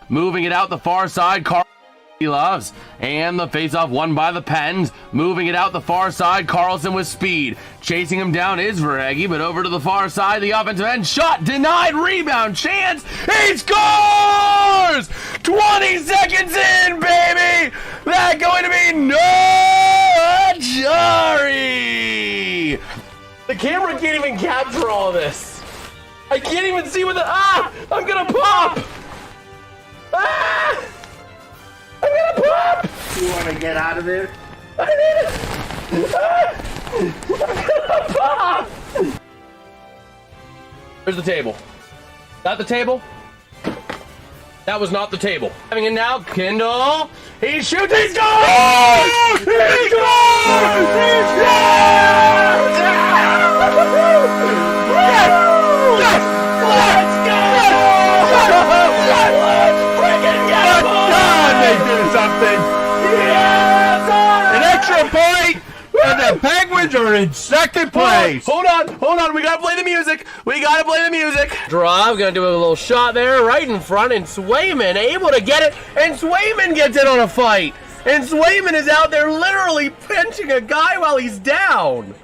moving it out the far side. He loves, and the faceoff won by the Pens. Moving it out the far side, Carlson with speed. Chasing him down is Verhage, but over to the far side, the offensive end shot, denied, rebound, chance, he scores! 20 seconds in, baby! That's going to be no Jari! The camera can't even capture all of this. I can't even see what the, I'm gonna pop! I'm gonna pop! You want to get out of there? I need it! I'm gonna pop! Where's the table? That the table? That was not the table. Having it now, Kindle. He shoots, he scores! He scores! He scores! Yes! Yes! Let's go! Let's freaking get it! They did something. Yes! An extra point, and the Penguins are in second place. Hold on. We gotta play the music. Draw, gonna do a little shot there, right in front, and Swayman able to get it, and Swayman gets it on a fight. And Swayman is out there literally pinching a guy while he's down.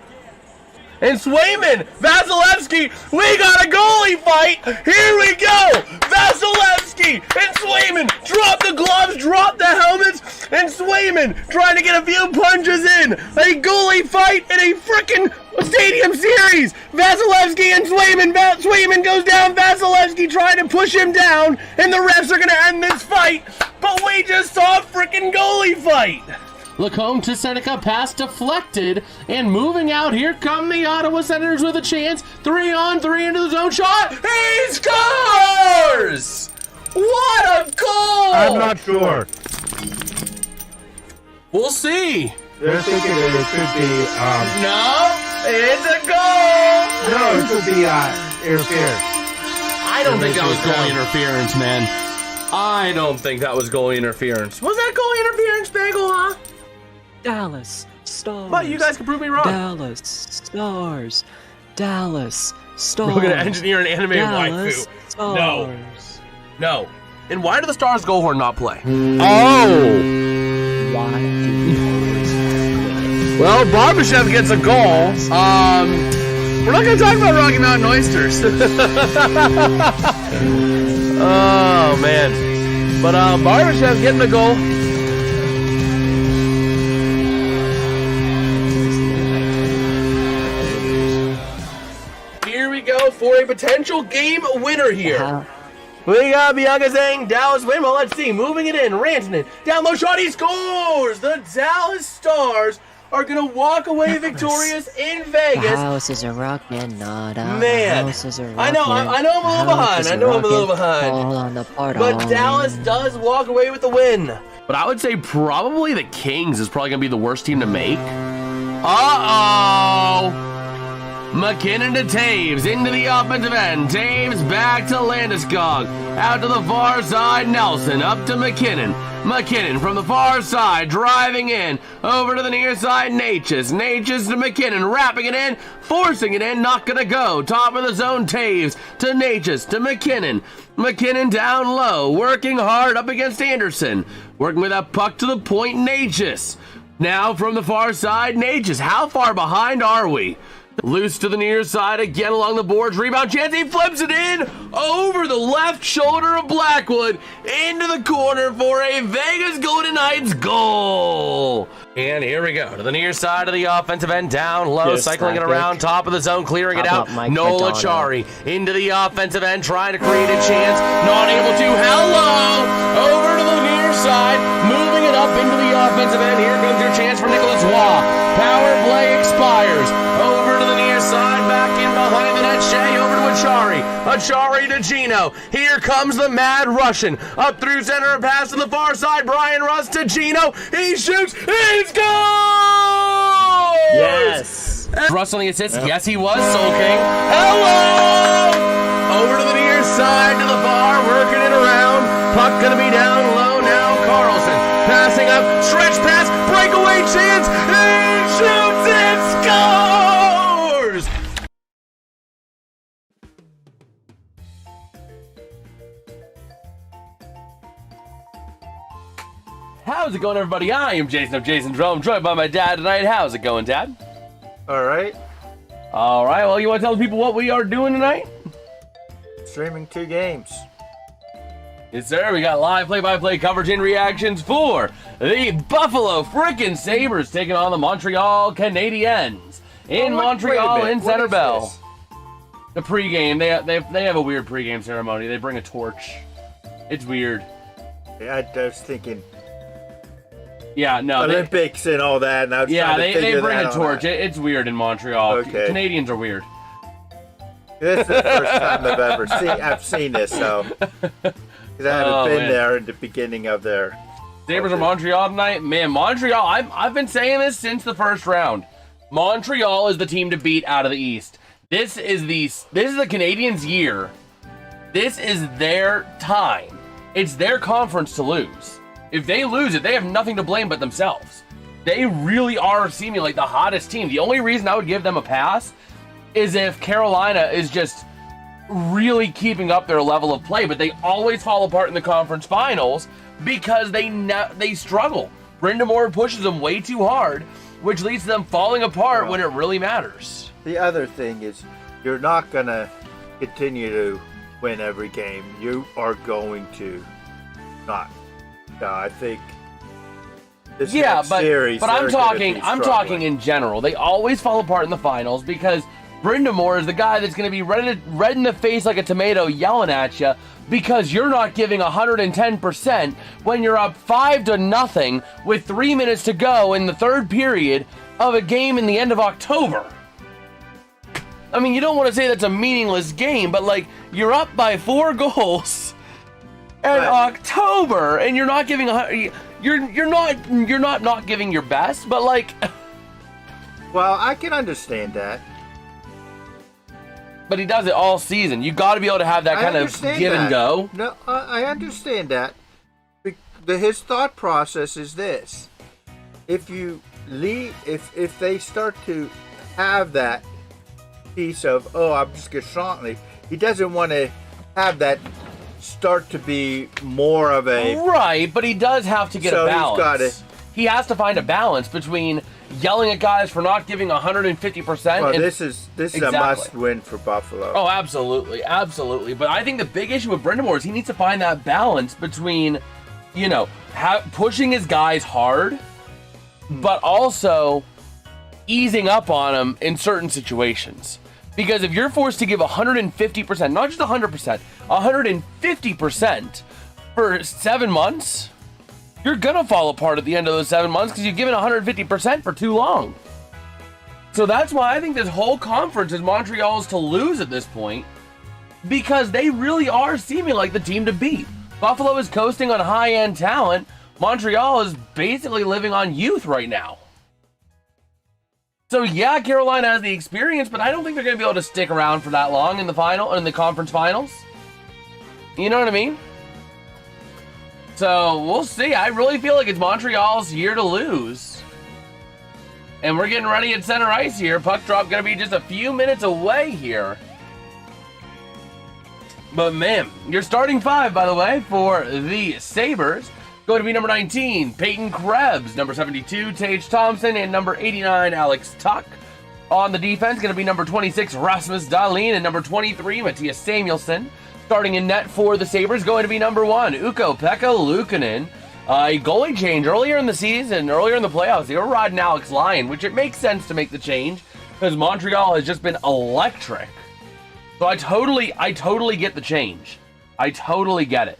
And Swayman, Vasilevsky, we got a goalie fight. Here we go. Vasilevsky and Swayman drop the gloves, drop the helmets, and Swayman trying to get a few punches in. A goalie fight in a freaking stadium series. Vasilevsky and Swayman. Swayman goes down. Vasilevsky trying to push him down, and the refs are going to end this fight. But we just saw a freaking goalie fight. Lacombe to Seneca, pass deflected, and moving out, here come the Ottawa Senators with a chance, 3-on-3 into the zone shot, he scores! What a goal! I'm not sure. We'll see. They're thinking that it could be, No, it's a goal! no, it could be, interference. I don't think that was goalie interference, man. I don't think that was goalie interference. Was that goalie interference, Bagel, huh? Dallas Stars. But you guys can prove me wrong. Dallas Stars. Dallas Stars. We're gonna engineer an animated Dallas waifu. Stars. No. And why do the Stars goal horn not play? Oh! Why do you always win? Well, Barbashev gets a goal. We're not gonna talk about Rocky Mountain Oysters. Oh man. But Barbashev getting a goal. Here we go for a potential game winner here. We got Bianca saying Dallas win. Well, let's see. Moving it in. Rantanen. Down low shot. He scores. The Dallas Stars are going to walk away victorious in Vegas. The house is a rockin', not a Man, house is a rockin'. I know I'm a little behind. All on the part But Dallas does walk away with the win. But I would say probably the Kings is probably going to be the worst team to make. Uh-oh. McKinnon to Taves, into the offensive end. Taves back to Landeskog. Out to the far side, Nelson. Up to McKinnon. McKinnon from the far side, driving in. Over to the near side, Natchez. Natchez to McKinnon, wrapping it in. Forcing it in, not gonna go. Top of the zone, Taves to Natchez to McKinnon. McKinnon down low, working hard up against Anderson. Working with that puck to the point, Natchez. Now from the far side, Natchez. How far behind are we? Loose to the near side, again along the boards, rebound chance, he flips it in over the left shoulder of Blackwood into the corner for a Vegas Golden Knights goal. And here we go to the near side of the offensive end, down low, cycling it around, top of the zone, clearing it out. Nola Chari into the offensive end, trying to create a chance, not able to. Hello, over to the near side, moving it up into the offensive end. Here comes your chance for Nicholas Waugh. Power play expires. Over to the near side, back in behind the net, Shea over to Achari. Achari to Gino. Here comes the mad Russian. Up through center, a pass to the far side. Brian Russ to Gino. He shoots. He scores! Yes. Russ on the assist. Yes, he was. Soul King. Hello! Over to the near side, to the bar, working it around. Puck gonna be down low now. Carlson passing up. Stretch pass. Breakaway chance. He shoots and scores! How's it going, everybody? I am Jason of JasonsRealm, joined by my dad tonight. How's it going, Dad? All right. All right, well, you want to tell the people what we are doing tonight? Streaming 2 games. Yes, sir. We got live play-by-play coverage and reactions for the Buffalo frickin' Sabres taking on the Montreal Canadiens in Montreal in Center Bell. The pregame, they have a weird pregame ceremony. They bring a torch. It's weird. Yeah, I was thinking Yeah, no. Olympics and all that, and I was trying to they figure bring that a out. torch. It's weird in Montreal. Okay. Canadians are weird. This is the first time I've seen this, so because I haven't been there in the beginning of their. Sabres are Montreal tonight. Man, Montreal. I've been saying this since the first round. Montreal is the team to beat out of the East. This is the Canadiens' year. This is their time. It's their conference to lose. If they lose it, they have nothing to blame but themselves. They really are seeming like the hottest team. The only reason I would give them a pass is if Carolina is just really keeping up their level of play, but they always fall apart in the conference finals because they struggle. Brind'Amour pushes them way too hard, which leads to them falling apart when it really matters. The other thing is, you're not gonna continue to win every game. You are going to not. I think. This next series, but I'm talking struggling. in general. They always fall apart in the finals because Brind'Amour is the guy that's going to be red in the face like a tomato yelling at you because you're not giving 110% when you're up 5-0 with 3 minutes to go in the third period of a game in the end of October. I mean, you don't want to say that's a meaningless game, but like you're up by 4 goals in October and you're not giving you're not giving your best, but like well, I can understand that. But he does it all season. You got to be able to have that kind of give and go. No, I understand that. His thought process is this: if you leave, if they start to have that piece of I'm just gonna shortly, he doesn't want to have that start to be more of a right. But he does have to get a balance. He has to find a balance between yelling at guys for not giving 150%. Well, this is a must-win for Buffalo. Oh, absolutely. But I think the big issue with Brind'Amour is he needs to find that balance between, pushing his guys hard, but also easing up on them in certain situations. Because if you're forced to give 150%, not just 100%, 150% for 7 months, you're going to fall apart at the end of those 7 months because you've given 150% for too long. So that's why I think this whole conference is Montreal's to lose at this point because they really are seeming like the team to beat. Buffalo is coasting on high-end talent. Montreal is basically living on youth right now. So yeah, Carolina has the experience, but I don't think they're going to be able to stick around for that long in the conference finals. You know what I mean? So, we'll see. I really feel like it's Montreal's year to lose. And we're getting ready at center ice here. Puck drop going to be just a few minutes away here. But, man, your starting 5, by the way, for the Sabres, going to be number 19, Peyton Krebs, number 72, Tage Thompson, and number 89, Alex Tuck. On the defense, going to be number 26, Rasmus Dahlin, and number 23, Matthias Samuelsson. Starting in net for the Sabres, going to be number 1, Ukko-Pekka Luukkonen. A goalie change earlier in the season, earlier in the playoffs. They were riding Alex Lyon, which it makes sense to make the change because Montreal has just been electric. So I totally get the change. I totally get it.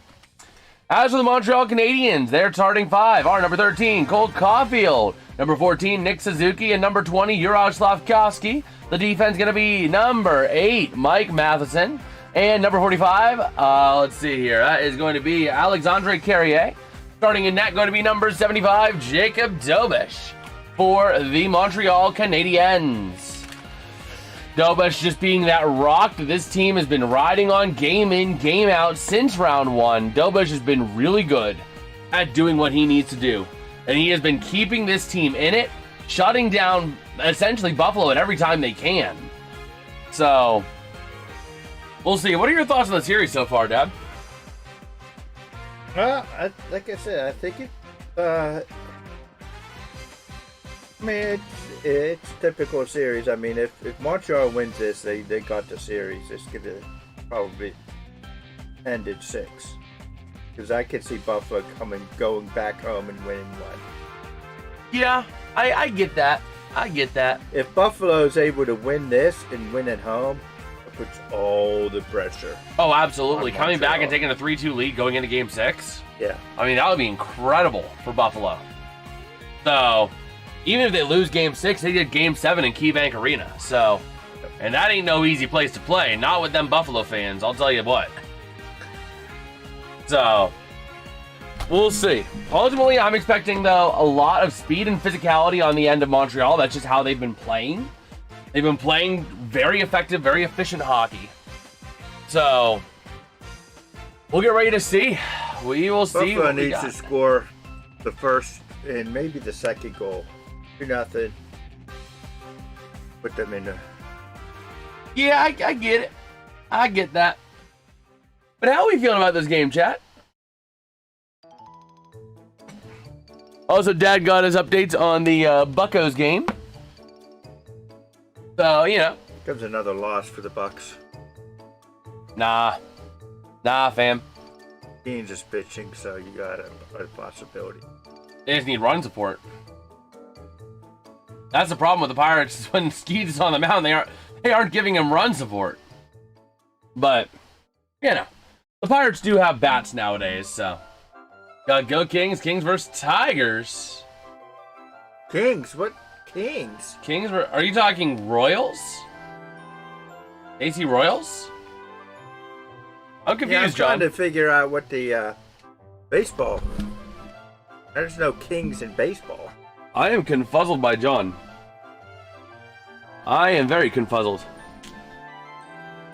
As for the Montreal Canadiens, their starting 5 are number 13, Cole Caulfield, number 14, Nick Suzuki, and number 20, Juraj Slavkovsky. The defense going to be number 8, Mike Matheson. And number 45, let's see here, that is going to be Alexandre Carrier. Starting in net, going to be number 75, Jacob Dobish for the Montreal Canadiens. Dobish just being that rock that this team has been riding on game in, game out since round 1. Dobish has been really good at doing what he needs to do. And he has been keeping this team in it, shutting down essentially Buffalo at every time they can. So, we'll see. What are your thoughts on the series so far, Dad? Well, like I said, I think I mean, it's typical series. I mean, if Montreal wins this, they got the series. It's going to probably end in 6. Because I could see Buffalo going back home and winning one. Yeah, I get that. I get that. If Buffalo is able to win this and win at home, it puts all the pressure. Oh, absolutely. on Coming back and Montreal. taking a 3-2 lead going into Game 6. Yeah. I mean, that would be incredible for Buffalo. So, even if they lose Game 6, they did Game 7 in KeyBank Arena. So, and that ain't no easy place to play. Not with them Buffalo fans, I'll tell you what. So, we'll see. Ultimately, I'm expecting, though, a lot of speed and physicality on the end of Montreal. That's just how they've been playing. They've been playing very effective, very efficient hockey. So, we'll get ready to see. We will see. Buffalo needs to score the first and maybe the second goal. 2-0. Put them in there. Yeah, I get it. I get that. But how are we feeling about this game, chat? Also, Dad got his updates on the Buccos game. So, you know. Comes another loss for the Bucks. Nah, fam. Dean's just pitching, so you got a possibility. They just need run support. That's the problem with the Pirates is when Skeets is on the mound, they aren't giving him run support. But, you know, the Pirates do have bats nowadays, so. Go Kings. Kings versus Tigers. Kings? What? Kings? Kings? Are you talking Royals? AC Royals? I'm confused, Yeah, I'm trying John. to figure out what the baseball. There's no Kings in baseball. I am confuzzled by John. I am very confuzzled.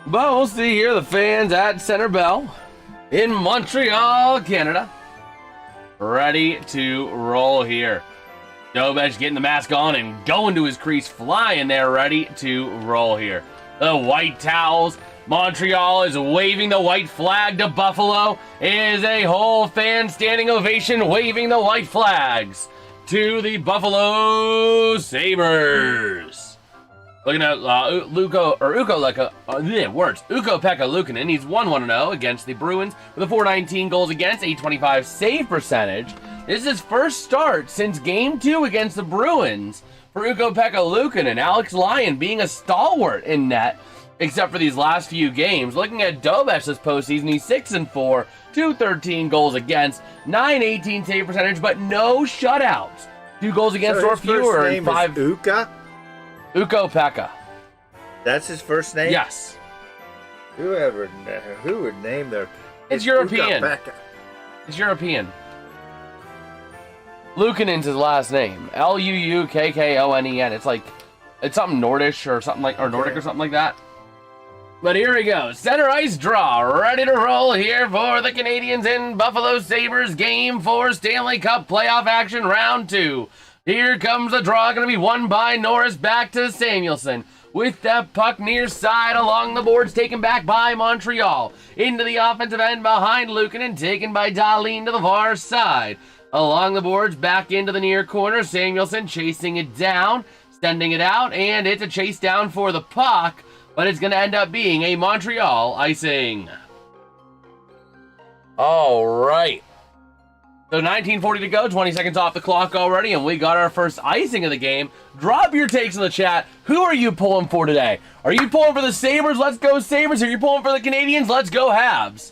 But we'll see here the fans at Center Bell in Montreal, Canada. Ready to roll here. Dobech getting the mask on and going to his crease, flying there, ready to roll here. The white towels. Montreal is waving the white flag to Buffalo. Is a whole fan standing ovation waving the white flags to the Buffalo Sabres. Looking at Ukko-Pekka Luukkonen. He's 1-1-0 against the Bruins with a 419 goals against, 825 save percentage. This is his first start since Game 2 against the Bruins for Ukko-Pekka Luukkonen. Alex Lyon being a stalwart in net, except for these last few games. Looking at Dobech this postseason, he's 6-4, 213 goals against, 918 save percentage, but no shutouts. 2 goals against or fewer in 5. Ukko-Pekka. That's his first name? Yes. Who would name their... It's European. Ukko-Pekka. It's European. Luukkonen's his last name. Luukkonen. It's something Nordish or something like, or Nordic or something like that. But here we go. Center ice draw. Ready to roll here for the Canadiens in Buffalo Sabres Game 4 Stanley Cup Playoff Action Round 2. Here comes the draw, going to be won by Norris, back to Samuelsson. With that puck near side along the boards, taken back by Montreal. Into the offensive end behind Luukkonen, taken by Dahlin to the far side. Along the boards, back into the near corner, Samuelsson chasing it down, sending it out, and it's a chase down for the puck, but it's going to end up being a Montreal icing. All right. So 19:40 to go, 20 seconds off the clock already, and we got our first icing of the game. Drop your takes in the chat. Who are you pulling for today? Are you pulling for the Sabres? Let's go Sabres. Are you pulling for the Canadiens? Let's go Habs.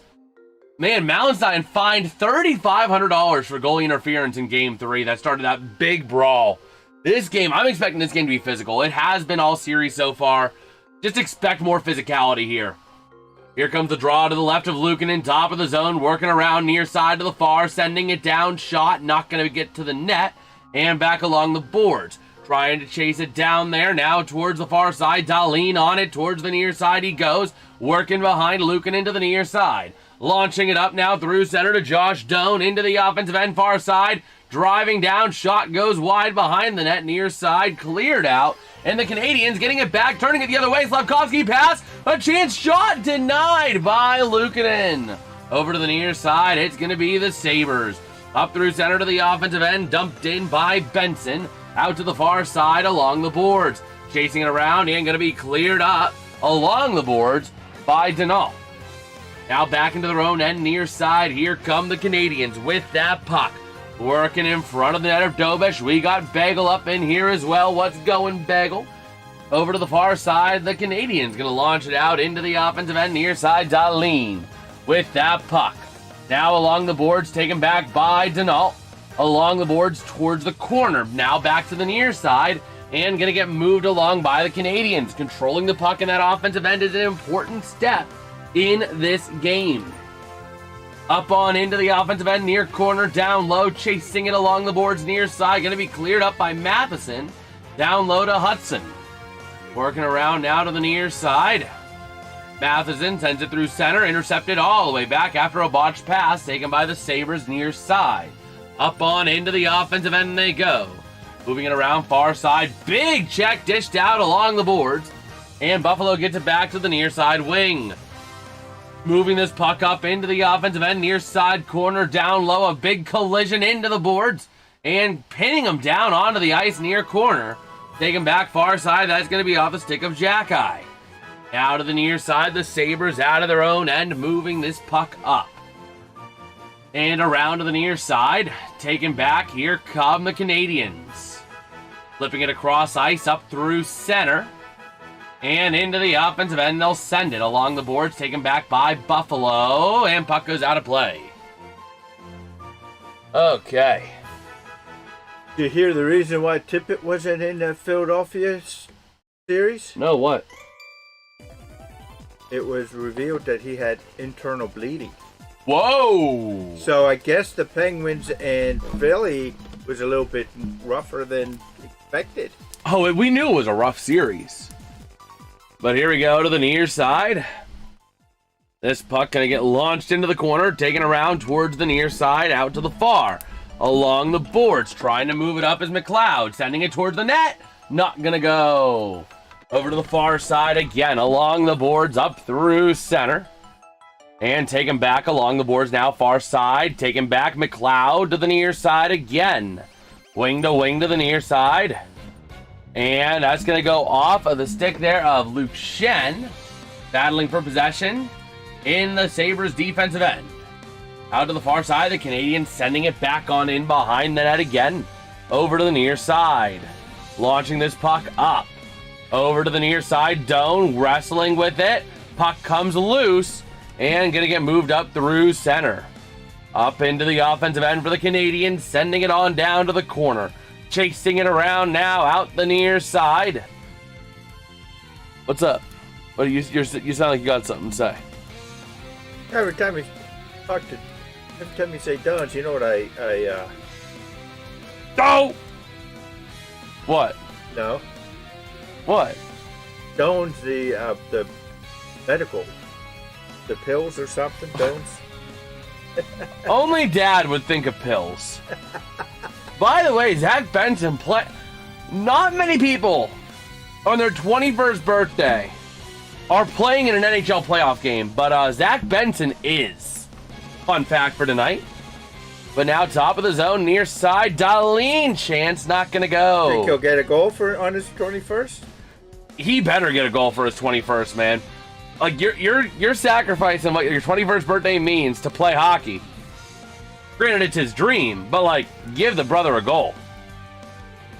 Man, Mallenstein fined $3,500 for goalie interference in Game 3. That started that big brawl. This game, I'm expecting this game to be physical. It has been all series so far. Just expect more physicality here. Here comes the draw to the left of Luukkonen, top of the zone, working around near side to the far, sending it down, shot, not going to get to the net, and back along the boards. Trying to chase it down there, now towards the far side, Dahlin on it, towards the near side he goes, working behind Luukkonen to the near side. Launching it up now through center to Josh Doan, into the offensive end far side, driving down, shot goes wide behind the net, near side, cleared out, and the Canadiens getting it back, turning it the other way, Slavkovsky pass, a chance shot denied by Luukkonen. Over to the near side, it's going to be the Sabres. Up through center to the offensive end, dumped in by Benson. Out to the far side along the boards. Chasing it around and going to be cleared up along the boards by Denault. Now back into their own end, near side. Here come the Canadiens with that puck. Working in front of the net of Dobish. We got Bagel up in here as well. What's going, Bagel? Over to the far side, the Canadiens going to launch it out into the offensive end, near side. Dahlin with that puck. Now along the boards, taken back by Denault. Along the boards towards the corner. Now back to the near side. And going to get moved along by the Canadiens. Controlling the puck in that offensive end is an important step in this game. Up on into the offensive end, near corner, down low, chasing it along the boards near side. Going to be cleared up by Matheson. Down low to Hudson. Working around now to the near side. Matheson sends it through center, intercepted all the way back after a botched pass taken by the Sabres near side. Up on into the offensive end they go. Moving it around far side. Big check dished out along the boards. And Buffalo gets it back to the near side wing. Moving this puck up into the offensive end. Near side corner down low. A big collision into the boards. And pinning him down onto the ice near corner. Taken back far side. That's going to be off the stick of Jacky. Now to the near side. The Sabres out of their own end. Moving this puck up. And around to the near side. Taken back. Here come the Canadiens. Flipping it across ice up through center. And into the offensive end. They'll send it along the boards. Taken back by Buffalo. And puck goes out of play. Okay. Did you hear the reason why Tippett wasn't in the Philadelphia series? No, what? It was revealed that he had internal bleeding. Whoa! So I guess the Penguins and Philly was a little bit rougher than expected. Oh, we knew it was a rough series. But here we go to the near side. This puck going to get launched into the corner, taken around towards the near side, out to the far. Along the boards, trying to move it up is McLeod, sending it towards the net. Not going to go. Over to the far side again, along the boards, up through center. And taken back along the boards now, far side. Taken back McLeod to the near side again. Wing to the near side. And that's going to go off of the stick there of Luke Shen. Battling for possession in the Sabres defensive end. Out to the far side, the Canadiens sending it back on in behind the net again. Over to the near side. Launching this puck up. Over to the near side, Doan wrestling with it. Puck comes loose. And going to get moved up through center. Up into the offensive end for the Canadiens, sending it on down to the corner. Chasing it around now, out the near side. What's up? What you sound like you got something to say. Every time you say Duns, you know what Oh! What? No. What? Doan's the medical. The pills or something, Doan's? Only Dad would think of pills. By the way, Zach Benson not many people on their 21st birthday are playing in an NHL playoff game, but Zach Benson is. Fun fact for tonight. But now top of the zone, near side, Dahlin. Chance not going to go. Think he'll get a goal on his 21st? He better get a goal for his 21st, man. Like, you're sacrificing what your 21st birthday means to play hockey. Granted, it's his dream, but, like, give the brother a goal.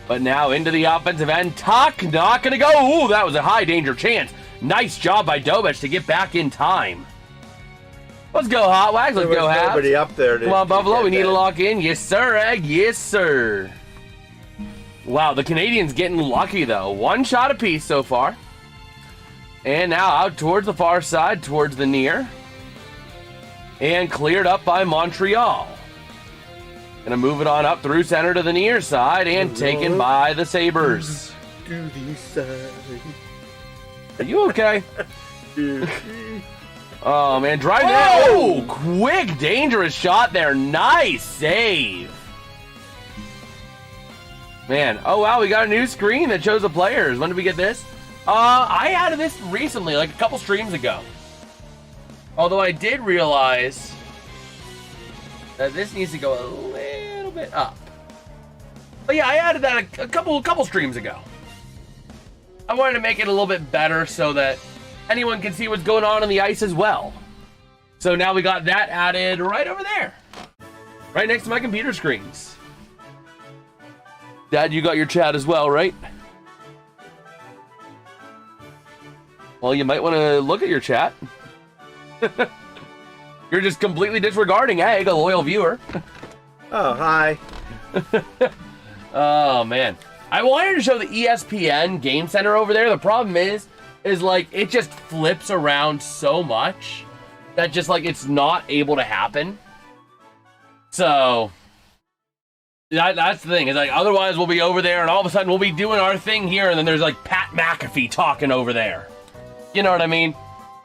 But now into the offensive end. Tuck not going to go. Ooh, that was a high danger chance. Nice job by Dobish to get back in time. Let's go, Hot Wags. Let's go, Habs. Nobody up there. Come on, Buffalo. We need to lock in. Yes, sir, Egg. Yes, sir. Wow, the Canadiens getting lucky, though. One shot apiece so far. And now out towards the far side, towards the near. And cleared up by Montreal. Gonna move it on up through center to the near side and taken by the Sabres. To the side. Are you okay? Oh, man. Drive that. Oh, quick, dangerous shot there. Nice save. Man. Oh, wow. We got a new screen that shows the players. When did we get this? I added this recently, like a couple streams ago. Although I did realize This needs to go a little bit up. But yeah, I added that a couple streams ago. I wanted to make it a little bit better so that anyone can see what's going on the ice as well. So now we got that added right over there. Right next to my computer screens. Dad, you got your chat as well, right? Well, you might want to look at your chat. You're just completely disregarding Egg, a loyal viewer. Oh, hi. Oh, man. I wanted to show the ESPN Game Center over there. The problem is like it just flips around so much that just like it's not able to happen. So that's the thing. It's like otherwise we'll be over there and all of a sudden we'll be doing our thing here and then there's like Pat McAfee talking over there. You know what I mean?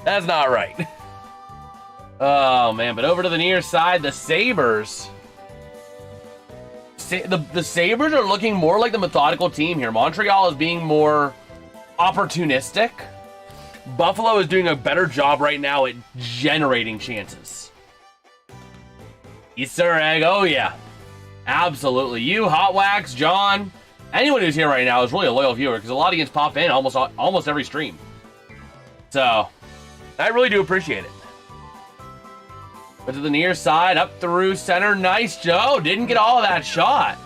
That's not right. Oh, man. But over to the near side, the Sabres. The Sabres are looking more like the methodical team here. Montreal is being more opportunistic. Buffalo is doing a better job right now at generating chances. Yes, sir, Egg. Oh, yeah. Absolutely. You, Hot Wax, John, anyone who's here right now is really a loyal viewer because a lot of you pop in almost every stream. So, I really do appreciate it. But to the near side, up through center. Nice, Joe. Didn't get all of that shot.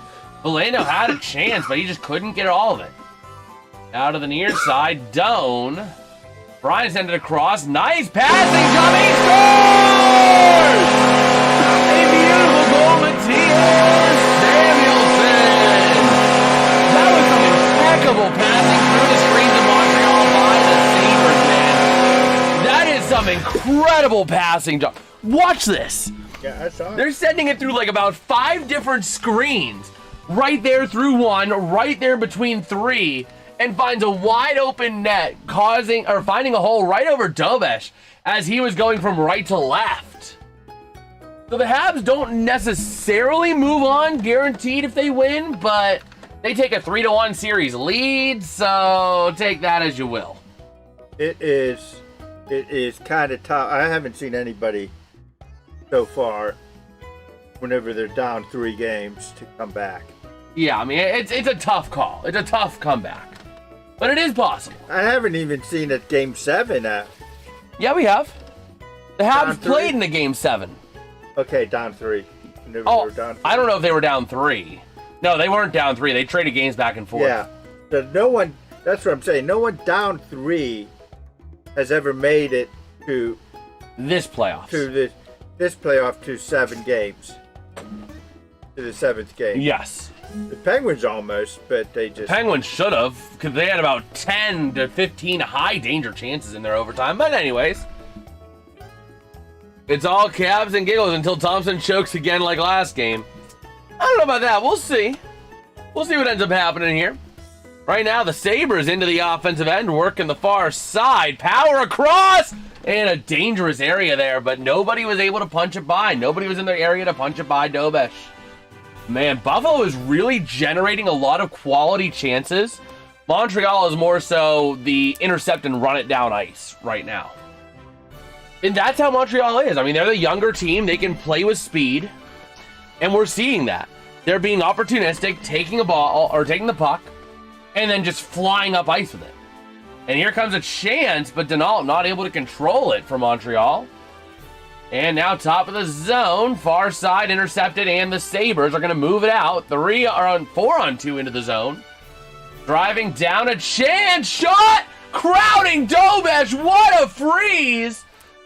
Valeno had a chance, but he just couldn't get all of it. Out of the near side, Doan. Brian sent it across. Nice passing job. He scores! A beautiful goal, Matthias Samuelson. That was some impeccable passing through the screens of Montreal by the Sabres, man. That is some incredible passing job. Watch this. Yeah, I saw it. They're sending it through like about 5 different screens. Right there through one, right there between 3, and finds a wide open net, finding a hole right over Dobesh as he was going from right to left. So the Habs don't necessarily move on guaranteed if they win, but they take a 3-1 series lead, so take that as you will. It is kind of tough. I haven't seen anybody so far, whenever they're down 3 games, to come back. Yeah, I mean, it's a tough call. It's a tough comeback. But it is possible. I haven't even seen a Game 7. Yeah, we have. The Habs Down 3? played in the Game 7. Okay, down 3. Whenever they Oh, were down 3. I don't know if they were down 3. No, they weren't down 3. They traded games back and forth. Yeah. So no one, that's what I'm saying. No one down 3 has ever made it to This playoffs. this playoff to 7 games. To the 7th game. Yes. The Penguins almost, but they just... Penguins should have, because they had about 10 to 15 high danger chances in their overtime. But anyways, it's all cabs and giggles until Thompson chokes again like last game. I don't know about that. We'll see. We'll see what ends up happening here. Right now, the Sabres into the offensive end, working the far side. Power across! In a dangerous area there, but nobody was able to punch it by. Nobody was in their area to punch it by Dobesh. Man, Buffalo is really generating a lot of quality chances. Montreal is more so the intercept and run it down ice right now. And that's how Montreal is. I mean, they're the younger team. They can play with speed. And we're seeing that. They're being opportunistic, taking a ball or taking the puck, and then just flying up ice with it. And here comes a chance, but Denault not able to control it for Montreal. And now top of the zone, far side intercepted, and the Sabres are going to move it out. 4-on-2 into the zone. Driving down, a chance, shot! Crowding Dobesh, what a freeze!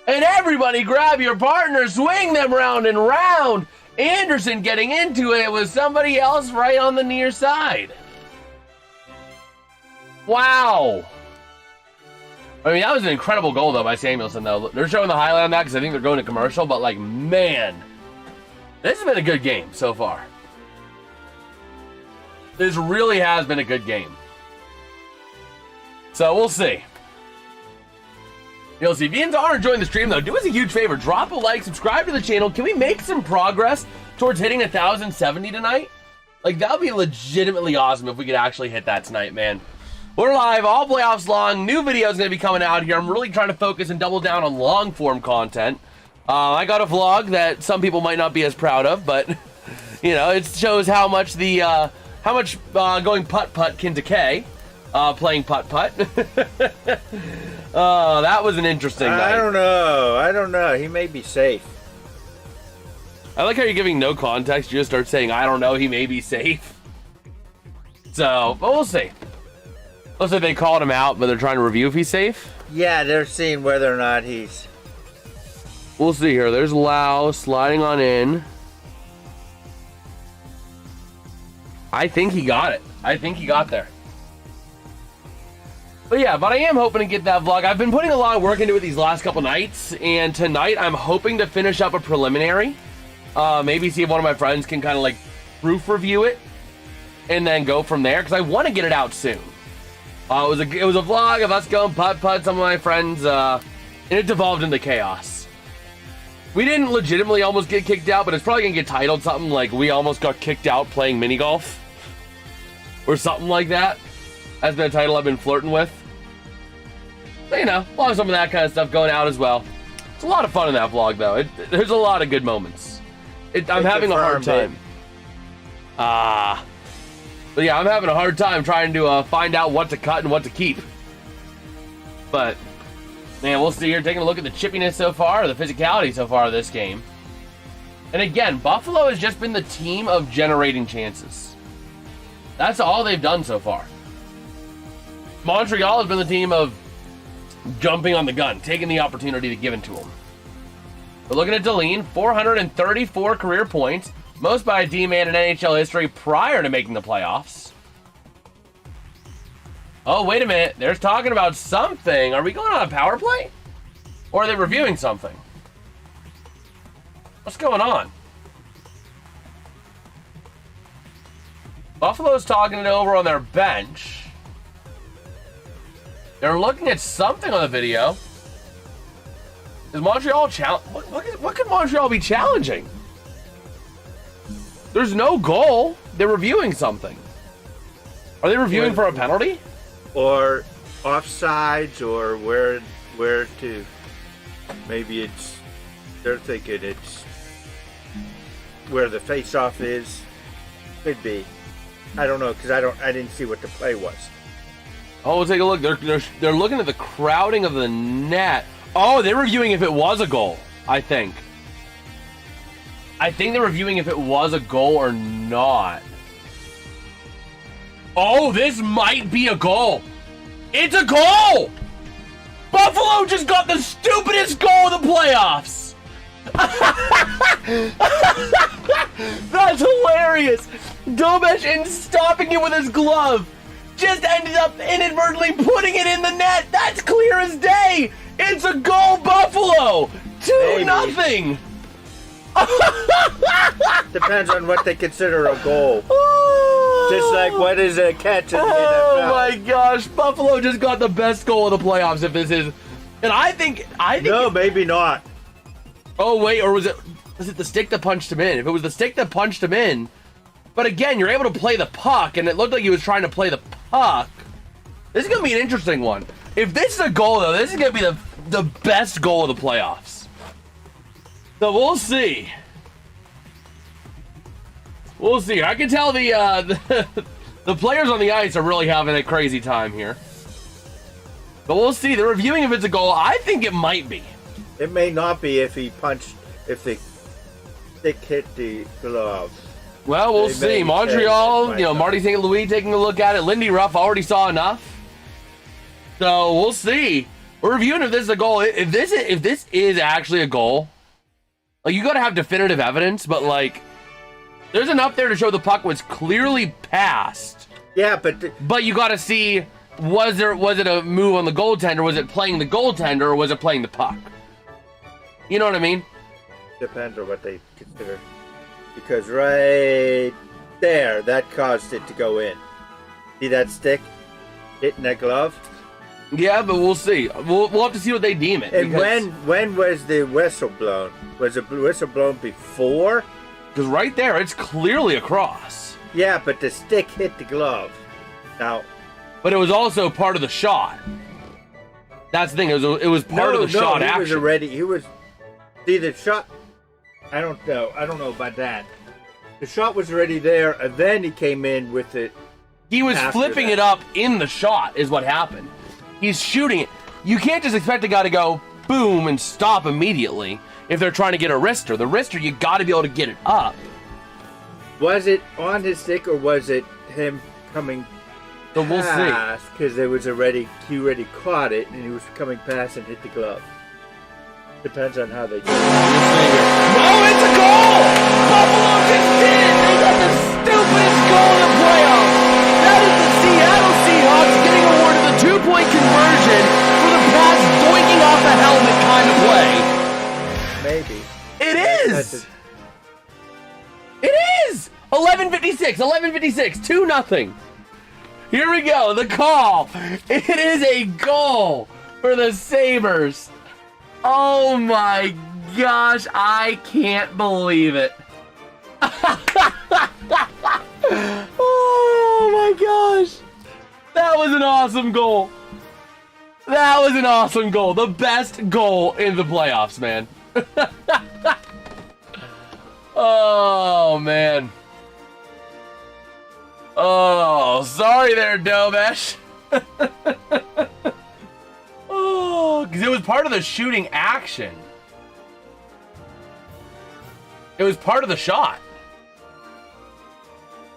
And everybody grab your partner, swing them round and round. Anderson getting into it with somebody else right on the near side. Wow. I mean, that was an incredible goal, though, by Samuelson, though. They're showing the highlight on that because I think they're going to commercial, but, like, man, this has been a good game so far. This really has been a good game. So, we'll see. You'll see. If you are enjoying the stream, though, do us a huge favor. Drop a like, subscribe to the channel. Can we make some progress towards hitting 1,070 tonight? Like, that would be legitimately awesome if we could actually hit that tonight, man. We're live, all playoffs long. New videos going to be coming out here. I'm really trying to focus and double down on long-form content. I got a vlog that some people might not be as proud of, but you know, it shows how much going putt-putt can decay. Playing putt-putt. That was an interesting night. I don't know. He may be safe. I like how you're giving no context. You just start saying, I don't know, he may be safe. So, but we'll see. Looks like they called him out, but they're trying to review if he's safe. Yeah, they're seeing whether or not he's... We'll see here. There's Lau sliding on in. I think he got it. I think he got there. But yeah, I am hoping to get that vlog. I've been putting a lot of work into it these last couple nights, and tonight I'm hoping to finish up a preliminary. Maybe see if one of my friends can kind of like proof review it, and then go from there, because I want to get it out soon. It was a vlog of us going putt-putt, some of my friends, and it devolved into chaos. We didn't legitimately almost get kicked out, but it's probably going to get titled something like, we almost got kicked out playing mini golf. Or something like that. That's been a title I've been flirting with. But, you know, we'll have some of that kind of stuff going out as well. It's a lot of fun in that vlog, though. There's a lot of good moments. I'm having a hard time. But yeah, I'm having a hard time trying to find out what to cut and what to keep. But, man, we'll see here. Taking a look at the chippiness so far, or the physicality so far of this game. And again, Buffalo has just been the team of generating chances. That's all they've done so far. Montreal has been the team of jumping on the gun, taking the opportunity to give it to them. We're looking at Deline, 434 career points, most by a D-man in NHL history prior to making the playoffs. Oh, wait a minute. They're talking about something. Are we going on a power play? Or are they reviewing something? What's going on? Buffalo's talking it over on their bench. They're looking at something on the video. Is Montreal what could Montreal be challenging? There's no goal. They're reviewing something. Are they reviewing for a penalty? Or offsides, or where to... Maybe they're thinking it's where the face-off is. Could be. I don't know, because I didn't see what the play was. Oh, we'll take a look. They're looking at the crowding of the net. Oh, they're reviewing if it was a goal, I think. I think they're reviewing if it was a goal or not. Oh, this might be a goal. It's a goal! Buffalo just got the stupidest goal of the playoffs. That's hilarious. Domesh, in stopping it with his glove, just ended up inadvertently putting it in the net. That's clear as day. It's a goal, Buffalo. 2-0. Depends on what they consider a goal. Just like what is a catch in the NFL. Oh my gosh, Buffalo just got the best goal of the playoffs. If this is, and I think no, maybe not. Oh wait, or was it the stick that punched him in? If it was the stick that punched him in, but again, you're able to play the puck, and it looked like he was trying to play the puck. This is gonna be an interesting one. If this is a goal, though, this is gonna be the best goal of the playoffs. So we'll see. We'll see. I can tell the players on the ice are really having a crazy time here. But we'll see. They're reviewing if it's a goal. I think it might be. It may not be if the stick hit the glove. Well, we'll see. Montreal, Marty St. Louis taking a look at it. Lindy Ruff already saw enough. So we'll see. We're reviewing if this is a goal. If this is actually a goal, like, you got to have definitive evidence, but like, there's enough there to show the puck was clearly passed. Yeah, but you got to see, was it a move on the goaltender? Was it playing the goaltender, or was it playing the puck? You know what I mean? Depends on what they consider. Because right there, that caused it to go in. See that stick hitting that glove? Yeah, but we'll see. We'll have to see what they deem it. And when was the whistle blown? Was the whistle blown before? Because right there, it's clearly across. Yeah, but the stick hit the glove. Now, but it was also part of the shot. That's the thing. It was part of the shot action. He was See, the shot, I don't know about that. The shot was already there, and then he came in with it. He was After flipping that. it up in the shot is what happened. He's shooting it. You can't just expect a guy to go boom and stop immediately if they're trying to get a wrister. The wrister, you got to be able to get it up. Was it on his stick or was it him coming So we'll see. past? Because he already caught it and he was coming past and hit the glove. Depends on how they do it. No, it's a goal! Buffalo just did it! They got the stupidest goal in the playoffs! That is the Seattle Seahawks getting awarded the 2-point conversion for the pass doinking off the helmet kind of play. Maybe. It is! It is! 11:56, 2-0. Here we go, the call. It is a goal for the Sabres. Oh my gosh, I can't believe it. Oh my gosh. That was an awesome goal. That was an awesome goal. The best goal in the playoffs, man. Oh, man. Oh, sorry there, Dobesh. Oh, because it was part of the shooting action. It was part of the shot.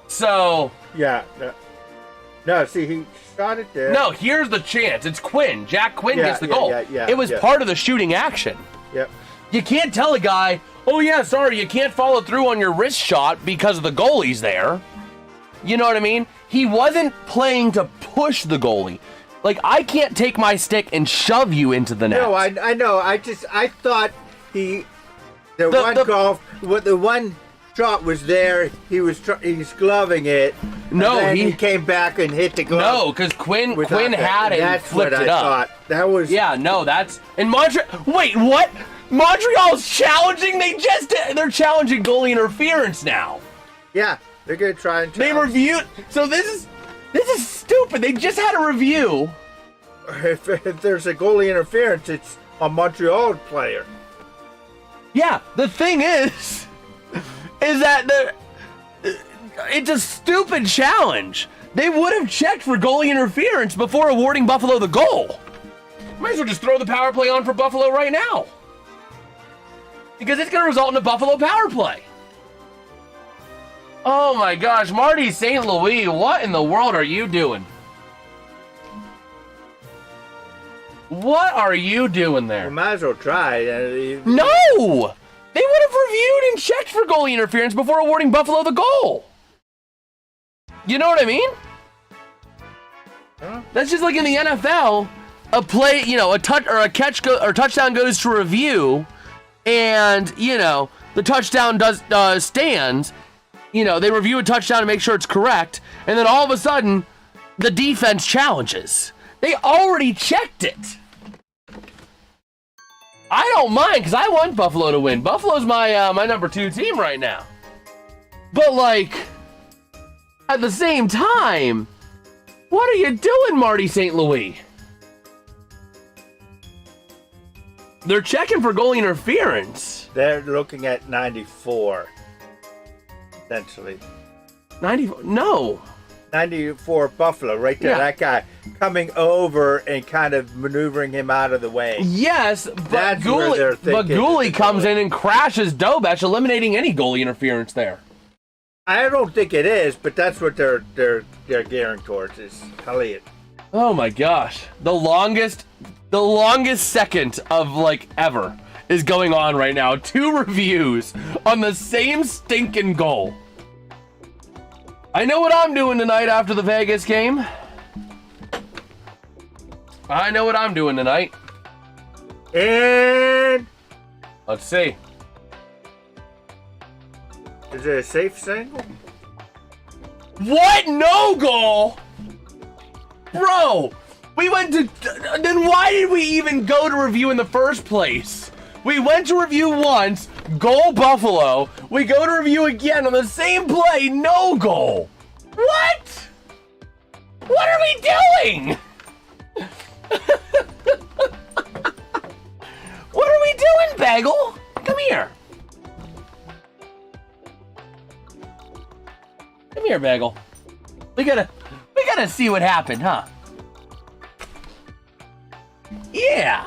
So... Yeah. No, see, he shot it there. No, here's the chance. It's Quinn. Jack Quinn gets the goal. Yeah, it was part of the shooting action. Yep. You can't tell a guy, oh yeah, sorry, you can't follow through on your wrist shot because the goalie's there. You know what I mean? He wasn't playing to push the goalie. Like, I can't take my stick and shove you into the net. No, I know. I thought the one shot was there. He was gloving it. No, and then he came back and hit the glove. No, because Quinn had it and That's flipped what it up. thought. That was. Yeah, no, that's in Montreal. Wait, what? Montreal's challenging? They're challenging goalie interference now. Yeah, they're gonna try and. They reviewed. So this is stupid. They just had a review. If there's a goalie interference, it's a Montreal player. Yeah, the thing is that it's a stupid challenge. They would have checked for goalie interference before awarding Buffalo the goal. Might as well just throw the power play on for Buffalo right now. Because it's going to result in a Buffalo power play. Oh my gosh, Marty St. Louis, what in the world are you doing? What are you doing there? We might as well try. No! They would have reviewed and checked for goalie interference before awarding Buffalo the goal. You know what I mean? Huh? That's just like in the NFL, a play, a touch or a catch or touchdown goes to review, and the touchdown stands. They review a touchdown to make sure it's correct, and then all of a sudden, the defense challenges. They already checked it. I don't mind, because I want Buffalo to win. Buffalo's my number 2 team right now. But, at the same time, what are you doing, Marty St. Louis? They're checking for goalie interference. They're looking at 94, essentially. 94? No. 94 Buffalo, right there. Yeah. That guy coming over and kind of maneuvering him out of the way. Yes, but That's where they're thinking Gouli it's comes going. in and crashes Dobesh, eliminating any goalie interference there. I don't think it is, but that's what they're gearing towards. Is Elliott. Oh my gosh, the longest second of ever is going on right now. 2 reviews on the same stinking goal. I know what I'm doing tonight after the Vegas game. I know what I'm doing tonight. And Let's see. is it a safe single? What? No goal? Bro, we went to... Then why did we even go to review in the first place? We went to review once, goal Buffalo. We go to review again on the same play, no goal. What? What are we doing? What are we doing, Bagel? Come here. Come here, Bagel. We gotta see what happened, huh? Yeah.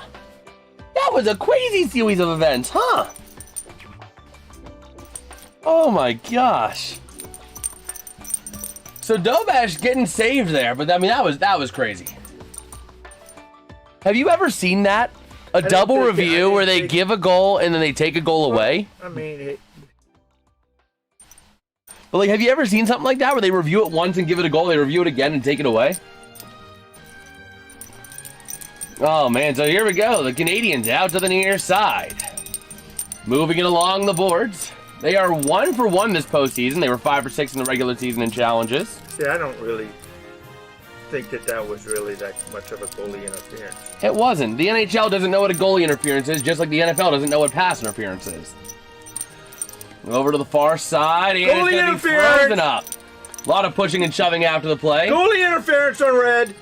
That was a crazy series of events, huh? Oh my gosh. So Dobash getting saved there, but I mean that was crazy. Have you ever seen that? A double review where they give a goal and then they take a goal away? I mean, but like, have you ever seen something like that where they review it once and give it a goal, they review it again and take it away? Oh man, so here we go. The Canadiens out to the near side. Moving it along the boards. They are 1 for 1 this postseason. They were 5 for 6 in the regular season in challenges. see, I don't really think that was really that much of a goalie interference. It wasn't. The NHL doesn't know what a goalie interference is, just like the NFL doesn't know what pass interference is. Over to the far side, and Goalie it's going to be frozen up. A lot of pushing and shoving after the play. Goalie interference on red.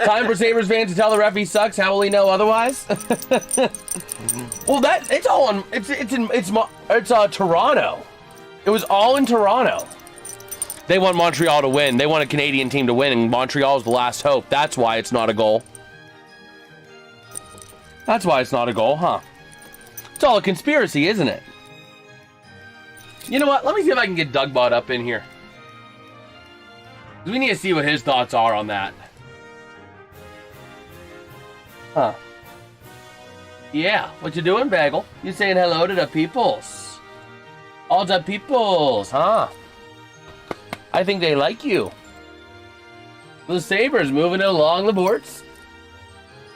Time for Sabres fans to tell the ref he sucks. How will he know otherwise? Well, it's all on. It's Toronto. It was all in Toronto. They want Montreal to win. They want a Canadian team to win, and Montreal is the last hope. That's why it's not a goal. That's why it's not a goal, huh? It's all a conspiracy, isn't it? You know what? Let me see if I can get Dougbot up in here. We need to see what his thoughts are on that. Huh. Yeah, what you doing, Bagel? You saying hello to the peoples. All the peoples, huh? I think they like you. The Sabres moving it along the boards.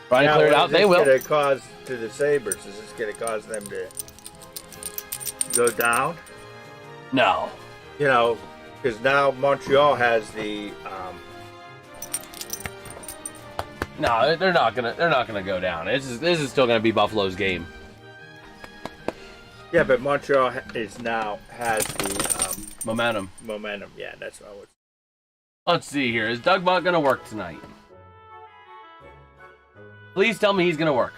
Trying to clear it out, they will. What is this going to cause to the Sabres? Is this going to cause them to go down? No. You know, because now Montreal has the. No, they're not gonna go down. This is still gonna be Buffalo's game. Yeah, but Montreal has the Momentum. momentum. Yeah, that's what I was. Let's see here. Is Dougbot gonna work tonight? Please tell me he's gonna work.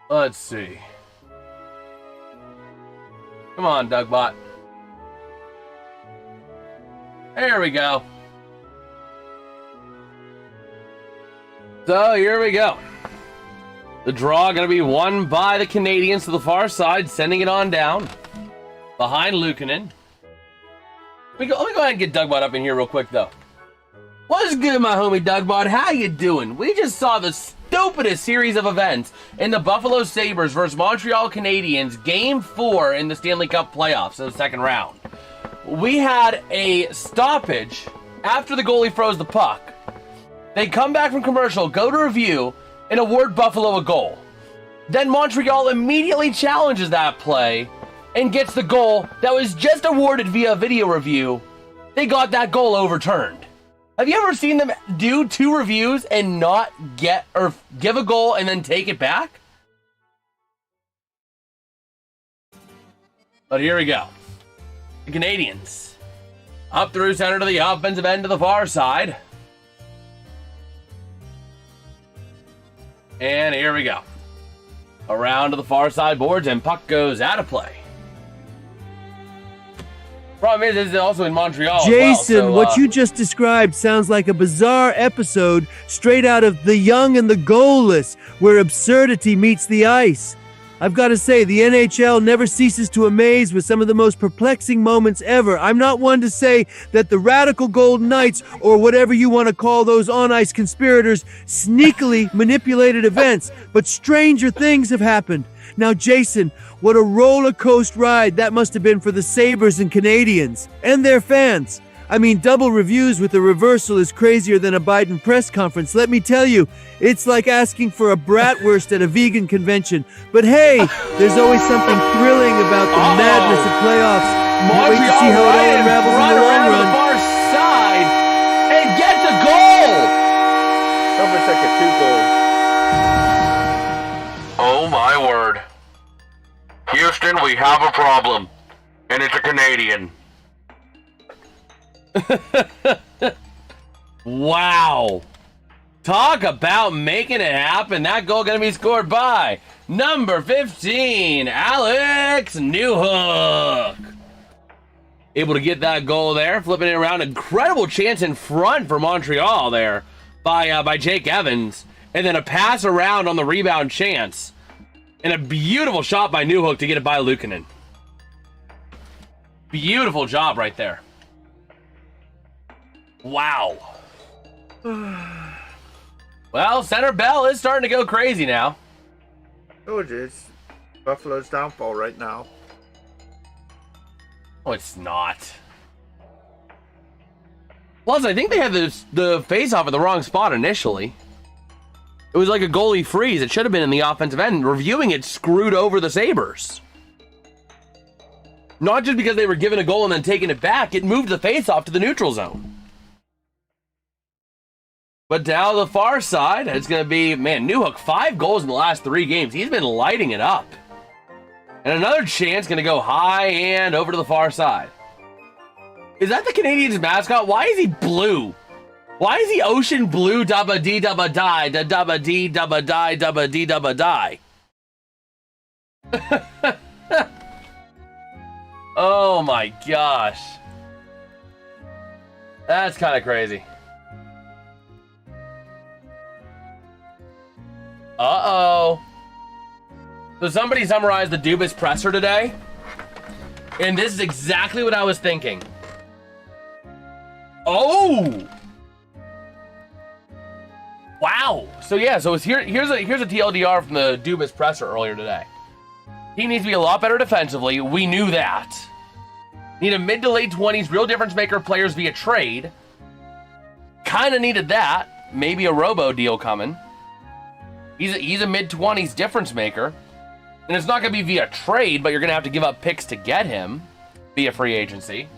Let's see. Come on, Dougbot. There we go. So here we go. The draw going to be won by the Canadiens to the far side, sending it on down behind Luukkonen. Let me go ahead and get Dougbot up in here real quick, though. What's good, my homie Dougbot? How you doing? We just saw the stupidest series of events in the Buffalo Sabres versus Montreal Canadiens Game 4 in the Stanley Cup Playoffs in the second round. We had a stoppage after the goalie froze the puck. They come back from commercial, go to review, and award Buffalo a goal. Then Montreal immediately challenges that play and gets the goal that was just awarded via video review. They got that goal overturned. Have you ever seen them do 2 reviews and not get or give a goal and then take it back? But here we go. The Canadiens up through center to the offensive end to the far side. And here we go. Around to the far side boards, and puck goes out of play. Problem is, this is also in Montreal. Jason, as well, so, what you just described sounds like a bizarre episode straight out of The Young and the Goalless, where absurdity meets the ice. I've got to say, the NHL never ceases to amaze with some of the most perplexing moments ever. I'm not one to say that the radical Golden Knights, or whatever you want to call those on-ice conspirators, sneakily manipulated events, but stranger things have happened. Now, Jason, what a roller coaster ride that must have been for the Sabres and Canadiens and their fans. I mean, double reviews with a reversal is crazier than a Biden press conference. Let me tell you, it's like asking for a bratwurst at a vegan convention. But hey, there's always something thrilling about the madness of playoffs. Can't wait to see how it all unravels in the long run. The far side and gets a goal. Almost like a 2-goal. Oh my word. Houston, we have a problem. And it's a Canadian. Wow. Talk about making it happen. That goal going to be scored by number 15, Alex Newhook. Able to get that goal there, flipping it around. Incredible chance in front for Montreal there by Jake Evans. And then a pass around on the rebound chance. And a beautiful shot by Newhook to get it by Luukkonen. Beautiful job right there. Wow. Well, Center Bell is starting to go crazy now. Told you, it's Buffalo's downfall right now. Oh, it's not. Plus, I think they had the face-off at the wrong spot initially. It was like a goalie freeze. It should have been in the offensive end. Reviewing it screwed over the Sabres. Not just because they were given a goal and then taking it back. It moved the face-off to the neutral zone. But now the far side, it's going to be, man, Newhook, 5 goals in the last 3 games. He's been lighting it up. And another chance going to go high and over to the far side. Is that the Canadiens mascot? Why is he blue? Why is he ocean blue dubba dee dubba die da dubba dee dubba die dubba dee dubba die? Oh my gosh. That's kind of crazy. Uh-oh. So somebody summarized the Dubas presser today. And this is exactly what I was thinking. Oh! Wow. So yeah, so it's here's a TLDR from the Dubas presser earlier today. He needs to be a lot better defensively. We knew that. Need a mid to late 20s real difference maker players via trade. Kind of needed that. Maybe a robo deal coming. He's a mid 20s difference maker. And it's not going to be via trade, but you're going to have to give up picks to get him via free agency.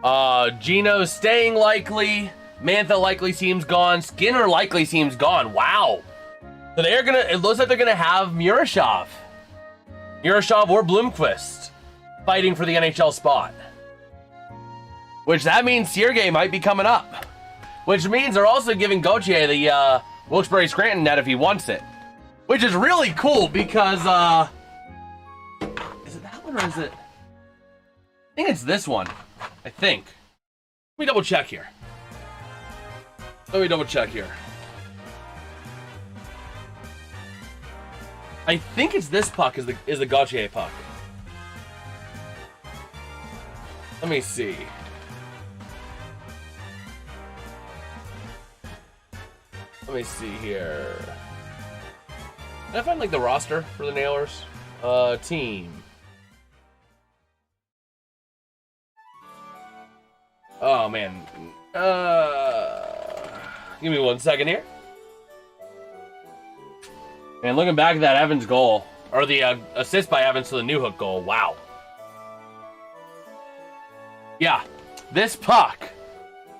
Gino's staying likely. Mantha likely seems gone. Skinner likely seems gone. Wow. So it looks like they're going to have Murashov or Bloomquist fighting for the NHL spot. Which that means Sergei might be coming up. Which means they're also giving Gauthier the Wilkes-Barre Scranton net if he wants it. Which is really cool because, is it that one or is it? I think it's this one. I think. Let me double check here. I think it's this puck is the Gauthier puck. Let me see. Let me see here. Can I find like the roster for the Nailers? Team. Oh man. Give me 1 second here. And looking back at that Evans goal, or the assist by Evans to the Newhook goal, wow. Yeah, this puck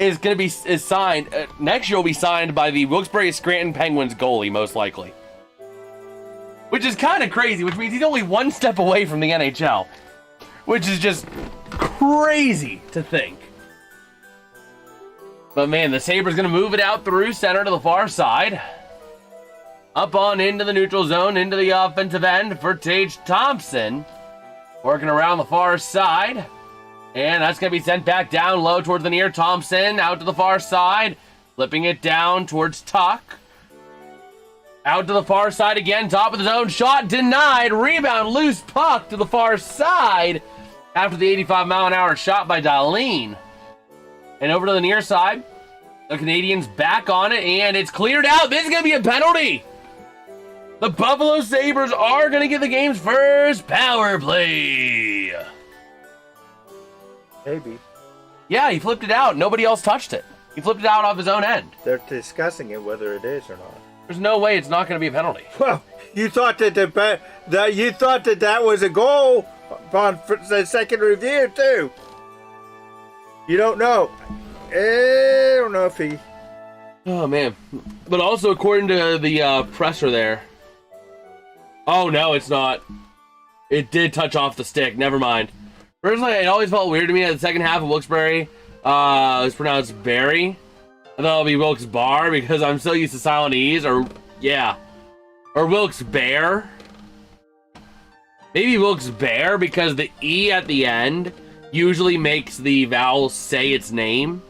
is going to be signed. Next year will be signed by the Wilkes-Barre Scranton Penguins goalie, most likely. Which is kind of crazy, which means he's only 1 step away from the NHL. Which is just crazy to think. But man, the Sabres going to move it out through center to the far side. Up on into the neutral zone, into the offensive end for Tage Thompson. Working around the far side. And that's going to be sent back down low towards the near Thompson. Out to the far side. Flipping it down towards Tuck. Out to the far side again. Top of the zone. Shot denied. Rebound. Loose puck to the far side. After the 85-mile-an-hour shot by Dahlin. And over to the near side. The Canadiens back on it. And it's cleared out. This is going to be a penalty. The Buffalo Sabres are going to get the game's first power play. Maybe. Yeah, he flipped it out. Nobody else touched it. He flipped it out off his own end. They're discussing it whether it is or not. There's no way it's not going to be a penalty. Well, you thought that that was a goal on the second review too. You don't know. I don't know if he. Oh man! But also, according to the presser there. Oh no, it's not. It did touch off the stick. Never mind. Personally, it always felt weird to me at the second half of Wilkes-Barre It's pronounced Barry. I thought it'll be Wilkes Bar because I'm so used to silent E's, or Wilkes Bear. Maybe Wilkes Bear because the E at the end usually makes the vowel say its name.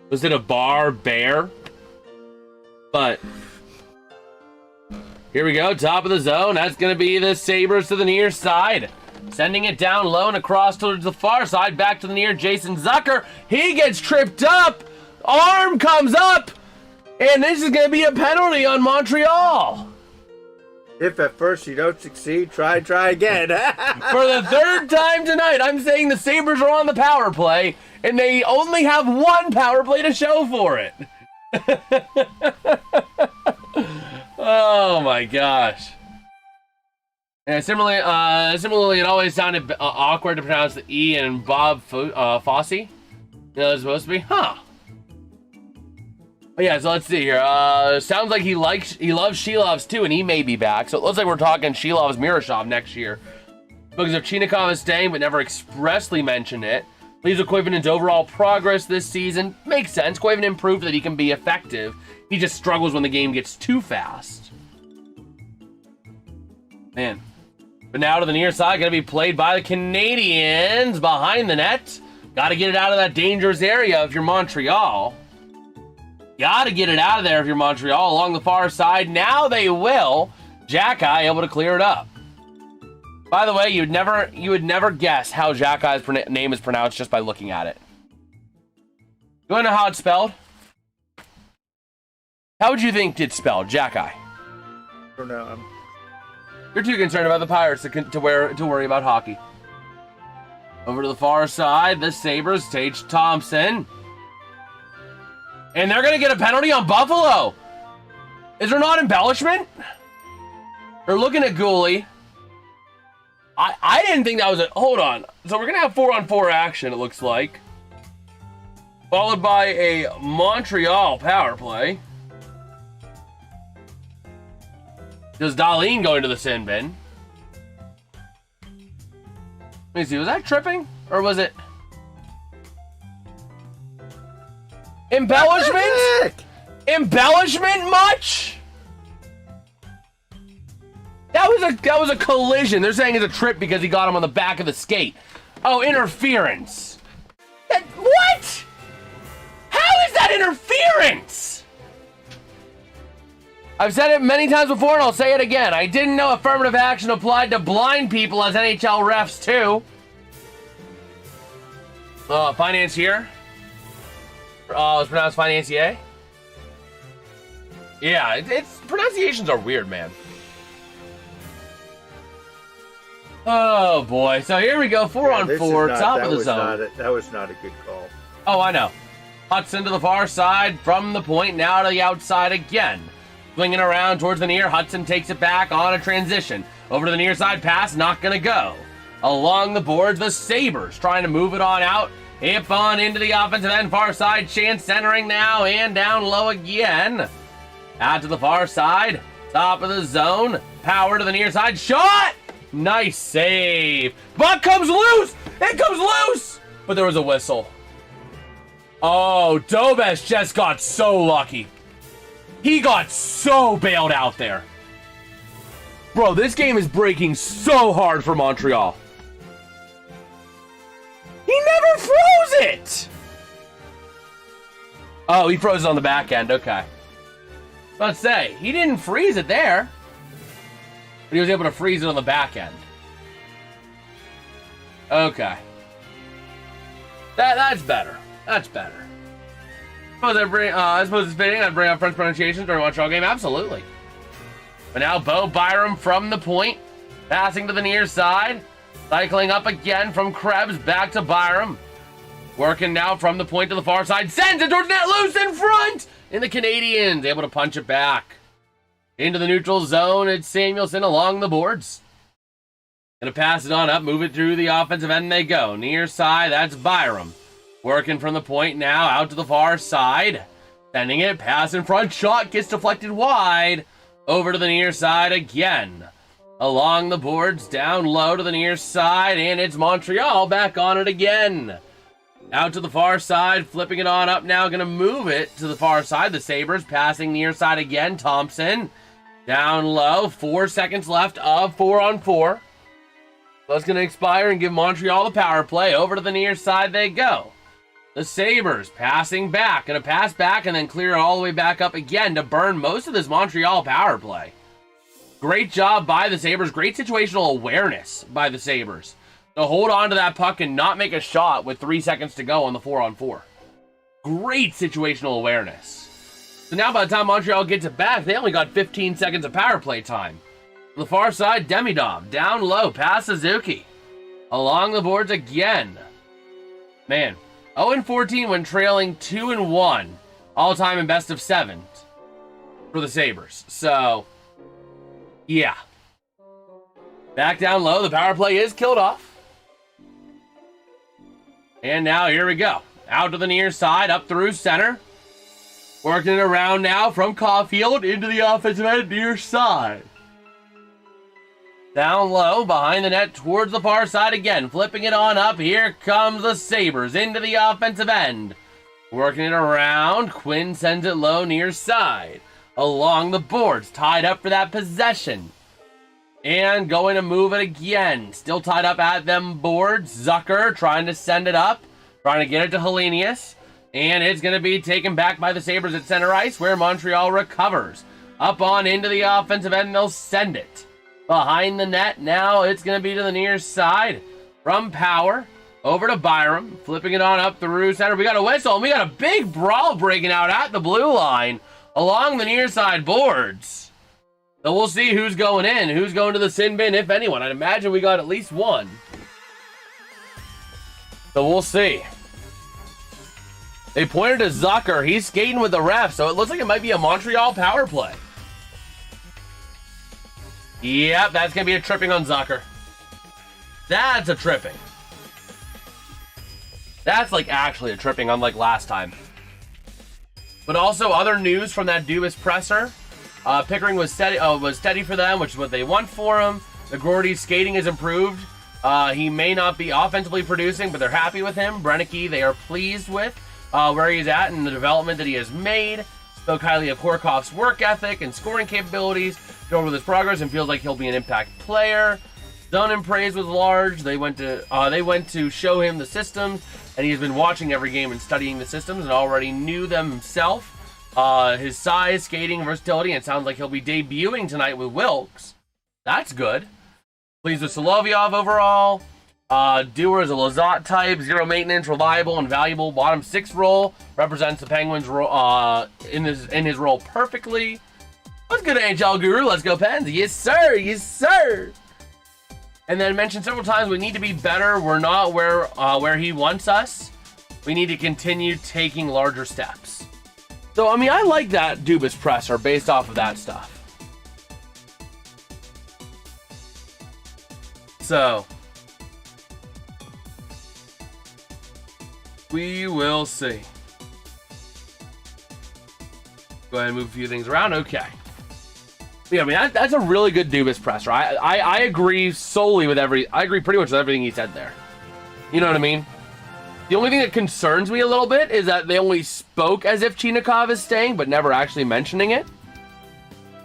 Was it a bar, bear? But here we go, top of the zone. That's going to be the Sabres to the near side. Sending it down low and across towards the far side. Back to the near Jason Zucker. He gets tripped up. Arm comes up. And this is going to be a penalty on Montreal. If at first you don't succeed, try again. For the third time tonight, I'm saying the Sabres are on the power play. And they only have one power play to show for it. Oh my gosh. And similarly, it always sounded awkward to pronounce the E in Bob Fosse. You know, it's supposed to be, huh? Oh, yeah, so let's see here. Sounds like he loves Shilovs too, and he may be back. So it looks like we're talking Shilovs Miroshov next year. Because if Chinikov is staying, but never expressly mentioned it, leaves with Koivinen's overall progress this season. Makes sense. Koivinen proved that he can be effective. He just struggles when the game gets too fast. Man. But now to the near side, going to be played by the Canadiens behind the net. Got to get it out of that dangerous area if you're Montreal. Got to get it out of there if you're Montreal along the far side. Now they will. Jackeye able to clear it up. By the way, you would never guess how Jackeye's name is pronounced just by looking at it. You want to know how it's spelled? How would you think it's spelled, Jackeye? I don't know. You're too concerned about the Pirates to worry about hockey. Over to the far side, the Sabres, Tage Thompson. And they're going to get a penalty on Buffalo. Is there not embellishment? They're looking at goalie. I didn't think that was a... Hold on. So we're going to have 4-on-4 action, it looks like. Followed by a Montreal power play. Does Dahlin go into the sin bin? Let me see. Was that tripping? Or was it... Embellishment? Embellishment much? That was a collision. They're saying it's a trip because he got him on the back of the skate. Oh, interference. What? How is that interference? I've said it many times before and I'll say it again. I didn't know affirmative action applied to blind people as NHL refs too. Financier. It's pronounced financier. Yeah, it's pronunciations are weird, man. Oh boy, so here we go, 4-on-4, top of the zone. That was not a good call. Oh, I know. Hudson to the far side, from the point, now to the outside again. Swinging around towards the near, Hudson takes it back on a transition. Over to the near side pass, not gonna go. Along the boards, the Sabres trying to move it on out. Hip on into the offensive end, far side, chance centering now, and down low again. Out to the far side, top of the zone, power to the near side, shot! Nice save. Puck comes loose! It comes loose! But there was a whistle. Oh, Dobes just got so lucky. He got so bailed out there. Bro, this game is breaking so hard for Montreal. He never froze it! Oh, he froze it on the back end. Okay. Let's say, he didn't freeze it there. But he was able to freeze it on the back end. Okay. That's better. That's better. I suppose it's fitting I'd bring up French pronunciations during a Montreal game. Absolutely. But now Bo Byram from the point. Passing to the near side. Cycling up again from Krebs back to Byram. Working now from the point to the far side. Sends it towards net, loose in front! And the Canadiens able to punch it back. Into the neutral zone, it's Samuelson along the boards. Gonna pass it on up, move it through the offensive end they go. Near side, that's Byram. Working from the point now, out to the far side. Sending it, pass in front, shot gets deflected wide. Over to the near side again. Along the boards, down low to the near side, and it's Montreal back on it again. Out to the far side, flipping it on up now, going to move it to the far side. The Sabres passing near side again. Thompson down low. 4 seconds left of 4-on-4. That's going to expire and give Montreal the power play. Over to the near side they go. The Sabres passing back. Going to pass back and then clear it all the way back up again to burn most of this Montreal power play. Great job by the Sabres. Great situational awareness by the Sabres to hold on to that puck and not make a shot with 3 seconds to go on the 4-on-4. Great situational awareness. So now by the time Montreal gets it back, they only got 15 seconds of power play time. On the far side, Demidov down low, past Suzuki. Along the boards again. Man, 0-14 when trailing 2-1. All-time in best of 7 for the Sabres. So, yeah. Back down low, the power play is killed off. And now, here we go. Out to the near side, up through center. Working it around now from Caulfield into the offensive end near side. Down low, behind the net, towards the far side again. Flipping it on up, here comes the Sabres into the offensive end. Working it around, Quinn sends it low near side. Along the boards, tied up for that possession. And going to move it again. Still tied up at them boards. Zucker trying to send it up. Trying to get it to Helenius. And it's going to be taken back by the Sabres at center ice where Montreal recovers. Up on into the offensive end. They'll send it. Behind the net. Now it's going to be to the near side. From Power. Over to Byram. Flipping it on up through center. We got a whistle. And we got a big brawl breaking out at the blue line. Along the near side boards. So we'll see who's going in, who's going to the sin bin, if anyone. I'd imagine we got at least one. So we'll see. They pointed to Zucker. He's skating with the ref, so it looks like it might be a Montreal power play. Yep, that's going to be a tripping on Zucker. That's a tripping. That's like actually a tripping, unlike last time. But also other news from that Dubas presser. Pickering was steady for them, which is what they want for him. The Gordy's skating has improved. He may not be offensively producing, but they're happy with him. Brennecke, they are pleased with where he's at and the development that he has made. Spoke highly of Horkoff's work ethic and scoring capabilities. Showed with his progress and feels like he'll be an impact player. Done and praise was large. They went to show him the systems, and he's been watching every game and studying the systems and already knew them himself. His size, skating, versatility, and it sounds like he'll be debuting tonight with Wilkes. That's good. Pleased with Solovyov overall. Dewar is a Lizotte type, zero maintenance, reliable, and valuable. Bottom 6 role represents the Penguins in his role perfectly. Let's go to NHL Guru. Let's go Pens. Yes, sir. Yes, sir. And then mentioned several times we need to be better. We're not where he wants us. We need to continue taking larger steps. So, I mean, I like that Dubas presser based off of that stuff. So, we will see. Go ahead and move a few things around. Okay. Yeah, I mean, that's a really good Dubas presser. I agree solely with I agree pretty much with everything he said there. You know what I mean? The only thing that concerns me a little bit is that they only spoke as if Chinakhov is staying, but never actually mentioning it.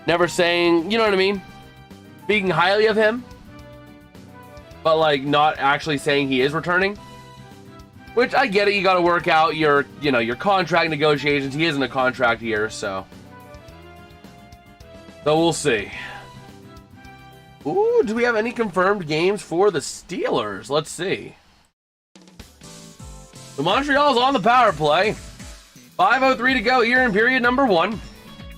Never saying, you know what I mean? Speaking highly of him, but like not actually saying he is returning. Which I get it, you got to work out your contract negotiations. He is in a contract year, so we'll see. Ooh, do we have any confirmed games for the Steelers? Let's see. So Montreal's on the power play. 5:03 to go here in period number 1.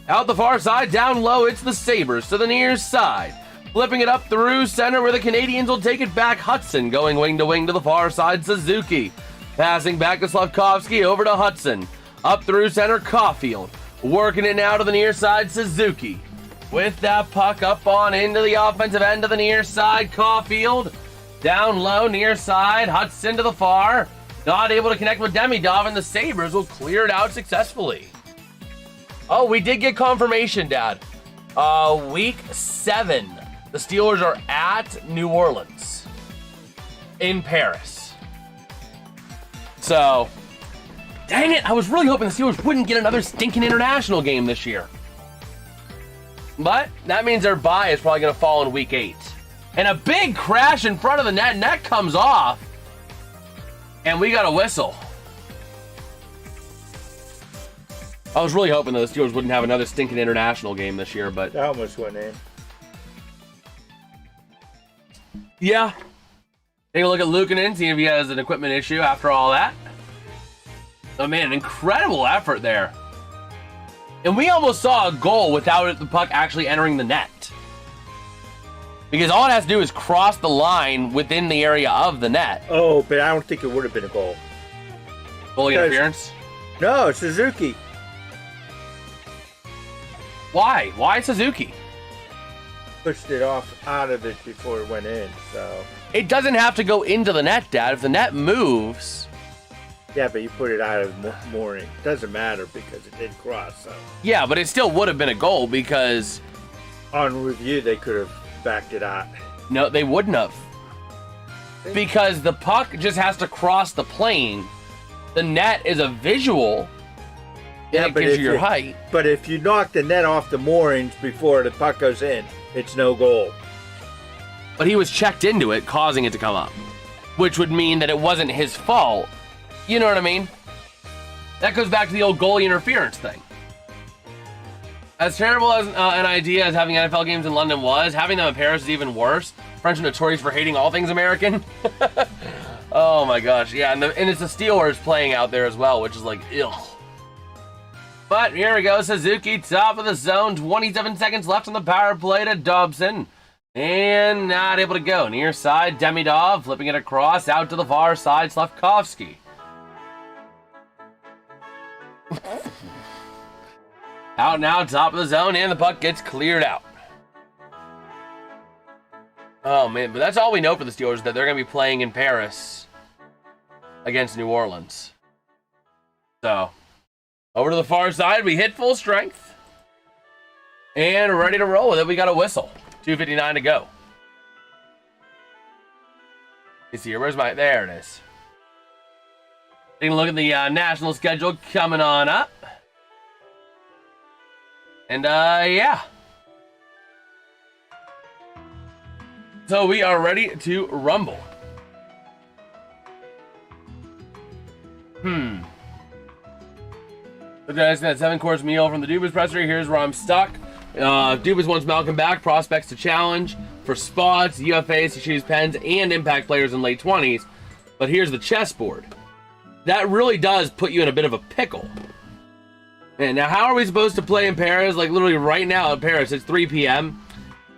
Out the far side, down low, it's the Sabres to the near side. Flipping it up through center where the Canadiens will take it back. Hudson going wing to the far side. Suzuki passing back to Slavkovsky over to Hudson. Up through center, Caulfield. Working it now to the near side, Suzuki. With that puck up on into the offensive end of the near side, Caulfield. Down low, near side, Hudson to the far. Not able to connect with Demidov, and the Sabres will clear it out successfully. Oh, we did get confirmation, Dad. Week 7. The Steelers are at New Orleans. In Paris. So So, dang it, I was really hoping the Steelers wouldn't get another stinking international game this year. But that means their bye is probably going to fall in week 8. And a big crash in front of the net. Net comes off. And we got a whistle. I was really hoping that the Steelers wouldn't have another stinking international game this year, but... That almost went in. Yeah. Take a look at Luukkonen, see if he has an equipment issue after all that. Oh, man, an incredible effort there. And we almost saw a goal without the puck actually entering the net. Because all it has to do is cross the line within the area of the net. Oh, but I don't think it would have been a goal. Goalie interference? No, Suzuki. Why? Why Suzuki? Pushed it off out of it before it went in, so... It doesn't have to go into the net, Dad. If the net moves... Yeah, but you put it out of the mooring. It doesn't matter because it did cross, so... Yeah, but it still would have been a goal because... On review, they could have backed it out. No, they wouldn't have. Because the puck just has to cross the plane. The net is a visual. Yeah, it but gives if you your height. But if you knock the net off the moorings before the puck goes in, it's no goal. But he was checked into it, causing it to come up. Which would mean that it wasn't his fault. You know what I mean? That goes back to the old goalie interference thing. As terrible as an idea as having NFL games in London was, having them in Paris is even worse. French are notorious for hating all things American. Oh my gosh, yeah, and it's the Steelers playing out there as well, which is like, ew. But here we go, Suzuki, top of the zone, 27 seconds left on the power play to Dobson. And not able to go. Near side, Demidov, flipping it across, out to the far side, Slavkovsky. Out now, top of the zone, and the puck gets cleared out. Oh, man, but that's all we know for the Steelers, that they're going to be playing in Paris against New Orleans. So, over to the far side, we hit full strength. And ready to roll with it. We got a whistle. 2:59 to go. You see here, where's my... There it is. Taking a look at the national schedule coming on up. And, yeah. So we are ready to rumble. So guys, that 7-course meal from the Dubas presser. Here's where I'm stuck. Dubas wants Malcolm back. Prospects to challenge for spots, UFAs to choose pens, and impact players in late 20s. But here's the chessboard. That really does put you in a bit of a pickle. And now, how are we supposed to play in Paris? Like, literally right now in Paris, it's 3 p.m.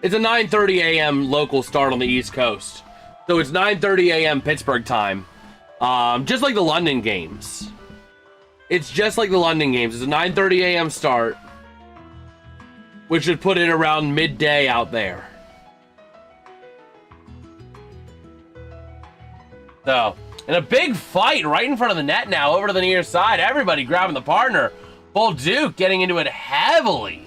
It's a 9:30 a.m. local start on the East Coast. So it's 9:30 a.m. Pittsburgh time. Just like the London games. It's just like the London games. It's a 9:30 a.m. start, which should put it around midday out there. So, and a big fight right in front of the net now, over to the near side. Everybody grabbing the partner. Bolduc getting into it heavily.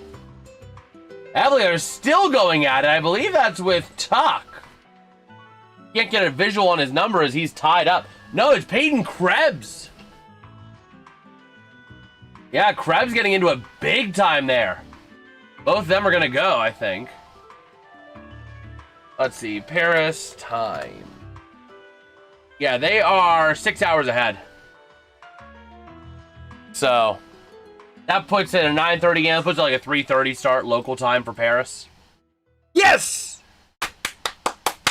Heavily, they're still going at it. I believe that's with Tuck. Can't get a visual on his number as he's tied up. No, it's Peyton Krebs. Yeah, Krebs getting into it big time there. Both of them are going to go, I think. Let's see. Paris time. Yeah, they are 6 hours ahead. So, that puts it at 9:30 a.m. Puts it like a 3:30 start local time for Paris. Yes!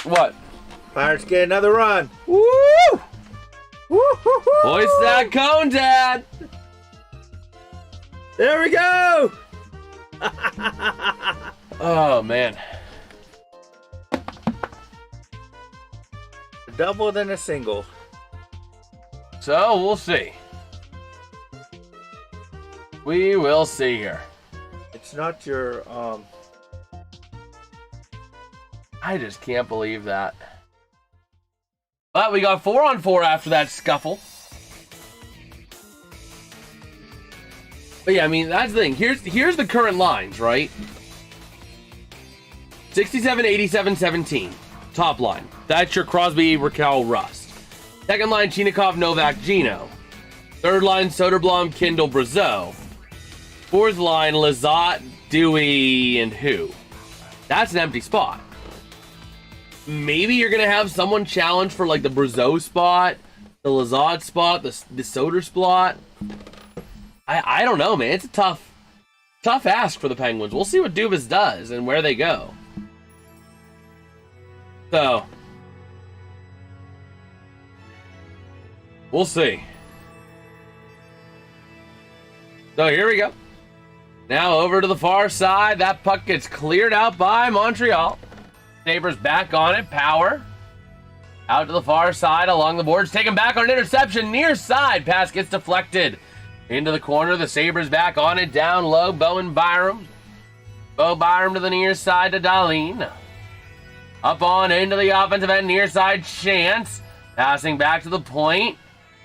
What? Pirates get another run. Woo! Woo-hoo-hoo! Hoist that cone, Dad! There we go! Oh, man. Double than a single. So, we'll see. We will see here. It's not your, I just can't believe that. But we got 4-on-4 after that scuffle. But yeah, I mean, that's the thing. Here's the current lines, right? 67, 87, 17. Top line. That's your Crosby, Raquel, Rust. Second line, Chinikov, Novak, Gino. Third line, Soderblom, Kindle, Brazeau. Fourth line, Lizotte, Dewey, and who? That's an empty spot. Maybe you're going to have someone challenge for like the Brazeau spot, the Lizotte spot, the Soder spot. I don't know, man. It's a tough ask for the Penguins. We'll see what Dubas does and where they go. So, we'll see. So here we go. Now over to the far side. That puck gets cleared out by Montreal. Sabres back on it. Power. Out to the far side along the boards. Taken back on an interception. Near side. Pass gets deflected. Into the corner. The Sabres back on it. Down low. Bowen Byram. Bo Byram to the near side to Dahlin. Up on into the offensive end. Near side. Chance. Passing back to the point.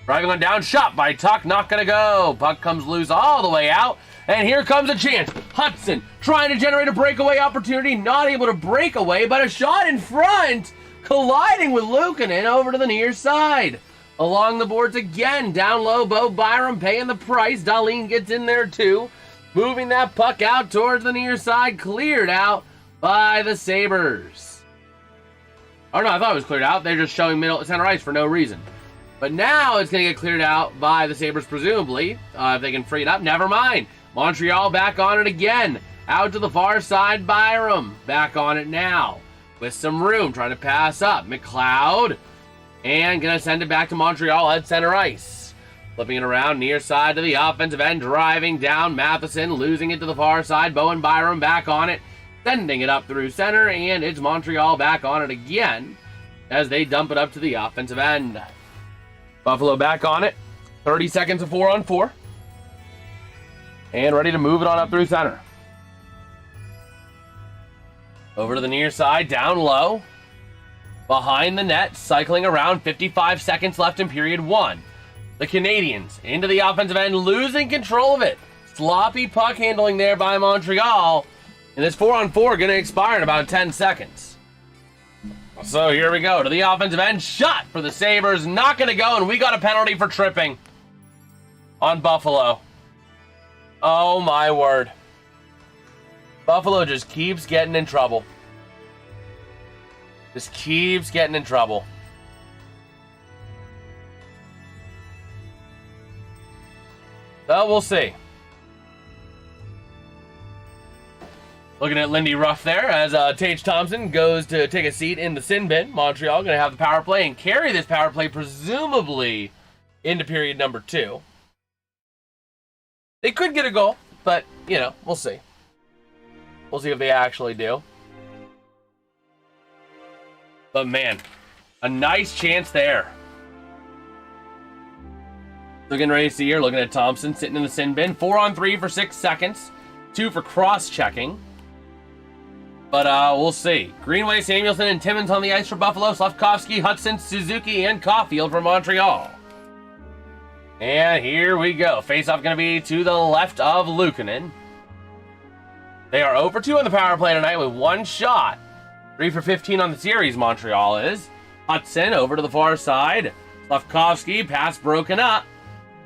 Driving on down. Shot by Tuck. Not going to go. Puck comes loose all the way out. And here comes a chance. Hudson trying to generate a breakaway opportunity. Not able to break away, but a shot in front. Colliding with Luukkonen over to the near side. Along the boards again. Down low, Bo Byram paying the price. Dahlin gets in there too. Moving that puck out towards the near side. Cleared out by the Sabres. Oh no, I thought it was cleared out. They're just showing middle center ice for no reason. But now it's going to get cleared out by the Sabres, presumably. If they can free it up, never mind. Montreal back on it again. Out to the far side, Byram. Back on it now. With some room, trying to pass up. McLeod. And going to send it back to Montreal at center ice. Flipping it around near side to the offensive end. Driving down Matheson. Losing it to the far side. Bowen Byram back on it. Sending it up through center. And it's Montreal back on it again. As they dump it up to the offensive end. Buffalo back on it. 30 seconds of 4-on-4. And ready to move it on up through center. Over to the near side, down low. Behind the net, cycling around, 55 seconds left in period 1. The Canadiens into the offensive end, losing control of it. Sloppy puck handling there by Montreal. And this 4-on-4 going to expire in about 10 seconds. So here we go to the offensive end. Shot for the Sabres. Not going to go, and we got a penalty for tripping on Buffalo. Oh my word. Buffalo just keeps getting in trouble. Just keeps getting in trouble. So we'll see. Looking at Lindy Ruff there as Tage Thompson goes to take a seat in the sin bin. Montreal going to have the power play and carry this power play presumably into period number 2. They could get a goal, but, you know, we'll see. We'll see if they actually do. But, man, a nice chance there. Looking ready to see here, looking at Thompson sitting in the sin bin. 4-on-3 for 6 seconds. 2 for cross-checking. But we'll see. Greenway, Samuelson, and Timmins on the ice for Buffalo. Slavkovsky, Hudson, Suzuki, and Caulfield for Montreal. And here we go. Face-off going to be to the left of Luukkonen. They are 0 for 2 on the power play tonight with 1 shot. 3 for 15 on the series, Montreal is. Hudson over to the far side. Slavkovsky, pass broken up.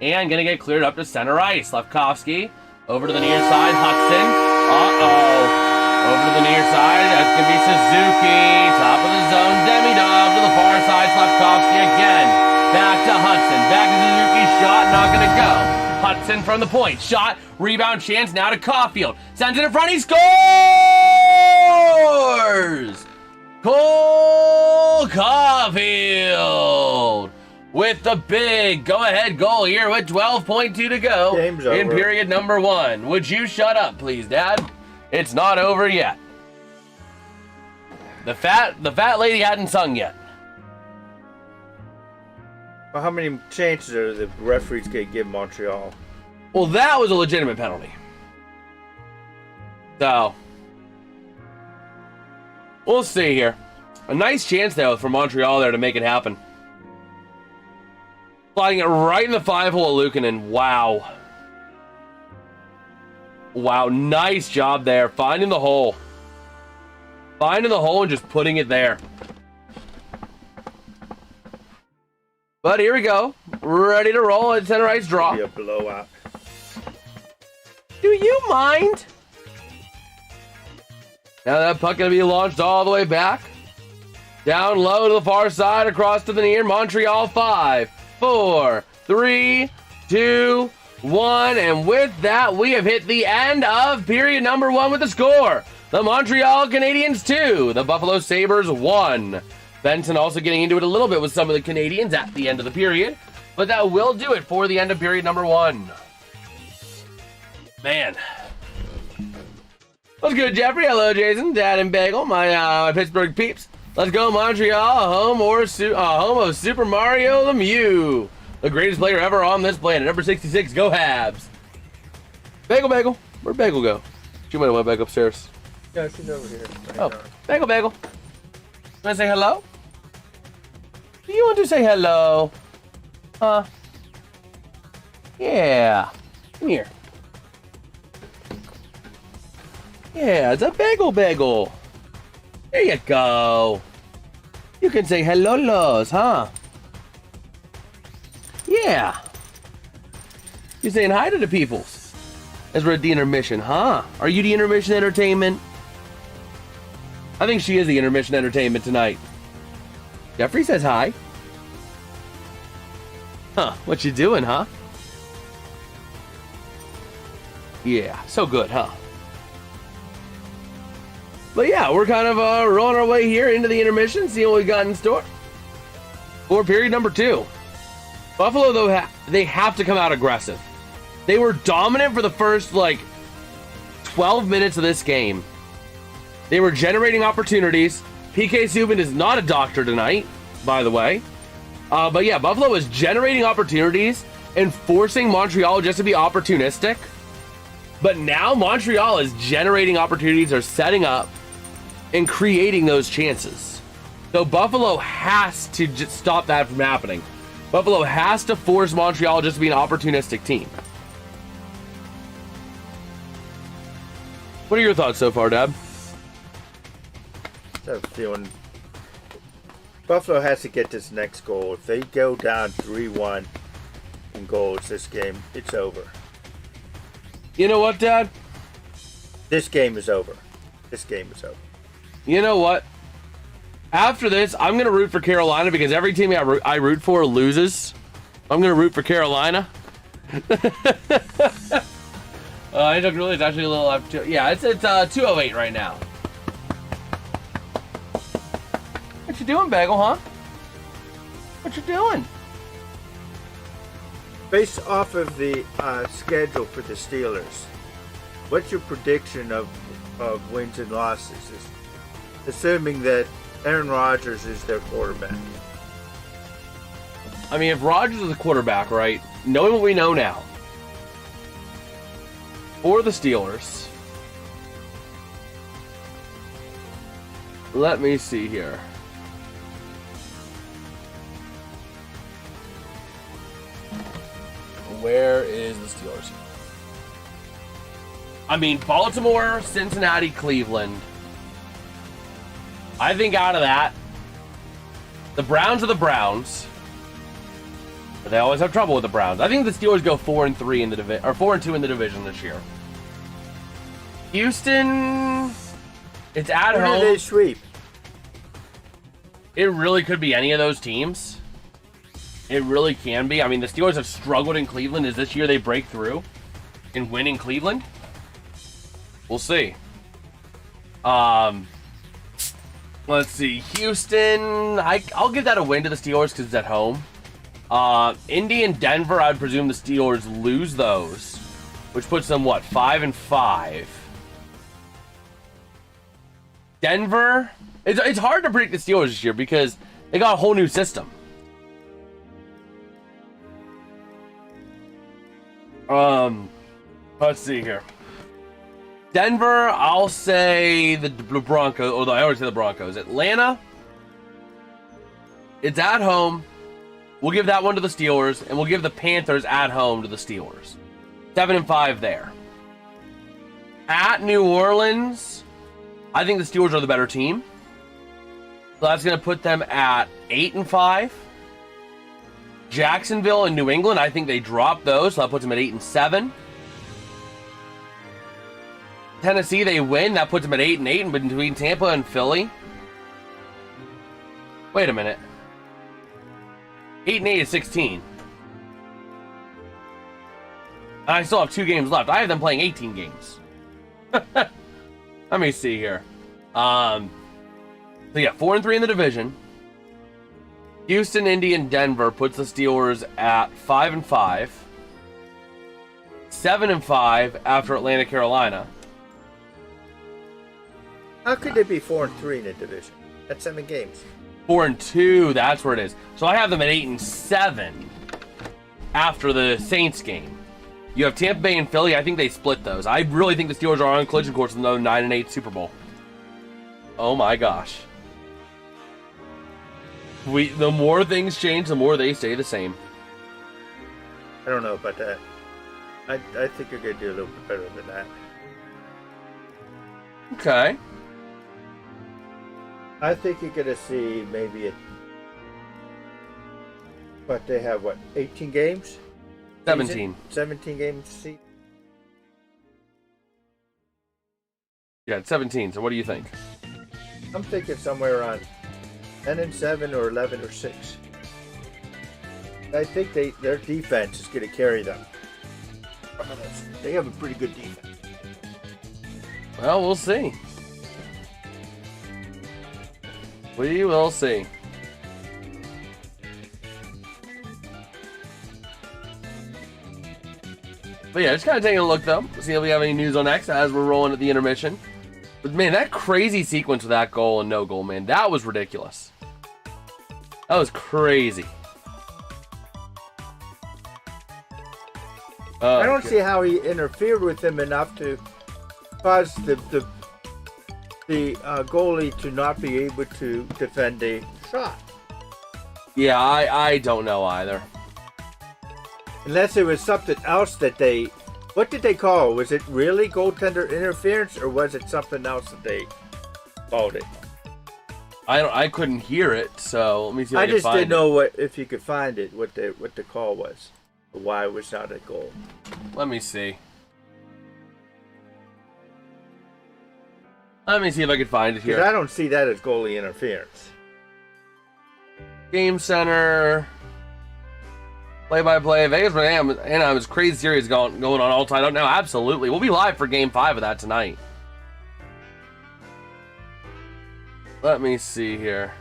And going to get cleared up to center ice. Slavkovsky over to the near side. Hudson. Uh-oh. Over to the near side. That's going to be Suzuki. Top of the zone. Demidov to the far side. Slavkovsky again. Back to Hudson. Back to Suzuki. Shot. Not going to go. Hudson from the point. Shot. Rebound chance. Now to Caulfield. Sends it in front. He scores! Cole Caulfield with the big go-ahead goal here with 12.2 to go in period number 1. Would you shut up, please, Dad? It's not over yet. The fat lady hadn't sung yet. Well, how many chances are the referees going to give Montreal? Well, that was a legitimate penalty. So, we'll see here. A nice chance, though, for Montreal there to make it happen. Sliding it right in the 5-hole of Luukkonen. Wow. Wow, nice job there. Finding the hole. Finding the hole and just putting it there. But here we go. Ready to roll at center ice draw. Be a blowout. Do you mind? Now that puck going to be launched all the way back. Down low to the far side, across to the near. Montreal 5, 4, 3, 2, 1. And with that, we have hit the end of period number 1 with the score. The Montreal Canadiens 2, the Buffalo Sabres 1. Benson also getting into it a little bit with some of the Canadians at the end of the period. But that will do it for the end of period number 1. Man. What's good, Jeffrey? Hello, Jason, Dad, and Bagel, my Pittsburgh peeps. Let's go, Montreal, home of Super Mario Lemieux, the greatest player ever on this planet. Number 66, go Habs. Bagel. Where'd Bagel go? She might have went back upstairs. Yeah, she's over here. Oh, Bagel. You want to say hello? Do you want to say hello? Yeah. Come here. Yeah, it's a Bagel. There you go. You can say hello, huh? Yeah. You're saying hi to the peoples. As we're at the intermission, huh? Are you the intermission entertainment? I think she is the intermission entertainment tonight. Jeffrey says hi. Huh, what you doing, huh? Yeah, so good, huh? But yeah, we're kind of rolling our way here into the intermission, seeing what we got in store for period number 2. Buffalo, though, they have to come out aggressive. They were dominant for the first, 12 minutes of this game. They were generating opportunities. PK Subban is not a doctor tonight, by the way. But yeah, Buffalo is generating opportunities and forcing Montreal just to be opportunistic. But now Montreal is generating opportunities, or setting up and creating those chances. So Buffalo has to just stop that from happening. Buffalo has to force Montreal just to be an opportunistic team. What are your thoughts so far, Dad? I'm feeling Buffalo has to get this next goal. If they go down 3-1 in goals this game, it's over. You know what, Dad? This game is over. You know what? After this, I'm going to root for Carolina because every team I root for loses. I'm going to root for Carolina. I took really, it's actually a little up to, yeah, it's 2:08 right now. What you doing, Bagel, huh? What you doing? Based off of the schedule for the Steelers, what's your prediction of wins and losses? Assuming that Aaron Rodgers is their quarterback. I mean, if Rodgers is the quarterback, right? Knowing what we know now, for the Steelers, let me see here. Where is the Steelers? I mean, Baltimore, Cincinnati, Cleveland. I think out of that, the Browns are the Browns. But they always have trouble with the Browns. I think the Steelers go 4-3 in the division, or 4-2 in the division this year. Houston, it's at home. Who do they sweep? It really could be any of those teams. It really can be. I mean, the Steelers have struggled in Cleveland. Is this year they break through and win in Cleveland? We'll see. Let's see. Houston, I'll give that a win to the Steelers because it's at home. Indy and Denver, I'd presume the Steelers lose those, which puts them, what, 5-5? Denver, it's hard to predict the Steelers this year because they got a whole new system. Let's see here. Denver, I'll say the Broncos, although I always say the Broncos. Atlanta, it's at home. We'll give that one to the Steelers, and we'll give the Panthers at home to the Steelers. 7-5 there. At New Orleans, I think the Steelers are the better team. So that's going to put them at 8-5. Jacksonville and New England, I think they dropped those, so that puts them at 8 and 7. Tennessee, they win, that puts them at 8 and 8, and between Tampa and Philly. Wait a minute. 8 and 8 is 16. I still have 2 games left. I have them playing 18 games. Let me see here. So yeah, 4 and 3 in the division. Houston, Indy, and Denver puts the Steelers at 5 and 5. 7 and 5 after Atlanta, Carolina. How could they be 4 and 3 in the division? That's 7 games. 4 and 2, that's where it is. So I have them at 8 and 7 after the Saints game. You have Tampa Bay and Philly. I think they split those. I really think the Steelers are on collision course with another 9 and 8 Super Bowl. Oh my gosh. The more things change, the more they stay the same. I don't know about that. I think you're going to do a little bit better than that. Okay. I think you're going to see maybe but they have, 18 games? 17. 17 games season? Yeah, it's 17. So what do you think? I'm thinking somewhere around 10 and 7 or 11 or 6. I think their defense is going to carry them. They have a pretty good defense. Well, we'll see. We will see. But yeah, just kind of taking a look though. See if we have any news on X as we're rolling at the intermission. But man, that crazy sequence with that goal and no goal, man, that was ridiculous. That was crazy. I don't see how he interfered with him enough to cause the goalie to not be able to defend a shot. Yeah, I don't know either. Unless it was something else that they... What did they call it? Was it really goaltender interference, or was it something else that they called it? I couldn't hear it, so let me see if I can just find didn't know if you could find it, what the call was, or why it was not a goal. Let me see. Let me see if I can find it Because here. I don't see that as goalie interference. Game Center. Play-by-play. Vegas for Anaheim is crazy series going on all time now. Absolutely. We'll be live for Game 5 of that tonight. Let me see here.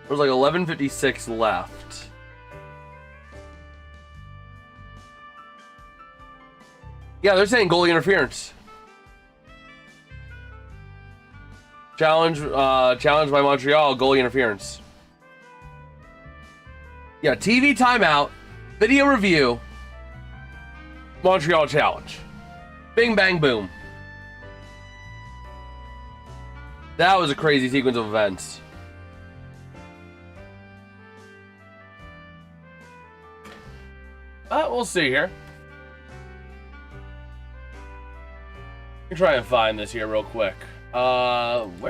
There's like 11:56 left. Yeah, they're saying goalie interference. Challenge by Montreal, goalie interference. Yeah, TV timeout, video review, Montreal challenge. Bing, bang, boom. That was a crazy sequence of events. We'll see here. Let me try and find this here real quick. Where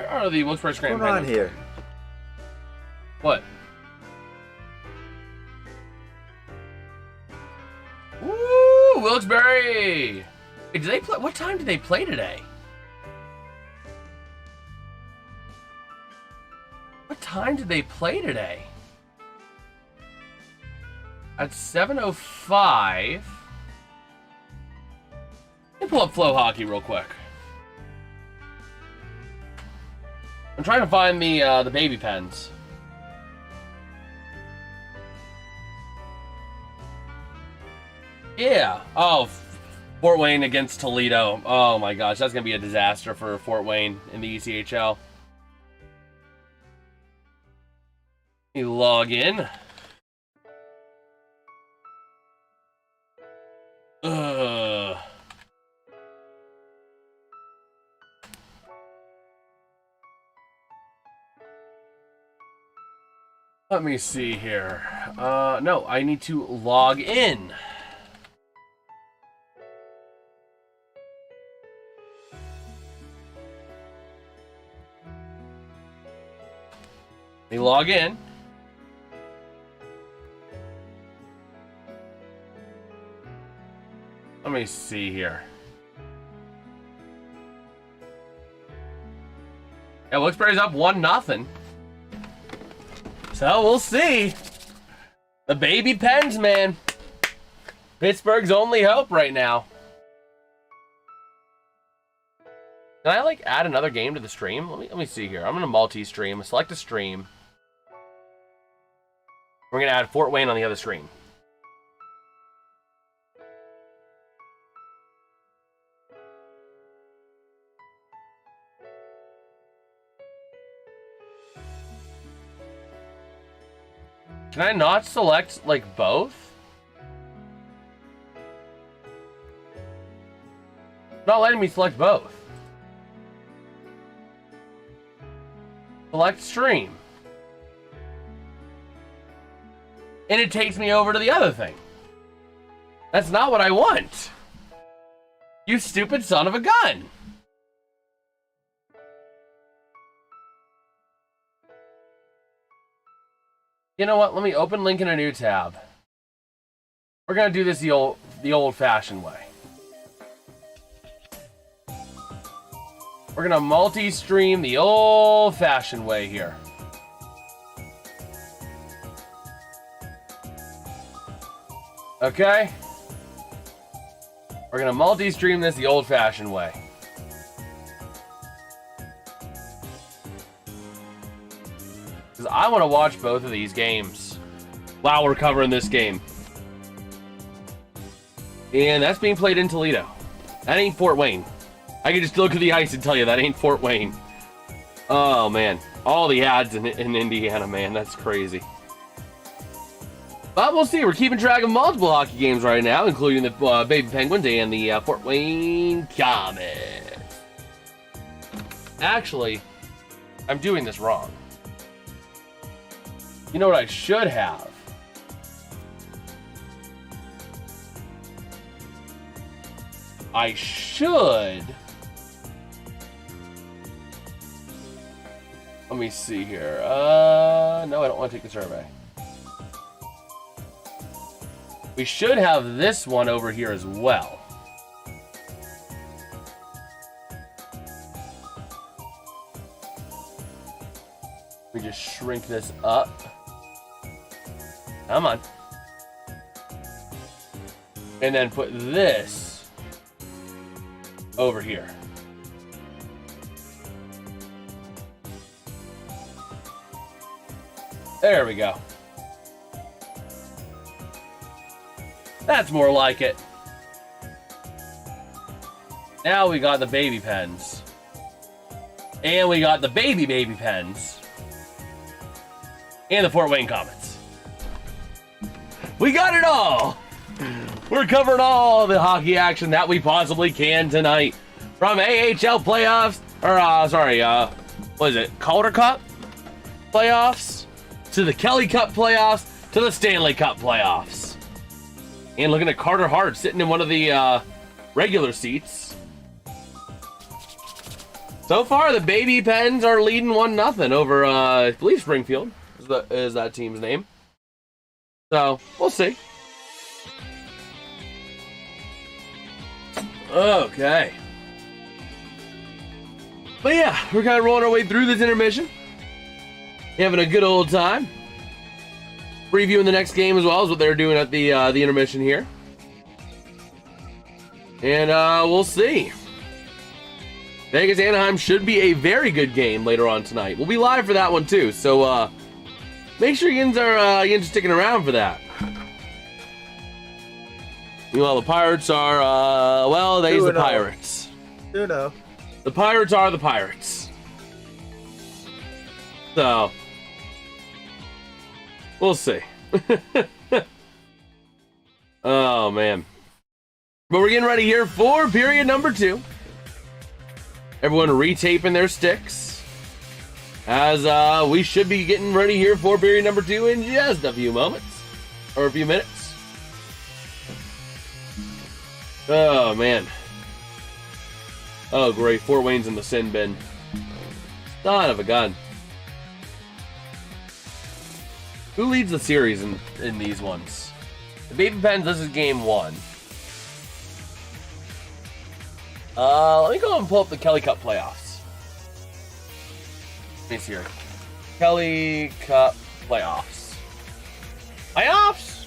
are the Wilkes-Barre Scranton What's going on Penguins? here? What? Woo! Wilkes-Barre! Hey, did they play? What time did they play today? What time did they play today? At 7:05. Let me pull up Flow Hockey real quick. I'm trying to find the baby pens. Yeah. Oh, Fort Wayne against Toledo. Oh my gosh, that's gonna be a disaster for Fort Wayne in the ECHL. Let me log in. Let me see here. No, I need to log in. Let me log in. me see here. Yeah, Wilkes-Barre's up 1-0. So we'll see. The baby Pens, man. Pittsburgh's only hope right now. Can I like add another game to the stream? Let me see here. I'm gonna multi-stream. Select a stream. We're gonna add Fort Wayne on the other stream. Can I not select, like, both? Not letting me select both. Select stream. And it takes me over to the other thing. That's not what I want. You stupid son of a gun. You know what? Let me open link in a new tab. We're gonna do this the old-fashioned way. We're gonna multi-stream the old-fashioned way here. Okay? We're gonna multi-stream this the old-fashioned way. Because I want to watch both of these games while we're covering this game. And that's being played in Toledo. That ain't Fort Wayne. I can just look at the ice and tell you that ain't Fort Wayne. Oh, man. All the ads in Indiana, man. That's crazy. But we'll see. We're keeping track of multiple hockey games right now, including the Baby Penguins and the Fort Wayne Comets. Actually, I'm doing this wrong. You know what I should have? I should... Let me see here. No, I don't want to take the survey. We should have this one over here as well. We just shrink this up. Come on. And then put this over here. There we go. That's more like it. Now we got the baby pens. And we got the baby pens. And the Fort Wayne Comets. We got it all! We're covering all the hockey action that we possibly can tonight. From AHL playoffs, or what is it? Calder Cup playoffs, to the Kelly Cup playoffs, to the Stanley Cup playoffs. And looking at Carter Hart sitting in one of the regular seats. So far, the baby Pens are leading 1-0 over, I believe Springfield is that team's name. So, we'll see. Okay. But yeah, we're kind of rolling our way through this intermission. Having a good old time. Previewing the next game as well is what they're doing at the intermission here. And we'll see. Vegas Anaheim should be a very good game later on tonight. We'll be live for that one too, so make sure you are sticking around for that. Meanwhile, the Pirates are well, they's the Pirates. You know. The Pirates are the Pirates. So we'll see. Oh man. But we're getting ready here for period number 2. Everyone retaping their sticks. As we should be getting ready here for period number 2 in just a few moments. Or a few minutes. Oh man. Oh great, Fort Wayne's in the sin bin. Son of a gun. Who leads the series in these ones? The Baby Pens, this is game 1. Let me go and pull up the Kelly Cup playoffs. Let me see here. Kelly Cup playoffs. Playoffs?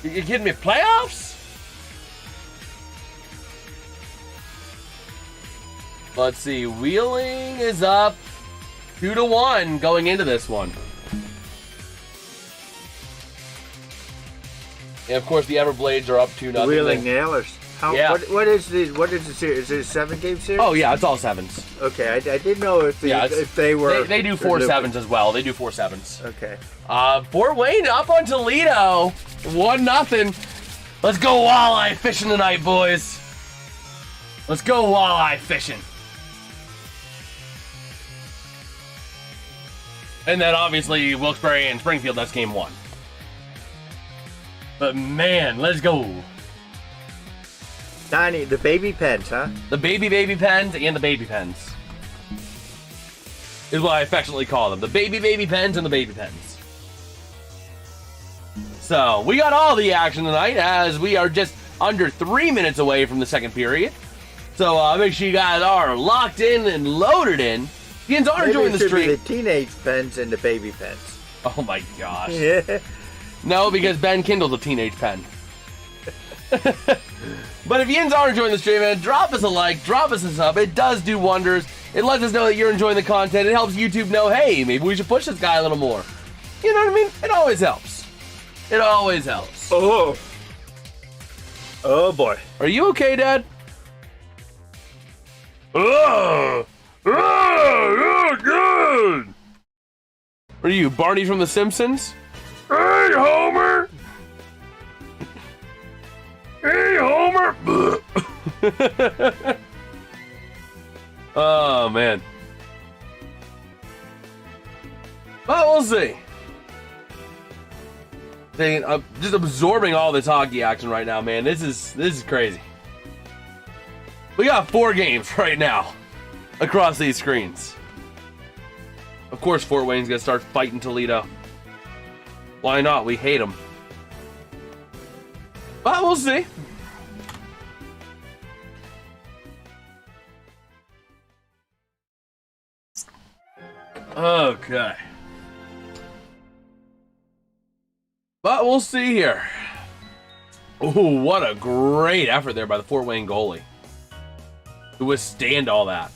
You kidding me? Playoffs? Let's see. Wheeling is up 2-1 going into this one. And of course, the Everblades are up 2-0. Wheeling Nailers. Yeah. What is the series? Is it a 7-game series? Oh yeah, it's all sevens. Okay, I didn't know if they were. They do 4 sevens as well. They do 4 sevens. Okay. Fort Wayne up on Toledo, 1-0. Let's go walleye fishing tonight, boys. Let's go walleye fishing. And then obviously Wilkes-Barre and Springfield. That's game 1. But man, let's go. Donnie, the baby pens, huh? The baby pens and the baby pens is what I affectionately call them. The baby pens and the baby pens. So we got all the action tonight as we are just under 3 minutes away from the second period. So make sure you guys are locked in and loaded in. If you are enjoying the stream. The teenage pens and the baby pens. Oh my gosh. Yeah. No, because Ben Kindle's a teenage pen. But if you are enjoying the stream, man, drop us a like, drop us a sub. It does do wonders. It lets us know that you're enjoying the content. It helps YouTube know, hey, maybe we should push this guy a little more. You know what I mean? It always helps. It always helps. Oh boy. Are you okay, Dad? Oh, good. Are you Barney from The Simpsons? Hey, Homer. Hey, Homer! Oh, man. But we'll see. I'm just absorbing all this hockey action right now, man. This is crazy. We got 4 games right now across these screens. Of course, Fort Wayne's gonna start fighting Toledo. Why not? We hate them. But we'll see. Okay. But we'll see here. Ooh, what a great effort there by the Fort Wayne goalie to withstand all that.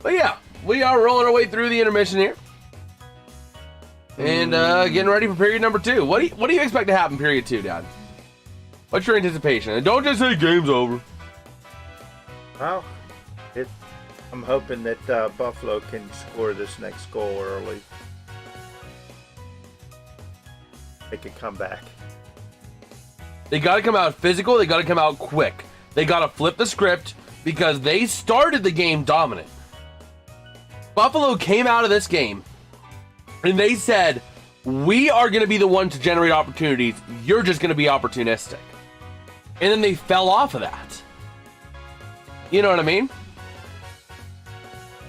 But yeah, we are rolling our way through the intermission here. And getting ready for period number 2. What do you expect to happen period 2, Dad? What's your anticipation? And don't just say game's over. Well, I'm hoping that Buffalo can score this next goal early. Make a comeback. They got to come out physical. They got to come out quick. They got to flip the script because they started the game dominant. Buffalo came out of this game and they said, we are going to be the one to generate opportunities. You're just going to be opportunistic. And then they fell off of that. You know what I mean?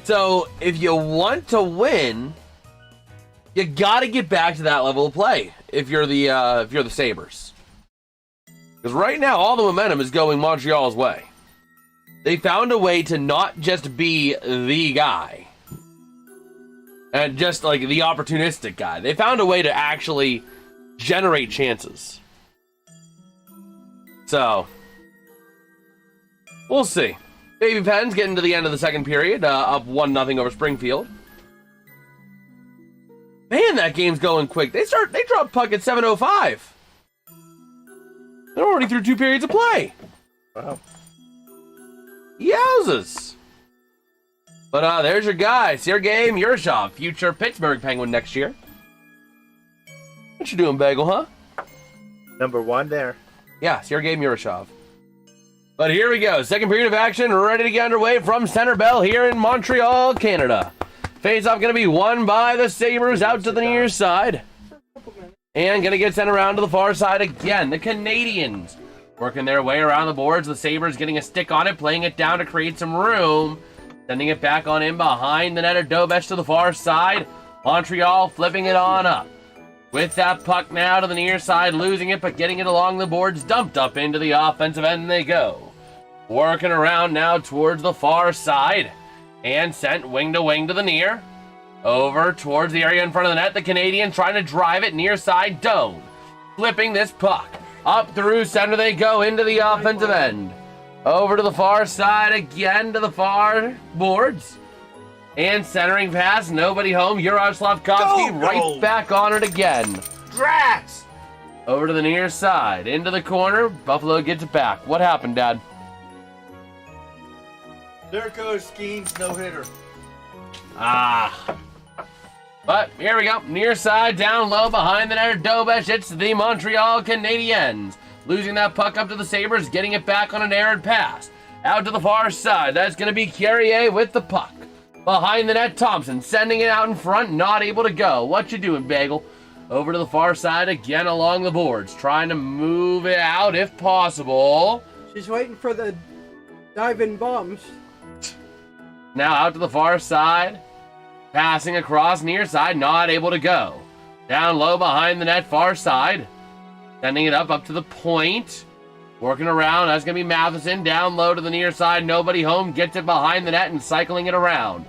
So if you want to win, you got to get back to that level of play. If you're the Sabres, because right now all the momentum is going Montreal's way. They found a way to not just be the guy and just like the opportunistic guy. They found a way to actually generate chances. So we'll see. Baby Pens getting to the end of the second period, up 1-0 over Springfield. Man, that game's going quick. They drop puck at 7:05. They're already through 2 periods of play. Wow. Yowzas. But there's your guy, Sergei Murashov, future Pittsburgh Penguin next year. What you doing, Bagel, huh? Number 1 there. Yeah, Sergei Murashov. But here we go. Second period of action ready to get underway from Center Bell here in Montreal, Canada. Face-off going to be won by the Sabres out to the near side. And going to get sent around to the far side again. The Canadiens working their way around the boards. The Sabres getting a stick on it, playing it down to create some room. Sending it back on in behind the net of Dobesh to the far side. Montreal flipping it on up. With that puck now to the near side, losing it, but getting it along the boards, dumped up into the offensive end they go. Working around now towards the far side, and sent wing to the near. Over towards the area in front of the net, the Canadiens trying to drive it near side Doan. Flipping this puck. Up through center they go into the offensive end. Over to the far side again to the far boards. And centering pass, nobody home. Slavkovsky right back on it again. Drats! Over to the near side, into the corner. Buffalo gets it back. What happened, Dad? There goes Skeen's no-hitter. But here we go. Near side, down low, behind the net, Dobesh. It's the Montreal Canadiens. Losing that puck up to the Sabres, getting it back on an errant pass. Out to the far side. That's going to be Carrier with the puck. Behind the net, Thompson sending it out in front, not able to go. What you doing, Bagel? Over to the far side again along the boards, trying to move it out if possible. She's waiting for the diving bombs. Now out to the far side, passing across near side, not able to go. Down low behind the net, far side, sending it up to the point. Working around, that's going to be Matheson. Down low to the near side, nobody home, gets it behind the net and cycling it around.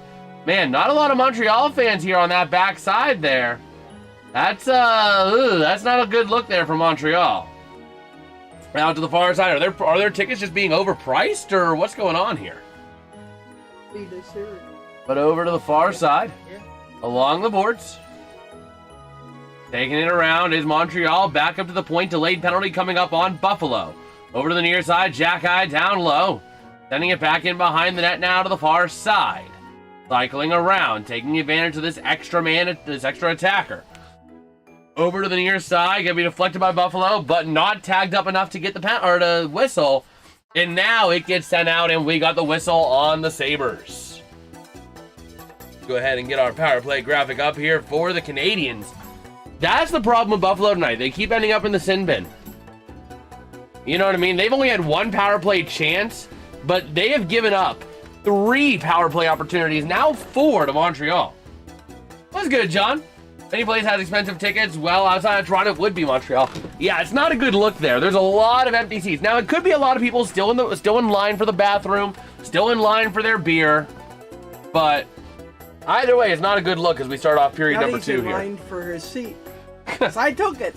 Man, not a lot of Montreal fans here on that back side there. That's not a good look there for Montreal. Out to the far side, are their tickets just being overpriced, or what's going on here? But over to the far side, along the boards. Taking it around is Montreal, back up to the point, delayed penalty coming up on Buffalo. Over to the near side, Jack-Eye down low. Sending it back in behind the net now to the far side. Cycling around, taking advantage of this extra man, this extra attacker. Over to the near side, gonna be deflected by Buffalo, but not tagged up enough to get the whistle. And now it gets sent out, and we got the whistle on the Sabres. Go ahead and get our power play graphic up here for the Canadiens. That's the problem with Buffalo tonight. They keep ending up in the sin bin. You know what I mean? They've only had one power play chance, but they have given up 3 power play opportunities, now 4 to Montreal. What's good, John? Any place has expensive tickets? Well, outside of Toronto, it would be Montreal. Yeah, it's not a good look there. There's a lot of empty seats. Now, it could be a lot of people still in line for the bathroom, still in line for their beer, but either way, it's not a good look as we start off period number 2 here. He's in line for his seat. 'Cause I took it.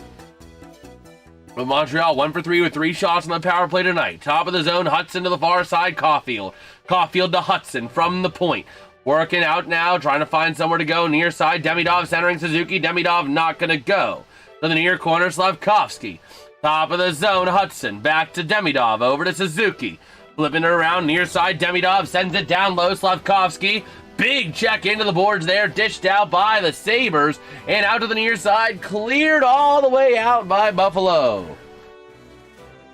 But Montreal 1 for 3 with 3 shots on the power play tonight. Top of the zone, Hudson to the far side, Caulfield. Caulfield to Hudson from the point. Working out now, trying to find somewhere to go. Near side, Demidov centering Suzuki. Demidov not going to go. To the near corner, Slavkovsky. Top of the zone, Hudson. Back to Demidov. Over to Suzuki. Flipping it around, near side, Demidov sends it down low, Slavkovsky. Big check into the boards there, dished out by the Sabres. And out to the near side, cleared all the way out by Buffalo.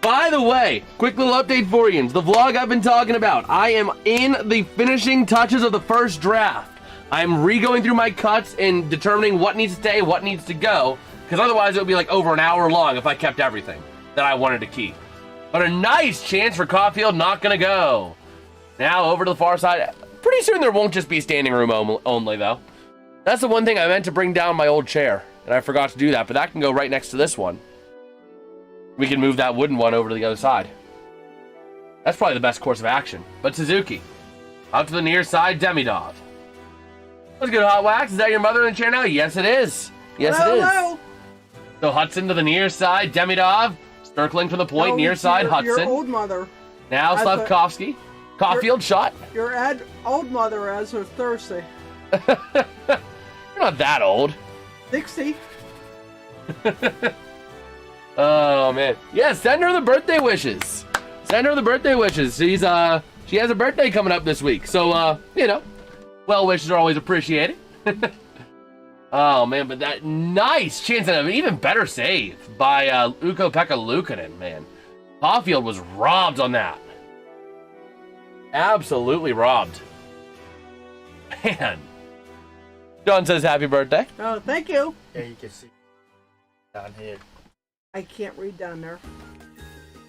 By the way, quick little update for you. The vlog I've been talking about. I am in the finishing touches of the first draft. I'm re-going through my cuts and determining what needs to stay, what needs to go. Because otherwise it would be like over an hour long if I kept everything that I wanted to keep. But a nice chance for Caulfield, not going to go. Now over to the far side. Pretty soon there won't just be standing room only, though. That's the one thing I meant to bring down my old chair, and I forgot to do that, but that can go right next to this one. We can move that wooden one over to the other side. That's probably the best course of action. But Suzuki, out to the near side, Demidov. What's good, Hot Wax? Is that your mother in the chair now? Yes, it is. Yes, it is. Hello. So Hudson to the near side, Demidov, circling from the point, No, near side, your Hudson. old mother. Now Slavkovsky. Caulfield shot. Your old mother as of Thursday. You're not that old. 60. Oh man. Yeah, send her the birthday wishes. Send her the birthday wishes. She has a birthday coming up this week. So well wishes are always appreciated. Oh man, but that nice chance and an even better save by Ukko-Pekka Luukkonen, man. Caulfield was robbed on that. Absolutely robbed. Man. John says happy birthday. Oh, thank you. Yeah, you can see down here. I can't read down there.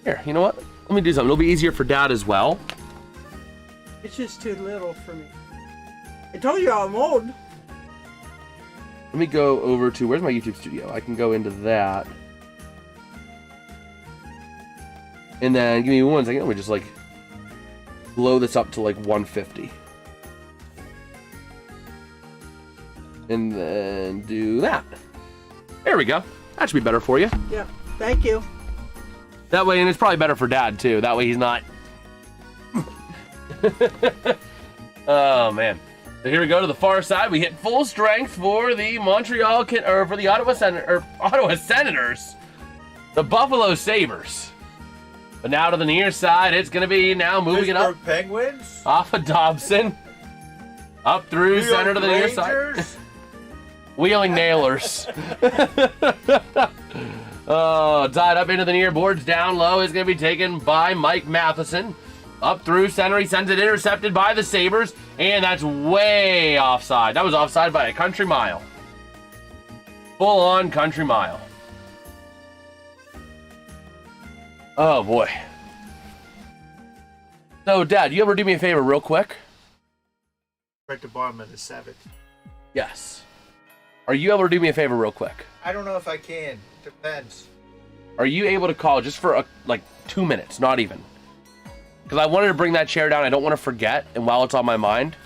Here, you know what? Let me do something. It'll be easier for Dad as well. It's just too little for me. I told you I'm old. Let Let me go over to, where's my YouTube studio? I can go into that. And then give me 1 second. Let me just like blow this up to like 150. And then do that. There we go. That should be better for you. Yeah. Thank you. That way, and it's probably better for Dad too. That way he's not. Oh man. So here we go to the far side. We hit full strength for the for the Ottawa Senators. The Buffalo Sabres. But now to the near side, it's going to be now moving it up. Pittsburgh Penguins. Off of Dobson. Up through New center York to the near Rangers. side. Wheeling Nailers. Oh, tied up into the near boards. Down low is going to be taken by Mike Matheson. Up through center. He sends it intercepted by the Sabres. And that's way offside. That was offside by a country mile. Full on country mile. Oh, boy. So, Dad, you ever do me a favor real quick? Right at the bottom of the 7th. Yes. Are you able to do me a favor real quick? I don't know if I can. Depends. Are you able to call just for like 2 minutes, not even? Because I wanted to bring that chair down. I don't want to forget, and while it's on my mind.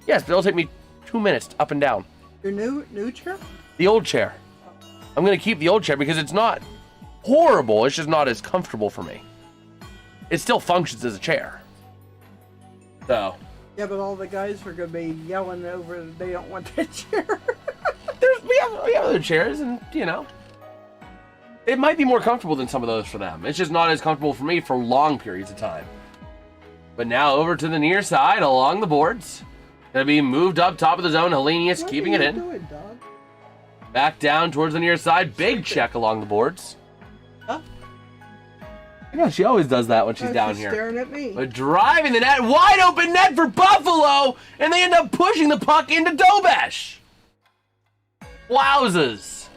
Yes, but it'll take me 2 minutes up and down. Your new chair? The old chair. I'm going to keep the old chair because it's not horrible. It's just not as comfortable for me. It still functions as a chair. So. Yeah, but all the guys are going to be yelling over that they don't want that chair. We have other chairs, and, you know. It might be more comfortable than some of those for them. It's just not as comfortable for me for long periods of time. But now over to the near side along the boards. Going to be moved up top of the zone. Hellenius keeping it in. Doing, dog? Back down towards the near side. Big check along the boards. Huh? Yeah, she always does that when she's Oh, down she's here. Staring at me. But driving the net. Wide open net for Buffalo. And they end up pushing the puck into Dobesh. Wowzers.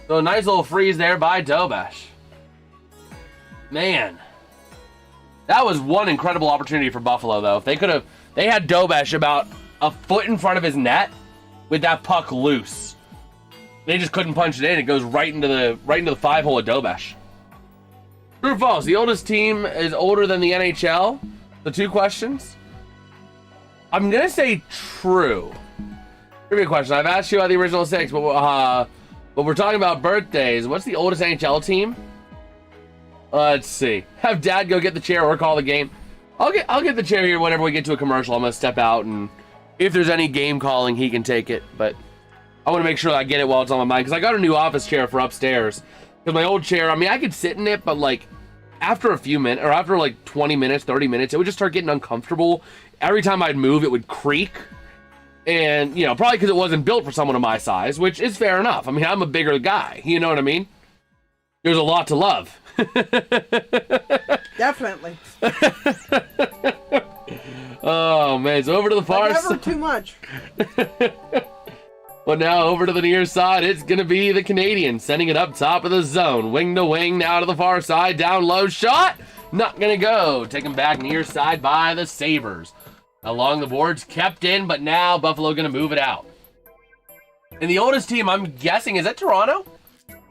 So a nice little freeze there by Dobesh. Man. That was one incredible opportunity for Buffalo, though. If they had Dobesh about a foot in front of his net with that puck loose. They just couldn't punch it in. It goes right into the 5-hole of Dobesh. True or false? The oldest team is older than the NHL? The 2 questions? I'm going to say true. Trivia question. I've asked you about the original 6, but we're talking about birthdays. What's the oldest NHL team? Let's see. Have Dad go get the chair or call the game. I'll get the chair here whenever we get to a commercial. I'm going to step out, and if there's any game calling, he can take it. But I want to make sure that I get it while it's on my mind, because I got a new office chair for upstairs. Because my old chair, I mean, I could sit in it, but like after a few minutes, or after like 20 minutes, 30 minutes, it would just start getting uncomfortable. Every time I'd move, it would creak. And, you know, probably because it wasn't built for someone of my size, which is fair enough. I mean, I'm a bigger guy. You know what I mean? There's a lot to love. Definitely. Oh, man. It's over to the far Never side. too much. Well, now over to the near side, it's going to be the Canadiens sending it up top of the zone. Wing to wing, now to the far side. Down low shot. Not going to go. Taken back near side by the Sabres. Along the boards, kept in, but now Buffalo going to move it out. And the oldest team, I'm guessing, is that Toronto?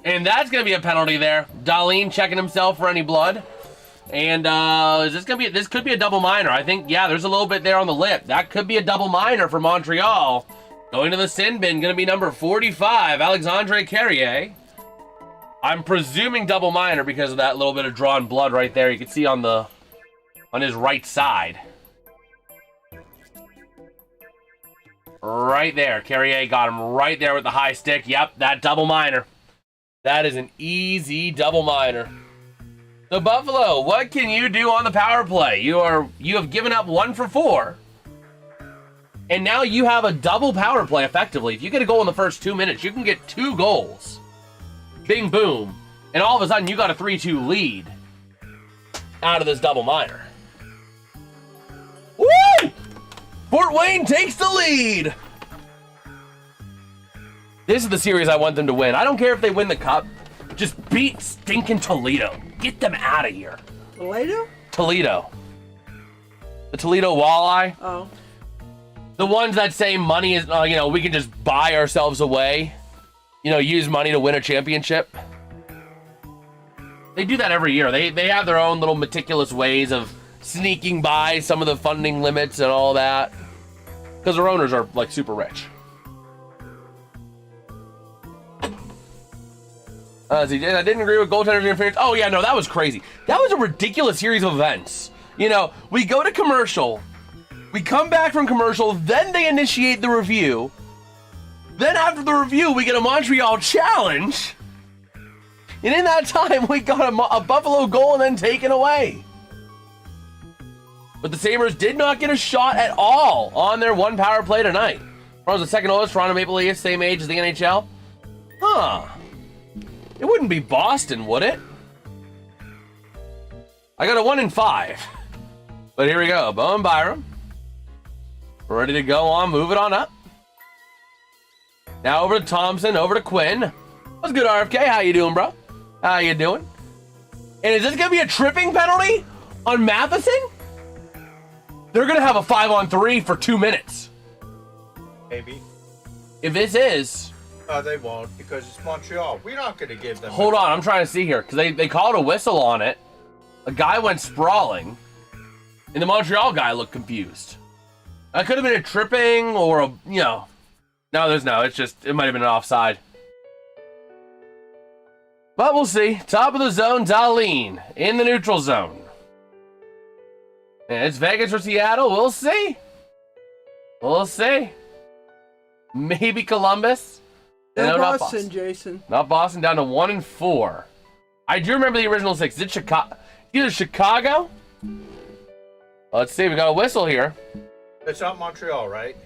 And that's going to be a penalty there. Dahlin checking himself for any blood. And is this going to be, this could be a double minor. I think, yeah, there's a little bit there on the lip. That could be a double minor for Montreal. Going to the sin bin, going to be number 45, Alexandre Carrier. I'm presuming double minor because of that little bit of drawn blood right there. You can see on his right side. Right there. Carrier got him right there with the high stick. Yep, that double minor. That is an easy double minor. So Buffalo, what can you do on the power play? You have given up 1 for 4. And now you have a double power play effectively. If you get a goal in the first 2 minutes, you can get 2 goals. Bing boom. And all of a sudden you got a 3-2 lead out of this double minor. Woo! Fort Wayne takes the lead. This is the series I want them to win. I don't care if they win the cup. Just beat stinking Toledo. Get them out of here. Toledo? Toledo. The Toledo Walleye. Oh. The ones that say money is, we can just buy ourselves away. Use money to win a championship. They do that every year. They have their own little meticulous ways of sneaking by some of the funding limits and all that. Because their owners are, like, super rich. I didn't agree with goaltender interference. Oh, yeah, no, that was crazy. That was a ridiculous series of events. We go to commercial. We come back from commercial. Then they initiate the review. Then after the review, we get a Montreal challenge. And in that time, we got a Buffalo goal and then taken away. But the Sabres did not get a shot at all on their one power play tonight. Toronto's the second oldest. Toronto Maple Leafs, same age as the NHL. Huh. It wouldn't be Boston, would it? I got a 1 in 5. But here we go. Bo and Byram. We're ready to go on. Move it on up. Now over to Thompson. Over to Quinn. What's good, RFK? How you doing, bro? How you doing? And is this going to be a tripping penalty on Matheson? They're going to have a 5-on-3 for 2 minutes. Maybe. If this is... They won't, because it's Montreal. We're not going to give them... Hold on, I'm trying to see here, because they called a whistle on it. A guy went sprawling, and the Montreal guy looked confused. That could have been a tripping or a, No, there's no. It's just, it might have been an offside. But we'll see. Top of the zone, Dahlin in the neutral zone. And it's Vegas or Seattle. We'll see. We'll see. Maybe Columbus. No, not Boston, Jason. Not Boston, down to 1 and 4. I do remember the original 6. Is it Chicago? Either Chicago? Let's see. We got a whistle here. It's not Montreal, right?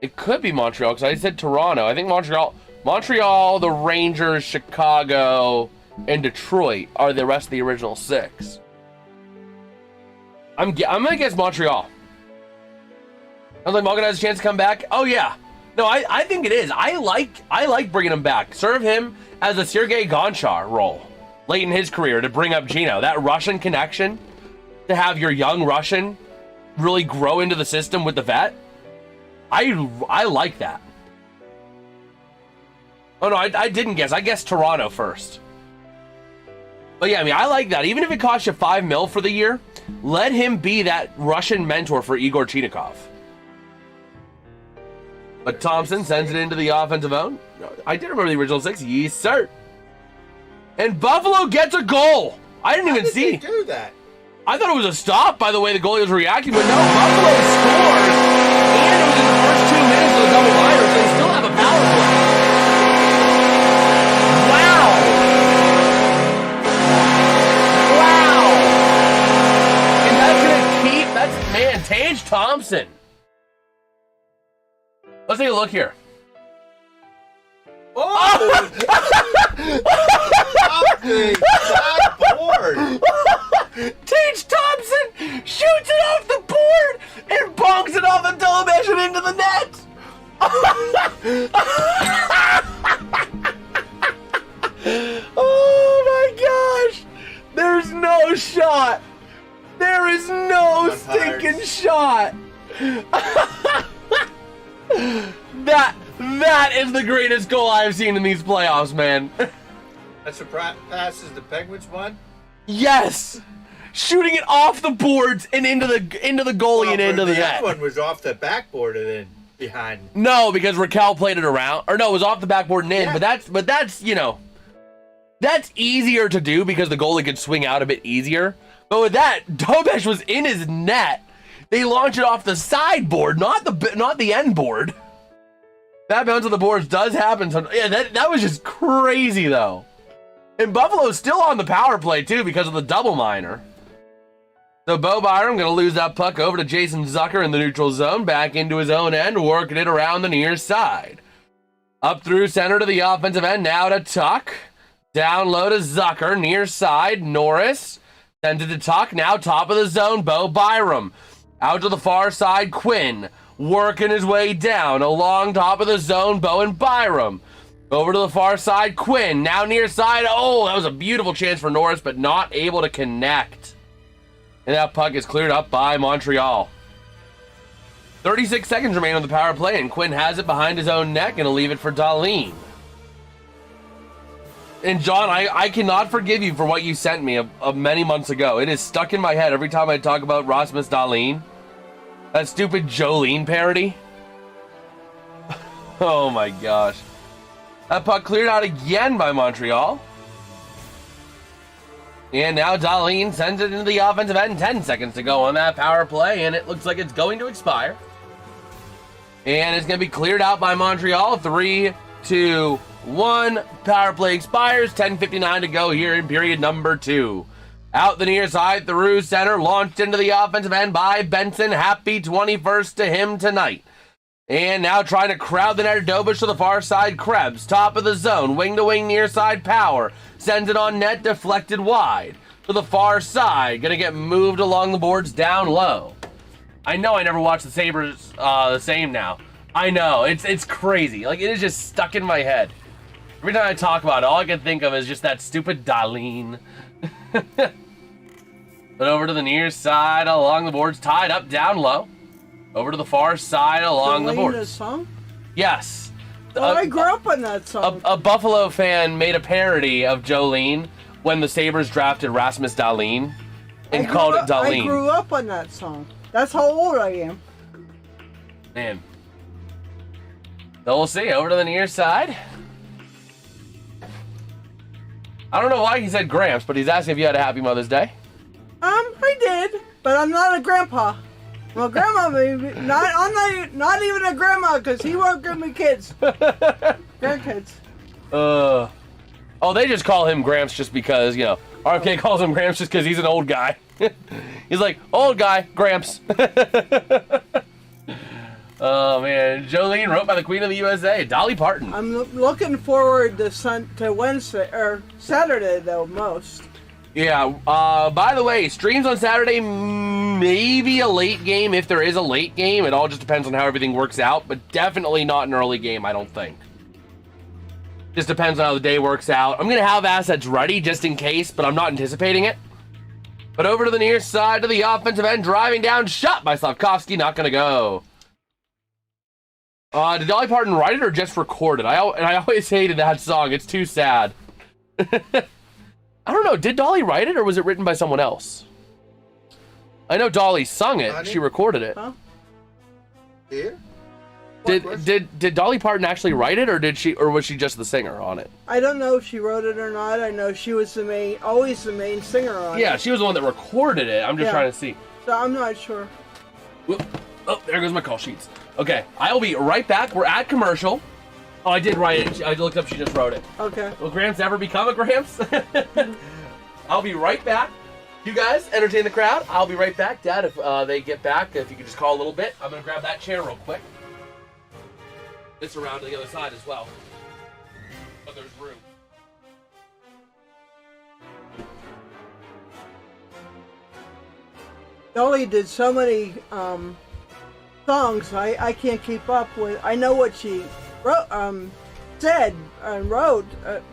It could be Montreal because I said Toronto. I think Montreal, the Rangers, Chicago, and Detroit are the rest of the original 6. I'm gonna guess Montreal. Sounds like Morgan has a chance to come back. Oh yeah. No, I think it is. I like bringing him back. Serve him as a Sergei Gonchar role late in his career to bring up Gino. That Russian connection, to have your young Russian really grow into the system with the vet. I like that. Oh no, I didn't guess. I guessed Toronto first. But yeah, I like that. Even if it costs you $5 million for the year, let him be that Russian mentor for Igor Chinikov. But Thompson sends it into the offensive zone. I did remember the original 6. Yes, sir. And Buffalo gets a goal. I didn't even see. They do that? I thought it was a stop by the way the goalie was reacting, but no, Buffalo scores. And it was in the first 2 minutes of the double minor, so they still have a power play. Wow. Wow. And that's going to keep, Tage Thompson. Let's take a look here. Oh! Backboard! Tage Thompson shoots it off the board and bonks it off the television into the net. Oh my gosh! There's no shot. There is no stinking shot. That is the greatest goal I've seen in these playoffs, man. That's a pass as the Penguins won? Yes! Shooting it off the boards and into the goalie and into the net. The other one was off the backboard and then behind. No, because Raquel played it around. Or no, it was off the backboard and in. Yeah. But that's that's easier to do because the goalie could swing out a bit easier. But with that, Dobesh was in his net. They launch it off the sideboard, not the end board. That bounce on the boards does happen. Yeah, that was just crazy though. And Buffalo's still on the power play too because of the double minor. So Bo Byram going to lose that puck over to Jason Zucker in the neutral zone, back into his own end, working it around the near side. Up through center to the offensive end, now to Tuck. Down low to Zucker, near side, Norris. Sends it to Tuck, now top of the zone, Bo Byram. Out to the far side, Quinn. Working his way down, along top of the zone, Bo and Byram. Over to the far side, Quinn, now near side. Oh, that was a beautiful chance for Norris, but not able to connect. And that puck is cleared up by Montreal. 36 seconds remain on the power play, and Quinn has it behind his own neck and will leave it for Dahlin. And John, I cannot forgive you for what you sent me many months ago. It is stuck in my head every time I talk about Rasmus Dahlin. That stupid Jolene parody. Oh my gosh. That puck cleared out again by Montreal. And now Dahlin sends it into the offensive end. 10 seconds to go on that power play, and it looks like it's going to expire. And it's going to be cleared out by Montreal. 3, 2, 1. Power play expires. 10:59 to go here in period number 2. Out the near side, through center, launched into the offensive end by Benson. Happy 21st to him tonight. And now trying to crowd the net, Dobish to the far side. Krebs, top of the zone, wing to wing, near side power. Sends it on net, deflected wide. To the far side, gonna get moved along the boards down low. I know I never watched the Sabres the same now. I know, it's crazy. Like, it is just stuck in my head. Every time I talk about it, all I can think of is just that stupid Dahlin. But over to the near side, along the boards, tied up down low. Over to the far side, along the boards. Song? Yes. Oh, I grew up on that song. A Buffalo fan made a parody of Jolene when the Sabres drafted Rasmus Dahlin and called it Dahlin. I grew up on that song. That's how old I am. Man. So we'll see. Over to the near side. I don't know why he said Gramps, but he's asking if you had a happy Mother's Day. I did, but I'm not a grandpa. Well, grandma, maybe. I'm not even a grandma, because he won't give me kids. Grandkids. Oh, they just call him Gramps just because, you know, RFK calls him Gramps just because he's an old guy. He's like, old guy, Gramps. Oh, man. Jolene wrote by the Queen of the USA, Dolly Parton. I'm looking forward to Wednesday, or Saturday, though, most. Yeah, by the way, streams on Saturday, maybe a late game if there is a late game. It all just depends on how everything works out, but definitely not an early game, I don't think. Just depends on how the day works out. I'm going to have assets ready just in case, but I'm not anticipating it. But over to the near side to the offensive end, driving down, shot by Slavkovsky, not going to go. Did Dolly Parton write it or just record it? I always hated that song. It's too sad. I don't know. Did Dolly write it or was it written by someone else? I know Dolly sung it. Honey? She recorded it. Huh? Here? Did Dolly Parton actually write it or was she just the singer on it? I don't know if she wrote it or not. I know she was always the main singer on it. Yeah, she was the one that recorded it. I'm just trying to see. So I'm not sure. Whoop. Oh, there goes my call sheets. Okay, I will be right back. We're at commercial. Oh, I did write it. I looked up. She just wrote it. Okay. Will Gramps ever become a Gramps? I'll be right back. You guys entertain the crowd. I'll be right back. Dad, if they get back, if you could just call a little bit. I'm going to grab that chair real quick. It's around to the other side as well. But there's room. Dolly did so many songs, I can't keep up with. I know what she wrote, said and wrote.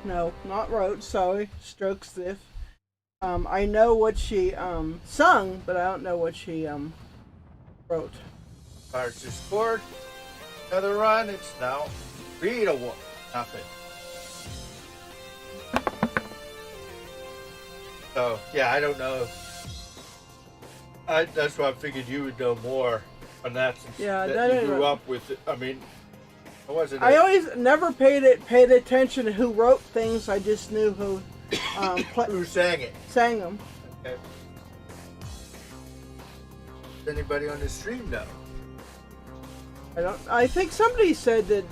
No, not wrote. Sorry, stroke stiff. I know what she sung, but I don't know what she wrote. Cards are scored. Another run. It's now 3-1. Nothing. So yeah, I don't know. That's why I figured you would know more on that since that you grew up with it. I mean, I wasn't. I always never paid attention to who wrote things. I just knew who who sang it. Sang them. Okay. Does anybody on the stream know? I think somebody said that.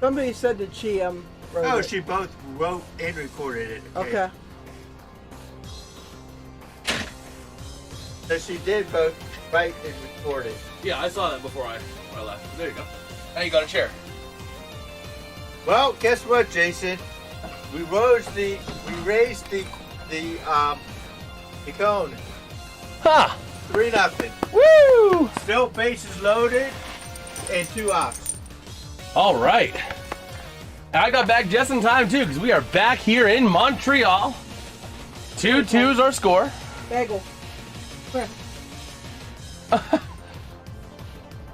Somebody said that she wrote Oh, it. she both wrote and recorded it. Okay. So she did both write and record it. Yeah, I saw that before I left. There you go. Now you got a chair. Well, guess what, Jason? We raised the cone. Ha! 3-0. Woo! Still bases loaded and 2 outs. All right. I got back just in time too, because we are back here in Montreal. 2-2's our score. Bagel.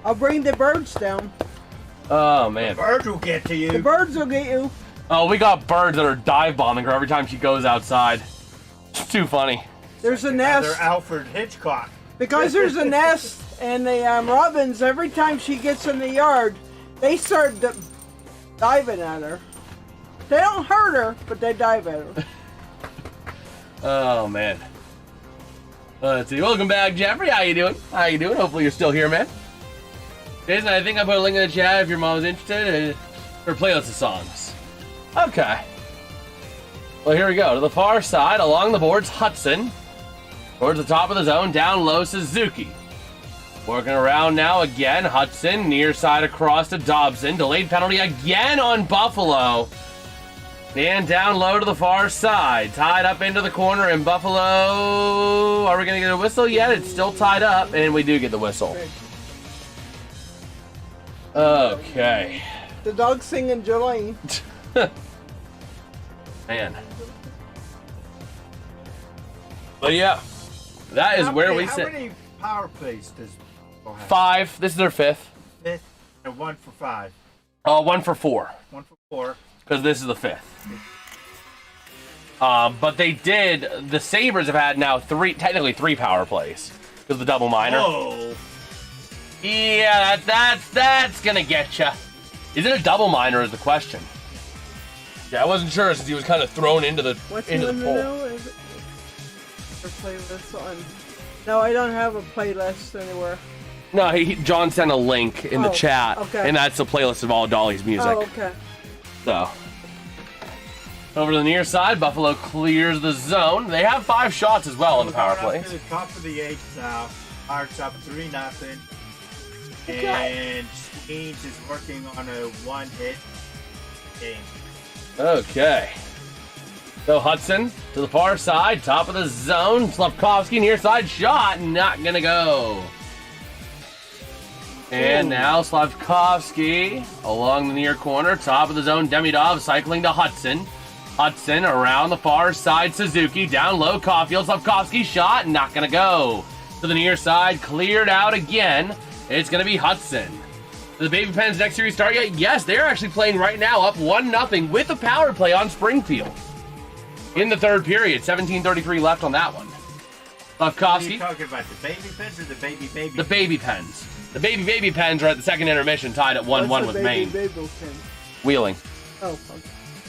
I'll bring the birds down. Oh, man. Birds will get to The you. birds will get you. Oh, we got birds that are dive bombing her every time she goes outside. It's too funny. There's a Another nest. Alfred Hitchcock. Because there's a nest, and the robins, every time she gets in the yard, they start diving at her. They don't hurt her, but they dive at her. Oh, man. Let's see. Welcome back, Jeffrey. How you doing? How you doing? Hopefully you're still here, man. Jason, I think I put a link in the chat if your mom's interested for playlist of songs. Okay. Well, here we go. To the far side, along the boards, Hudson. Towards the top of the zone, down low, Suzuki. Working around now again, Hudson, near side across to Dobson. Delayed penalty again on Buffalo. And down low to the far side. Tied up into the corner, and Buffalo... Are we going to get a whistle yet? It's still tied up, and we do get the whistle. Okay. The dog's singing Jolene. Man. But yeah, that is where we sit. How many power plays does Buffalo have? 5. This is their 5th. Fifth and 1 for 5. 1 for 4. 1 for 4. Because this is the 5th. But they did. The Sabres have had now technically 3 power plays because of the double minor. Oh. Yeah, that's gonna get you. Is it a double minor? Is the question. Yeah, I wasn't sure since he was kind of thrown into the What's into the the pool. know? Is it for playlist on? No, I don't have a playlist anywhere. No, John sent a link in the chat, okay. and that's the playlist of all Dolly's music. Oh, okay. So, over to the near side, Buffalo clears the zone. They have 5 shots as well on the power play. Up to the top of the 8th now. Hearts up 3-0. Okay. And Skeens is working on a 1-hit game. Okay. So Hudson to the far side, top of the zone. Slavkovsky near side shot, not gonna go. And now Slavkovsky along the near corner, top of the zone. Demidov cycling to Hudson. Hudson around the far side. Suzuki down low. Caulfield. Slavkovsky shot, not gonna go. To the near side, cleared out again. It's gonna be Hudson. The Baby Pens next series start yet? Yes, they're actually playing right now, up 1-0 with a power play on Springfield. In the 3rd period, 17:33 left on that one. What are Slavkovsky. you talking about, the baby pens or the baby? The Baby Pens. The Baby Pens are at the second intermission, tied at 1-1 with Maine. Baby pin? Wheeling. Oh, okay.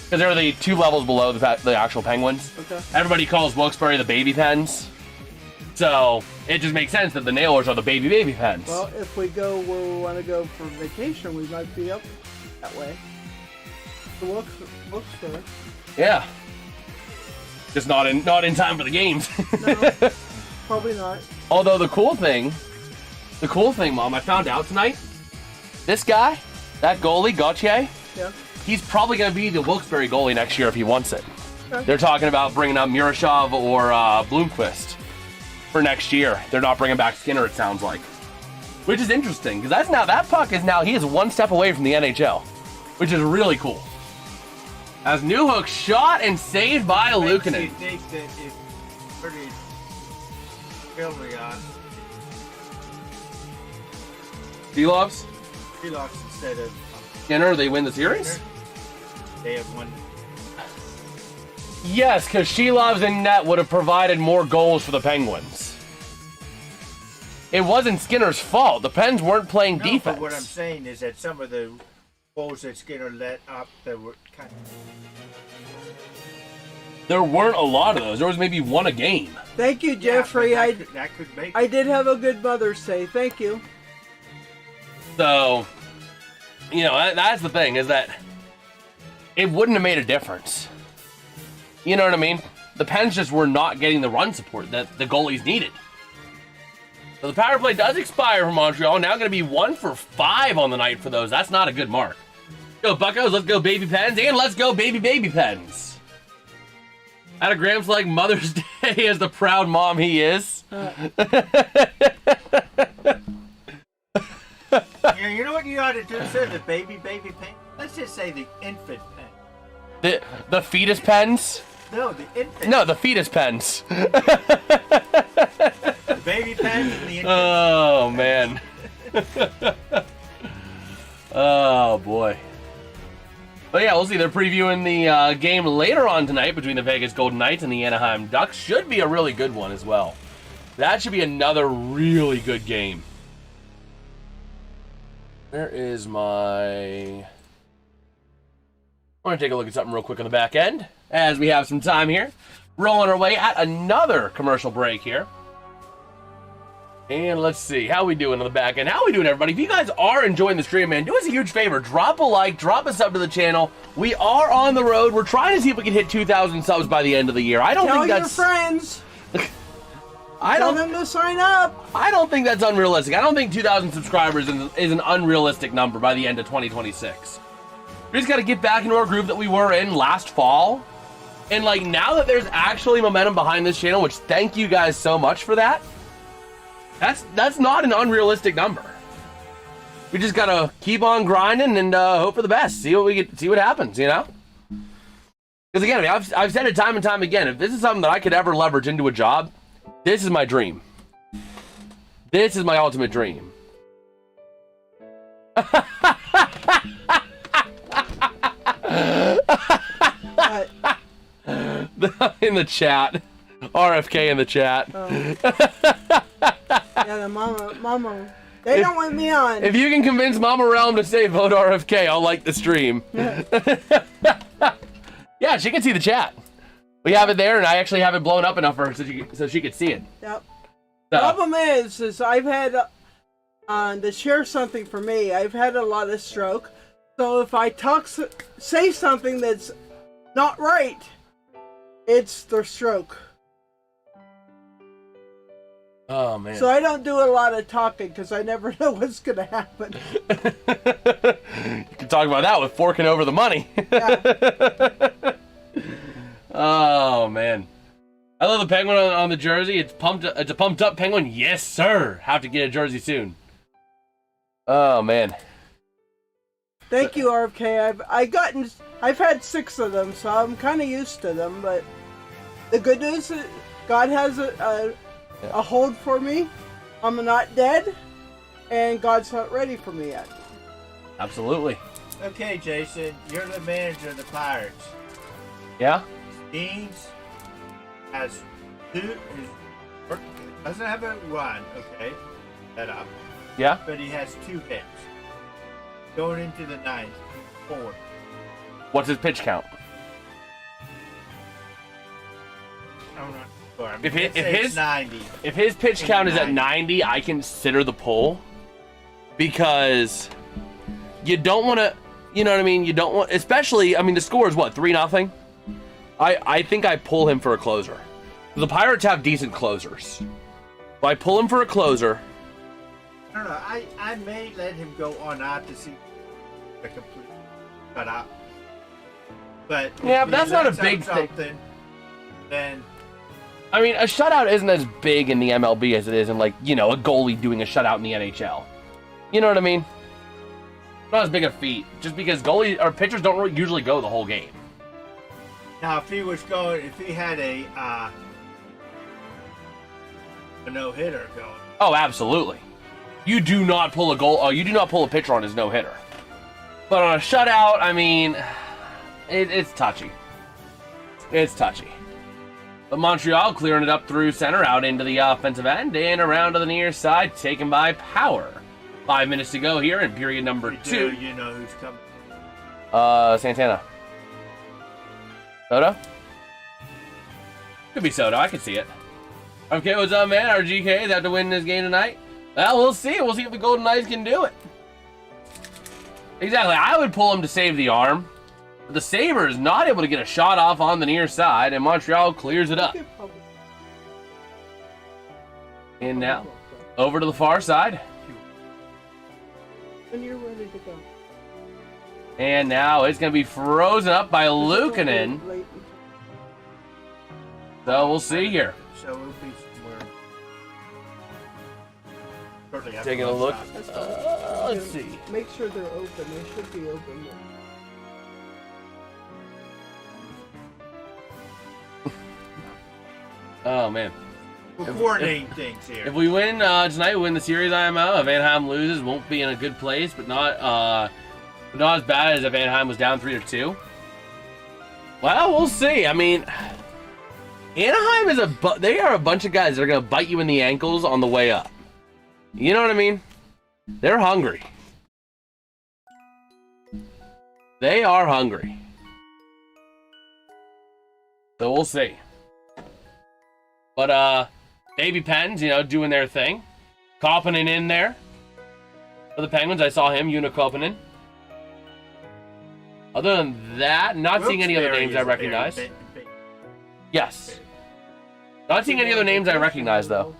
Because they're the 2 levels below the actual Penguins. Okay. Everybody calls Wilkes-Barre the Baby Pens. So, it just makes sense that the Nailers are the Baby Pens. Well, if we go where we want to go for vacation, we might be up that way. The looks for it. Yeah. Just not in time for the games. No, probably not. Although the cool thing, Mom, I found out tonight, this guy, that goalie, Gauthier, Yeah. he's probably going to be the Wilkes-Barre goalie next year if he wants it. Okay. They're talking about bringing up Murashov or Bloomquist for next year. They're not bringing back Skinner, it sounds like. Which is interesting, because that puck is now, he is 1 step away from the NHL, which is really cool. As Newhook shot and saved by Luukkonen. You think that it's pretty filthy on D-Loves, Prelox instead of Skinner, they win the series? they have one. Yes, because Shelov's in net would have provided more goals for the Penguins. It wasn't Skinner's fault. The Pens weren't playing No, defense. but what I'm saying is that some of the goals that Skinner let up that were kind of... There weren't a lot of those. There was maybe 1 a game. Thank you, Yeah, Jeffrey. but that could make I did have a good Mother's Day. Thank you. So, that's the thing, is that it wouldn't have made a difference. You know what I mean? The Pens just were not getting the run support that the goalies needed. So the power play does expire for Montreal. Now going to be 1 for 5 on the night for those. That's not a good mark. Go Buccos, let's go Baby Pens, and let's go Baby Pens. At a Graham's like Mother's Day as the proud mom he is. Yeah, you know what you ought to do instead of the baby pen? Let's just say the infant pen. The fetus pens? No, the infant. No, the fetus pens. The baby pen and the infant. Oh, man. we'll see. They're previewing the game later on tonight between the Vegas Golden Knights and the Anaheim Ducks. Should be a really good one as well. That should be another really good game. Where is my... I want to take a look at something real quick on the back end as we have some time here. Rolling our way at another commercial break here. And let's see, how we doing on the back end? How we doing, everybody? If you guys are enjoying the stream, man, do us a huge favor. Drop a like, drop a sub to the channel. We are on the road. We're trying to see if we can hit 2,000 subs by the end of the year. I don't Tell think that's... your friends. Tell them to sign up. I don't think that's unrealistic. I don't think 2,000 subscribers is an unrealistic number by the end of 2026. We just got to get back into our groove that we were in last fall. And, like, now that there's actually momentum behind this channel, which thank you guys so much for that, that's not an unrealistic number. We just got to keep on grinding and hope for the best. See what happens, you know? Because, again, I mean, I've said it time and time again. If this is something that I could ever leverage into a job, this is my dream. This is my ultimate dream. In the chat. RFK in the chat. Oh. Yeah, the mama. They don't want me on. If you can convince Mama Realm to say vote RFK, I'll like the stream. Yeah, she can see the chat. We have it there, and I actually have it blown up enough for her so she could see it. Yep. So. Problem is I've had to share something for me. I've had a lot of stroke, so if I say something that's not right, it's the stroke. Oh man. So I don't do a lot of talking because I never know what's gonna happen. You can talk about that with forking over the money. Yeah. Oh man. I love the penguin on the jersey. It's a pumped up penguin. Yes, sir. Have to get a jersey soon. Oh man. Thank you, RFK. I've had 6 of them, so I'm kind of used to them. But the good news is God has a hold for me. I'm not dead, and God's not ready for me yet. Absolutely. Okay, Jason, you're the manager of the Pirates. Yeah. Deans has 2. Doesn't have a run. Okay, set up. Yeah. But he has 2 hits. Going into the 9th, 4. What's his pitch count? I'm not sure. I mean, If let's say his it's 90. If his pitch count is at 90, I consider the pull because you don't want to. You know what I mean? You don't want, especially. I mean, the score is what, 3-0. I think I pull him for a closer. The Pirates have decent closers. So I pull him for a closer. I don't know. I may let him go on out to see the complete cut out. But Yeah, if but that's he not a lets big out thing. something, then I mean, a shutout isn't as big in the MLB as it is in, like, you know, a goalie doing a shutout in the NHL. You know what I mean? Not as big a feat, just because goalies or pitchers don't really usually go the whole game. now if he had a no hitter going. Oh, absolutely. You do not pull a pitcher on his no hitter. But on a shutout, I mean, it's touchy. It's touchy. But Montreal clearing it up through center, out into the offensive end, and around to the near side, taken by Power. 5 minutes to go here in period number 2. You know who's coming. Santana. Soto? Could be Soto, I can see it. Okay, what's up, man? Our GKs have to win this game tonight? Well, we'll see. We'll see if the Golden Knights can do it. Exactly. I would pull him to save the arm. But the Sabres not able to get a shot off on the near side, and Montreal clears it up. And now, over to the far side. When you're ready to go. And now it's going to be frozen up by Luukkonen. So we'll see here. So it'll be somewhere. Shortly after Taking a look. shot. Let's see. Make sure they're open. They should be open. Oh, man. We're coordinating things here. If we win tonight, we win the series IMO. If Anaheim loses, won't be in a good place, but not as bad as if Anaheim was down 3-2. Well, we'll see. I mean, Anaheim is they are a bunch of guys that are going to bite you in the ankles on the way up. You know what I mean? They're hungry. They are hungry. So we'll see. But, Baby Pens, doing their thing. Koppinen in there. For the Penguins, I saw him, Una Koppinen. Other than that, not seeing any other names I recognize. Yes. Not seeing any other names I recognize, though.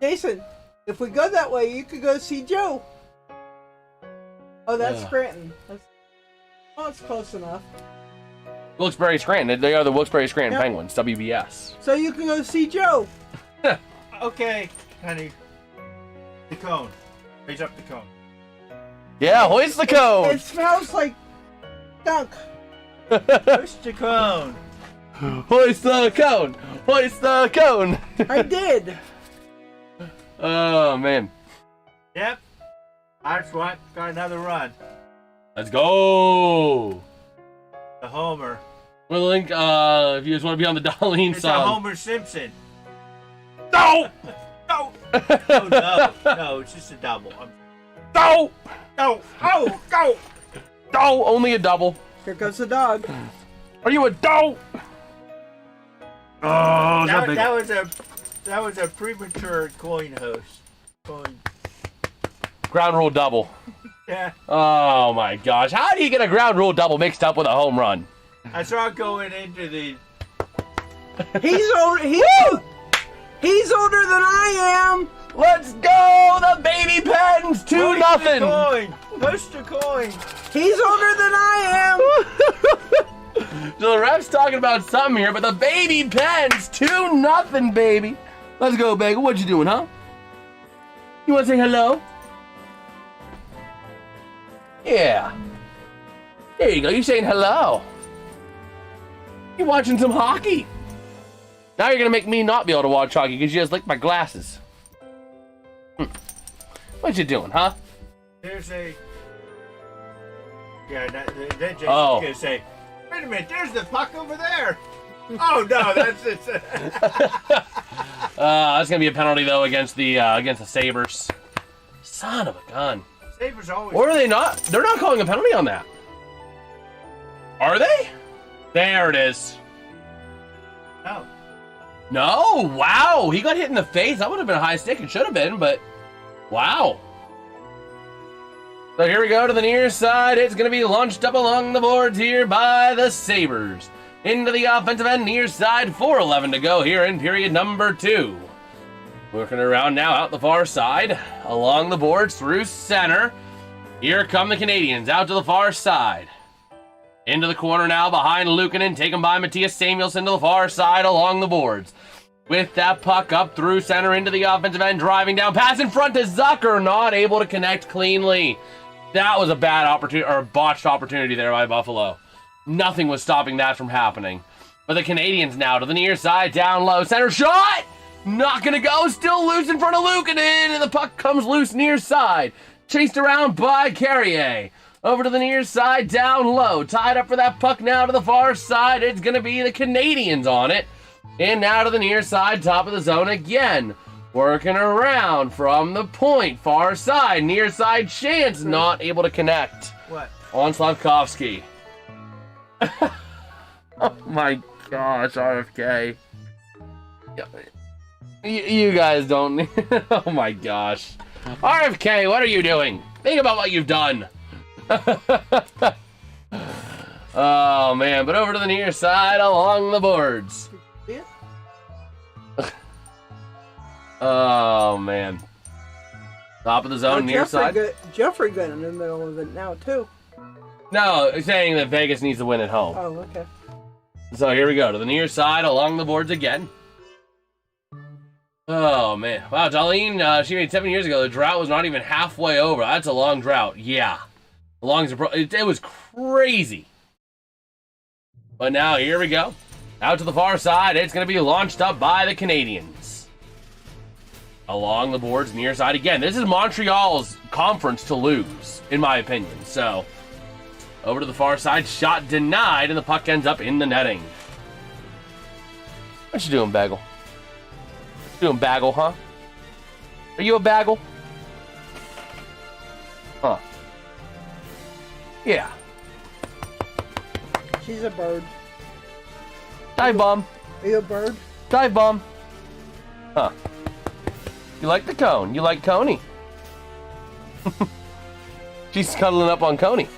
Jason, if we go that way, you could go see Joe. Oh, that's Scranton. It's close enough. Wilkes-Barre Scranton. They are the Wilkes-Barre Scranton Penguins, WBS. So you can go see Joe. Okay, honey. The cone. Raise up the cone. Yeah, hoist the cone. It smells like skunk. Push the cone. Hoist the cone. Hoist the cone. I did. Oh, man. Yep. That's what. Got another run. Let's go. The Homer. We'll link, if you guys want to be on the Darlene It's song. a Homer Simpson. No! No! Oh, no. No, it's just a double. No! No! Oh! Go! No! Only a double. Here goes the dog. Are you a dope? Oh, that was a premature coin host. Coin. Ground rule double. Yeah. Oh my gosh. How do you get a ground rule double mixed up with a home run? I saw it going into the. He's older. He's older than I am. Let's go! The Baby Pens! 2-0! Push the coin! Push the coin! He's older than I am. So the ref's talking about something here, but the Baby Pens! 2-0, baby! Let's go, Bagel. What you doing, huh? You want to say hello? Yeah. There you go. You're saying hello. You're watching some hockey. Now you're going to make me not be able to watch hockey because you just licked my glasses. What you doing, huh? There's a. Yeah, then Jason's gonna say, "Wait a minute, there's the puck over there." Oh no, that's it. That's gonna be a penalty though against the Sabres. Son of a gun. Sabres always. Or are they not? They're not calling a penalty on that. Are they? There it is. No. No. Wow. He got hit in the face. That would have been a high stick. It should have been, but. Wow. So here we go to the near side. It's going to be launched up along the boards here by the Sabres. Into the offensive end, near side, 4:11 to go here in period number 2. Working around now out the far side, along the boards through center. Here come the Canadiens out to the far side. Into the corner now behind Luukkonen, taken by Matthias Samuelsson to the far side along the boards. With that puck up through center into the offensive end, driving down, pass in front to Zucker, not able to connect cleanly. That was a bad opportunity, or a botched opportunity there by Buffalo. Nothing was stopping that from happening. But the Canadiens now to the near side, down low, center shot! Not gonna go, still loose in front of Luukkonen, and the puck comes loose near side. Chased around by Carrier. Over to the near side, down low, tied up for that puck now to the far side. It's gonna be the Canadiens on it. And now to the near side, top of the zone again. Working around from the point, far side, near side chance, not able to connect. What? On Slavkovsky. Oh my gosh, RFK. You guys don't. Oh my gosh. RFK, what are you doing? Think about what you've done. Oh man, but over to the near side along the boards. Oh man. Top of the zone, near side. Jeffrey got in the middle of it now too. No, saying that Vegas needs to win at home. Oh, okay. So here we go to the near side along the boards again. Oh man. Wow, Darlene, she made 7 years ago. The drought was not even halfway over. That's a long drought. Yeah. It was crazy. But now here we go. Out to the far side. It's going to be launched up by the Canadiens. Along the boards, near side again. This is Montreal's conference to lose, in my opinion. So, Over to the far side, shot denied, and the puck ends up in the netting. What you doing, Bagel? What you doing, Bagel, huh? Are you a Bagel? Huh. Yeah. She's a bird. Dive bomb. Are you a bird? Dive bomb. Huh. You like the cone. You like Coney. She's cuddling up on Coney.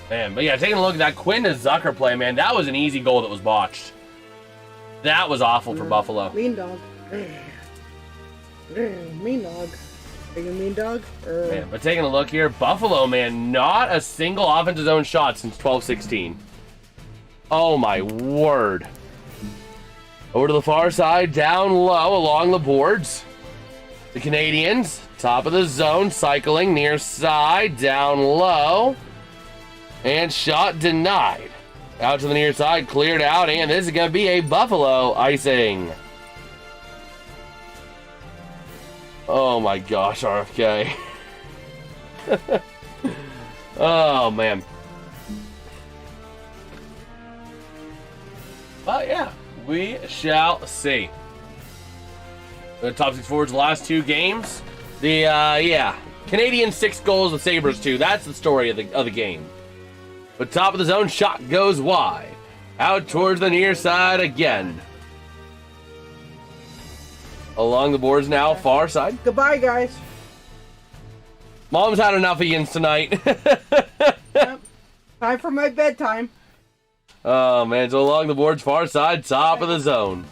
Man, but yeah, taking a look at that Quinn to Zucker play, man, that was an easy goal that was botched. That was awful for Buffalo. Mean dog. Mean dog. Are you a mean dog? Man, but taking a look here, Buffalo, man, not a single offensive zone shot since 12-16. Oh my word. Over to the far side, down low along the boards. The Canadiens, top of the zone, cycling near side, down low. And shot denied. Out to the near side, cleared out, and this is going to be a Buffalo icing. Oh my gosh, RFK. Oh man. But yeah, we shall see. The top 6 forwards the last 2 games. The Canadians 6 goals, the Sabres 2. That's the story of the game. But top of the zone, shot goes wide. Out towards the near side again. Along the boards now, far side. Goodbye, guys. Mom's had enough Ians tonight. Yep. Time for my bedtime. Oh, man. So along the boards, far side, top of the zone.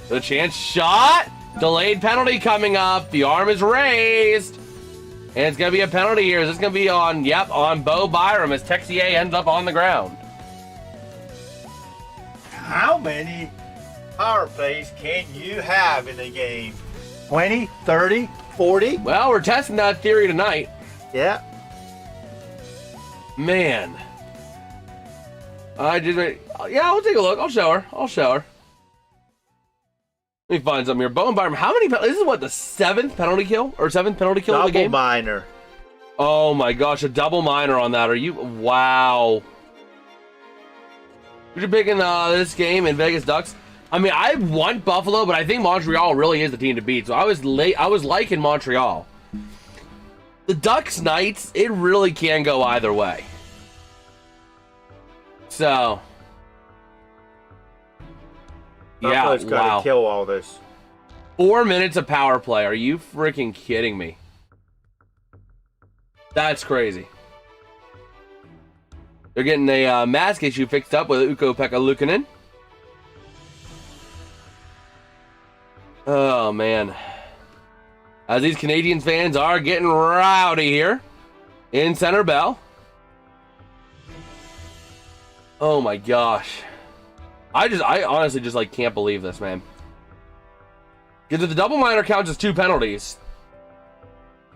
The chance shot. Delayed penalty coming up. The arm is raised. And it's going to be a penalty here. Is this going to be on Bo Byram as Texier ends up on the ground? How many power plays can you have in a game? 20, 30, 40? Well, we're testing that theory tonight. Yeah. Man. I'll take a look. I'll show her. Let me find something here. Bowen Byram, how many? This is what, the 7th penalty kill? Or 7th penalty kill of the game? Double minor. Oh my gosh, a double minor on that. Are you? Wow. You're picking this game in Vegas Ducks. I mean, I want Buffalo, but I think Montreal really is the team to beat. So I was liking Montreal. The Ducks Knights, it really can go either way. So, yeah, Buffalo's got to kill all this. 4 minutes of power play. Are you freaking kidding me? That's crazy. They're getting a mask issue fixed up with Ukko-Pekka Luukkonen. Oh, man. As these Canadiens fans are getting rowdy here in Center Bell. Oh, my gosh. I honestly just, can't believe this, man. Because if the double minor counts as 2 penalties,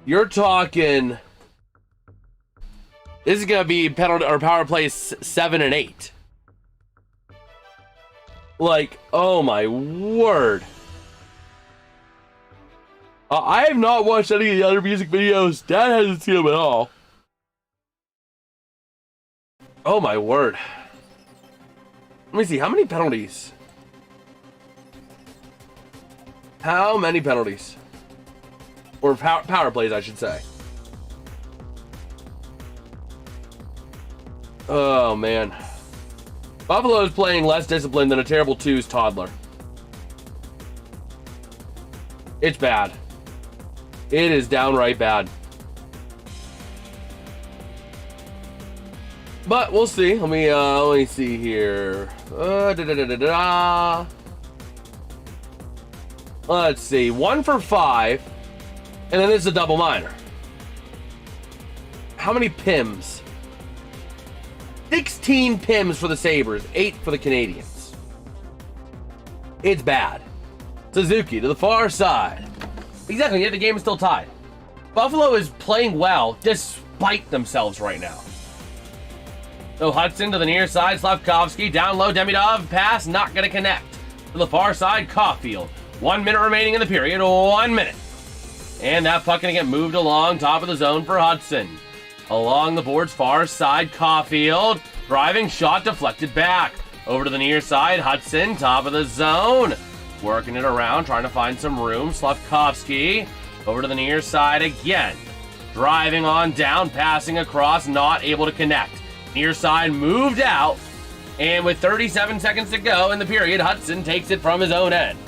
you're talking... This is going to be penalty or power plays 7 and 8. Oh my word. I have not watched any of the other music videos. Dad hasn't seen them at all. Oh my word. Let me see, how many penalties? How many penalties? Or power plays, I should say. Oh, man. Buffalo is playing less disciplined than a terrible 2's toddler. It's bad. It is downright bad. But we'll see. Let me see here. Let's see. 1 for 5. And then this is a double minor. How many PIMs? 16 PIMs for the Sabres, 8 for the Canadiens. It's bad. Suzuki to the far side. Exactly, yet the game is still tied. Buffalo is playing well despite themselves right now. So Hudson to the near side, Slavkovsky down low, Demidov pass, not going to connect. To the far side, Caulfield. 1 minute remaining in the period, 1 minute. And that puck going to get moved along top of the zone for Hudson. Along the board's far side, Caulfield. Driving shot deflected back. Over to the near side, Hudson, top of the zone. Working it around, trying to find some room. Slavkovsky. Over to the near side again. Driving on down, passing across, not able to connect. Near side moved out. And with 37 seconds to go in the period, Hudson takes it from his own end.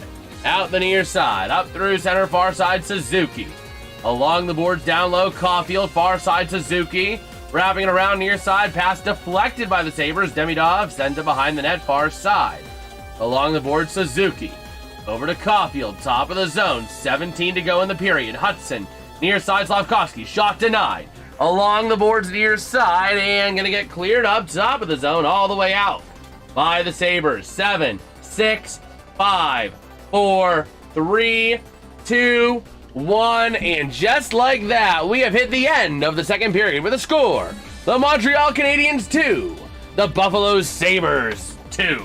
Out the near side, up through center, far side, Suzuki. Along the boards down low, Caulfield, far side, Suzuki. Wrapping it around near side, pass deflected by the Sabres. Demidov sent it behind the net, far side. Along the board, Suzuki. Over to Caulfield, top of the zone. 17 to go in the period. Hudson, near side, Slavkovsky, shot denied. Along the boards near side, and gonna get cleared up top of the zone all the way out by the Sabres. 7, 6, 5, 4, 3, 2, 1, and just like that, we have hit the end of the second period with a score. The Montreal Canadiens 2, the Buffalo Sabres 2.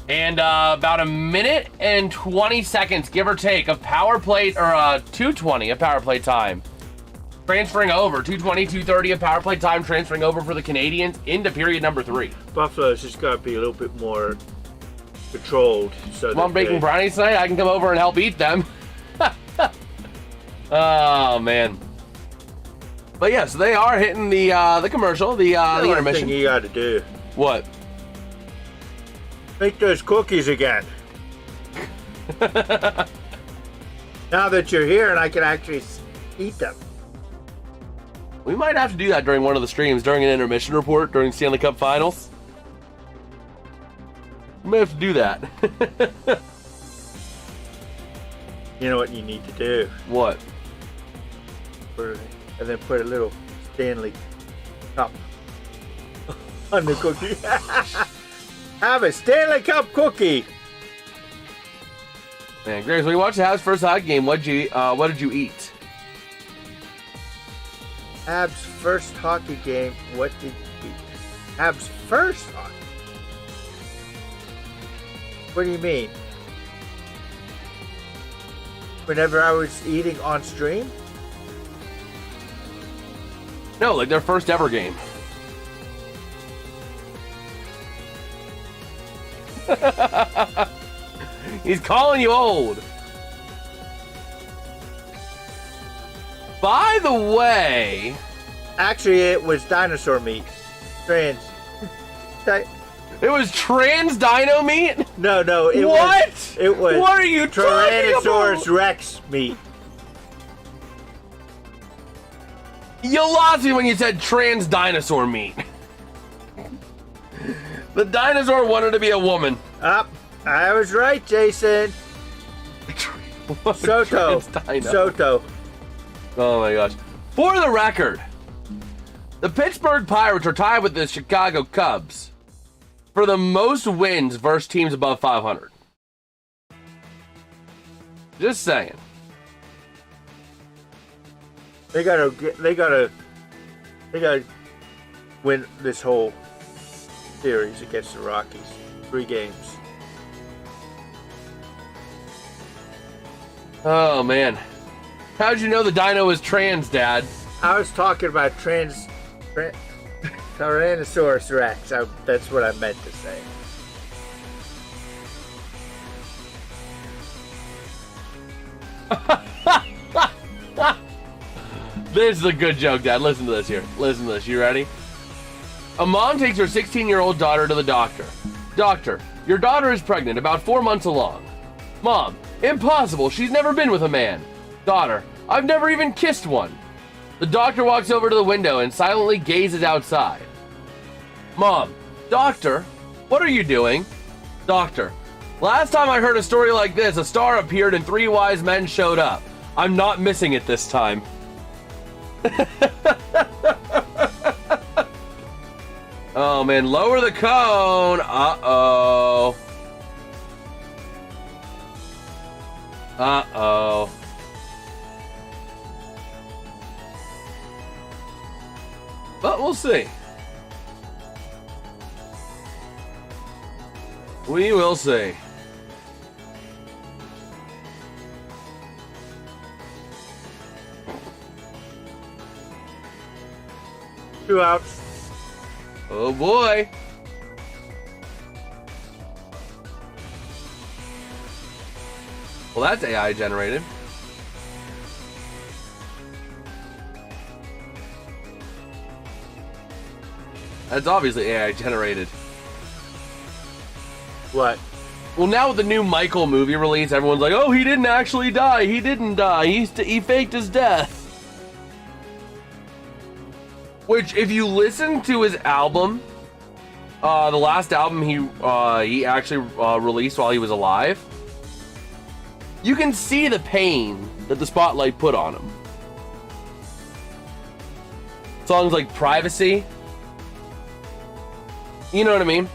And about a minute and 20 seconds, give or take, of power play, or 2:20 of power play time. Transferring over, 2:20, 2:30 of power play time, transferring over for the Canadiens into period number 3. Buffalo's just got to be a little bit more controlled. So Well, I'm baking brownies tonight. I can come over and help eat them. Oh, man. But yeah, so they are hitting the commercial, the One intermission. thing you got to do: What? make those cookies again. Now that you're here, and I can actually eat them. We might have to do that during one of the streams, during an intermission report, during Stanley Cup Finals. We may have to do that. You know what you need to do? What? And then put a little Stanley cup on the cookie. Have a Stanley Cup cookie. Man, Graves, when you watched the Habs first hockey game, what did you eat? Habs first hockey game. What did you eat? Habs first hockey. What do you mean? Whenever I was eating on stream? No, like their first ever game. He's calling you old. By the way, Actually, it was dinosaur meat. Trans. it was trans dino meat? No, it What? was. It was. What are you talking Tyrannosaurus about? Rex meat. You lost me when you said trans dinosaur meat. The dinosaur wanted to be a woman. Up. I was right, Jason. Soto. Trans dino. Soto. Oh my gosh. For the record, the Pittsburgh Pirates are tied with the Chicago Cubs for the most wins versus teams above 500. Just saying. They gotta win this whole series against the Rockies. 3 games. Oh man. How'd you know the dino was trans, Dad? I was talking about Tyrannosaurus Rex. That's what I meant to say. This is a good joke, Dad. Listen to this here. Listen to this. You ready? A mom takes her 16-year-old daughter to the doctor. Doctor, your daughter is pregnant, about 4 months along. Mom, impossible. She's never been with a man. Daughter, I've never even kissed one. The doctor walks over to the window and silently gazes outside. Mom, Doctor, what are you doing? Doctor, last time I heard a story like this, a star appeared and 3 wise men showed up. I'm not missing it this time. Oh man, lower the cone. Uh-oh. Uh-oh. But we'll see. We will see. 2 outs. Oh boy. Well, that's AI generated. That's obviously AI generated. What? Well, now with the new Michael movie release, everyone's like, oh, he didn't actually die. He didn't die. He faked his death. Which, if you listen to his album, the last album he actually released while he was alive, you can see the pain that the spotlight put on him. Songs like Privacy. You know what I mean?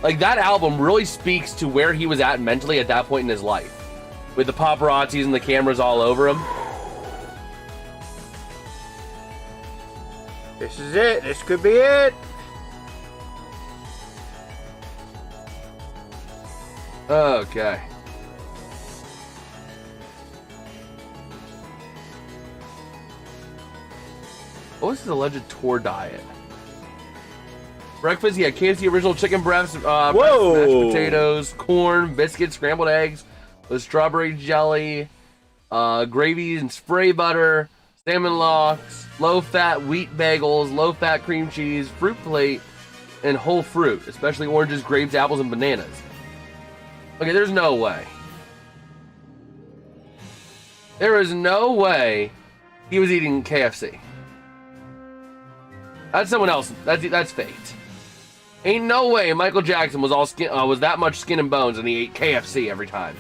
Like, that album really speaks to where he was at mentally at that point in his life. With the paparazzis and the cameras all over him. This is it. This could be it. Okay. What was his alleged tour diet? Breakfast, he had KFC original chicken breasts, mashed potatoes, corn, biscuits, scrambled eggs with strawberry jelly, gravy and spray butter, salmon lox, low-fat wheat bagels, low-fat cream cheese, fruit plate, and whole fruit, especially oranges, grapes, apples, and bananas. Okay, there's no way. There is no way he was eating KFC. That's someone else. That's faked. Ain't no way Michael Jackson was all skin, was that much skin and bones, and he ate KFC every time.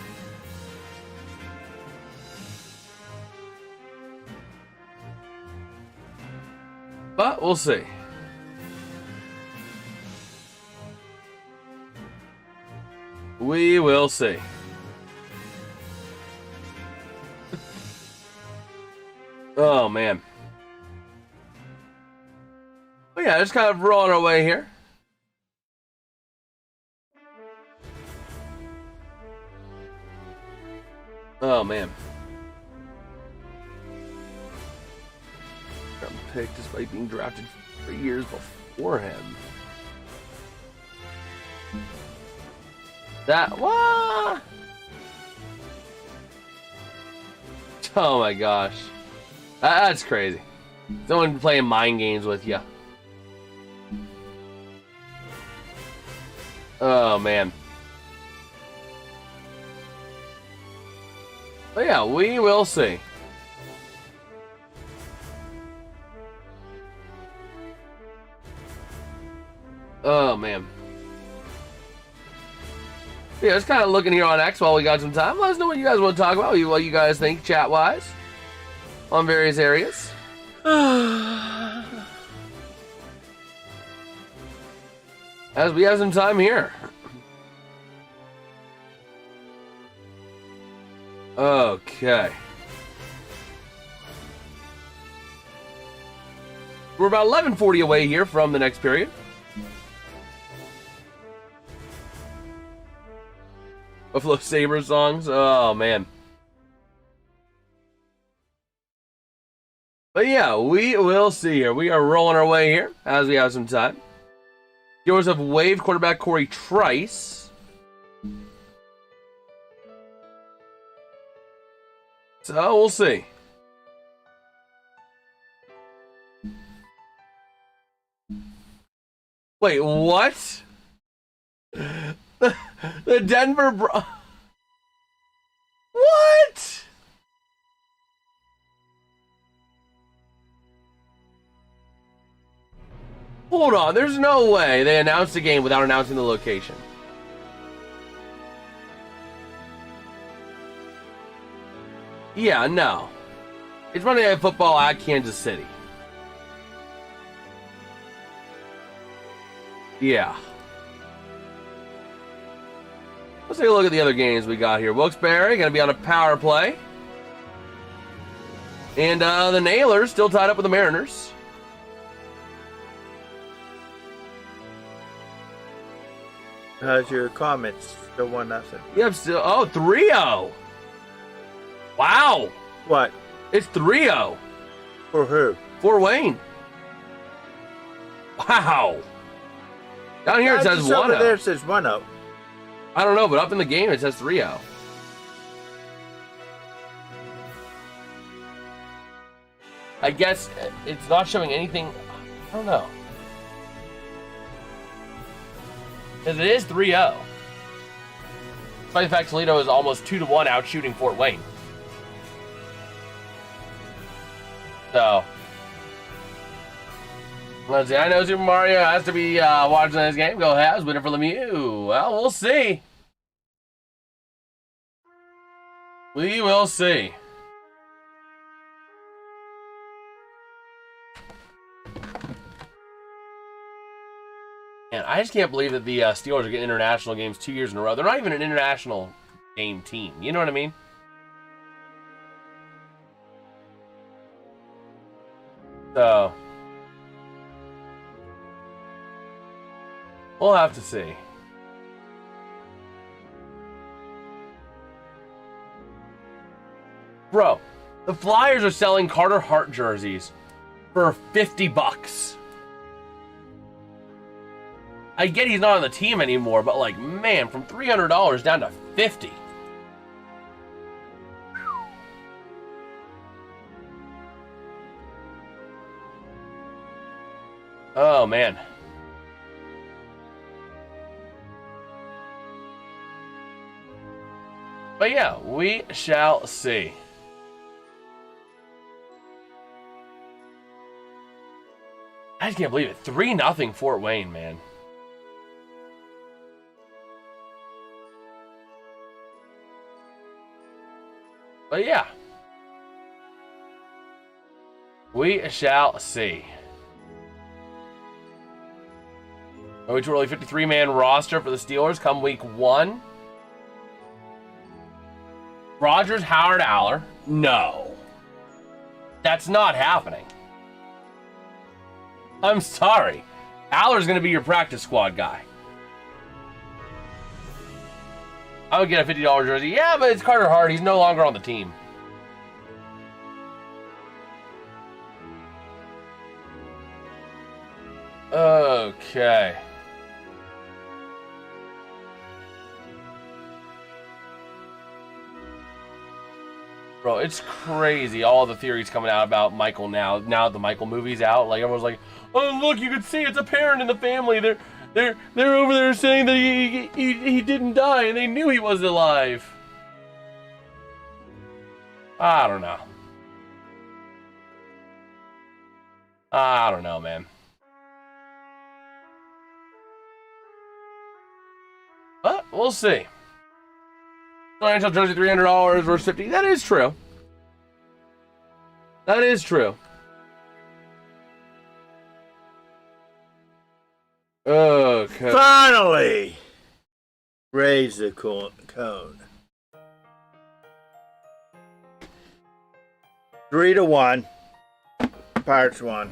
But we'll see. We will see. Oh man. But yeah, just kind of rolling our way here. Oh man. Got picked despite being drafted 3 years before him. That what? Oh my gosh. That's crazy. Someone playing mind games with you. Oh man. But yeah, we will see. Oh man. Yeah, just kind of looking here on X while we got some time. Let us know what you guys want to talk about, what you guys think chat-wise on various areas. As we have some time here. Okay. We're about 11:40 away here from the next period. Buffalo Sabres songs. Oh, man. But yeah, we will see here. We are rolling our way here as we have some time. Yours have waived quarterback Corey Trice. So we'll see. Wait, what? The Denver What? Hold on, there's no way they announced the game without announcing the location. Yeah, no. It's Monday Night Football at Kansas City. Yeah. Let's take a look at the other games we got here. Wilkes-Barre going to be on a power play. And the Nailers still tied up with the Mariners. How's your comments? Still 1-0. Yep, still. Oh, 3-0. Wow. What? It's 3-0. For who? For Wayne. Wow. Down here it says Just over 1-0. there it says 1-0. I don't know, but up in the game it says 3-0. I guess it's not showing anything. I don't know. Because it is 3-0. Despite the fact Toledo is almost 2-1 out shooting Fort Wayne. So, let's see. I know Super Mario has to be watching this game. Go Habs, winner for Lemieux. Well, we'll see. We will see. And I just can't believe that the Steelers are getting international games 2 years in a row. They're not even an international game team. You know what I mean? So, we'll have to see. Bro, the Flyers are selling Carter Hart jerseys for $50. I get he's not on the team anymore, but like, man, from $300 down to $50. Oh, man. But yeah, we shall see. I just can't believe it. 3-0 Fort Wayne, man. But yeah. We shall see. Are we to early 53-man roster for the Steelers come week 1? Rogers, Howard, Aller. No. That's not happening. I'm sorry. Aller's going to be your practice squad guy. I would get a $50 jersey. Yeah, but it's Carter Hart. He's no longer on the team. Okay. Bro, it's crazy. All the theories coming out about Michael now. Now the Michael movie's out, like everyone's like, "Oh, look, you can see it's a parent in the family. They're over there saying that he didn't die and they knew he was alive." I don't know. I don't know, man. But we'll see. NHL jersey $300 versus $50. That is true. That is true. Okay. Finally, raise the cone. 3-1. Pirates won.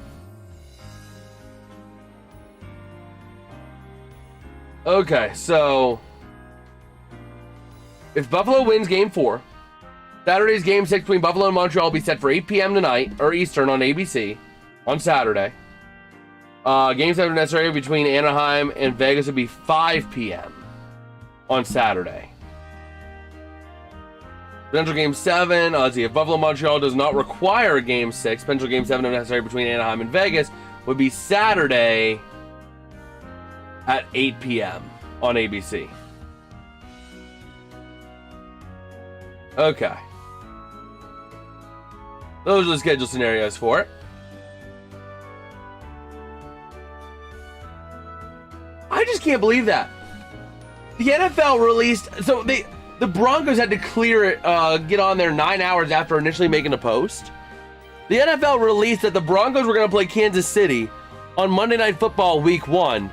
Okay, so if Buffalo wins Game 4, Saturday's Game 6 between Buffalo and Montreal will be set for 8 p.m. tonight, or Eastern on ABC, on Saturday. Game 7 necessary between Anaheim and Vegas would be 5 p.m. on Saturday. Potential Game 7, let's see, if Buffalo Montreal does not require a Game 6, potential Game 7 necessary between Anaheim and Vegas would be Saturday at 8 p.m. on ABC. Okay. Those are the schedule scenarios for it. I just can't believe that. The NFL released, so the Broncos had to clear it, get on there 9 hours after initially making a post. The NFL released that the Broncos were going to play Kansas City on Monday Night Football Week 1.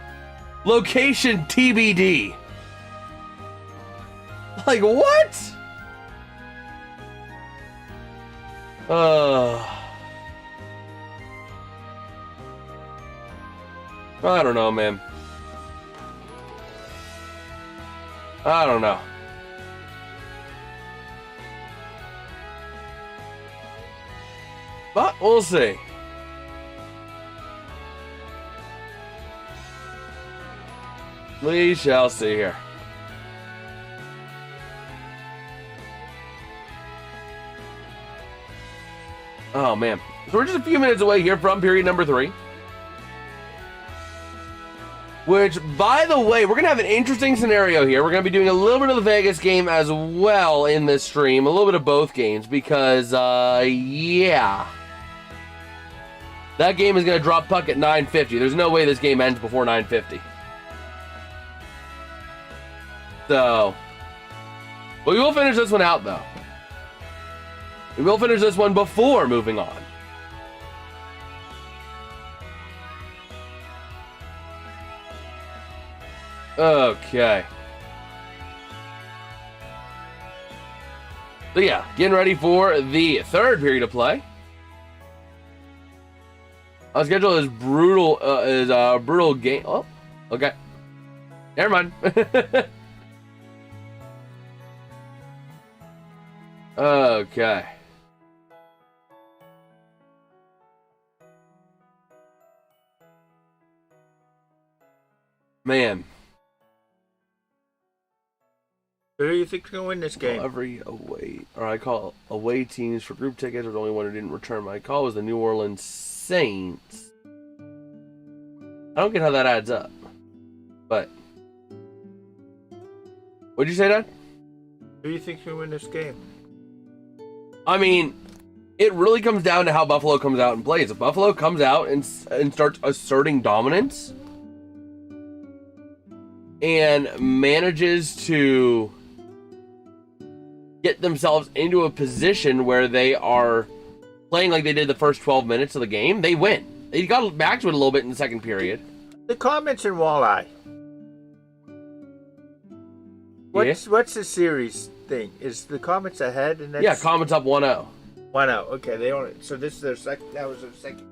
Location TBD. Like, what? I don't know, man. I don't know. But we'll see. We shall see here. Oh, man. So we're just a few minutes away here from period number 3. Which, by the way, we're going to have an interesting scenario here. We're going to be doing a little bit of the Vegas game as well in this stream. A little bit of both games because, yeah. That game is going to drop puck at 9:50. There's no way this game ends before 9:50. So, but we will finish this one out, though. We will finish this one before moving on. Okay. So yeah, getting ready for the third period of play. Our schedule is brutal. Brutal game. Oh, okay. Never mind. Okay. Man. Who do you think's going to win this game? Every away, or I call away teams for group tickets. There's only one who didn't return my call. Was the New Orleans Saints. I don't get how that adds up. But what'd you say, Dad? Who do you think's going to win this game? I mean, it really comes down to how Buffalo comes out and plays. If Buffalo comes out and starts asserting dominance and manages to get themselves into a position where they are playing like they did the first 12 minutes of the game, they win. They got back to it a little bit in the second period. The comments in Walleye. What's the series thing? Is the comments ahead? And that's... Yeah, comments up 1-0. 1-0. Okay, they only. So this is their second. That was their second,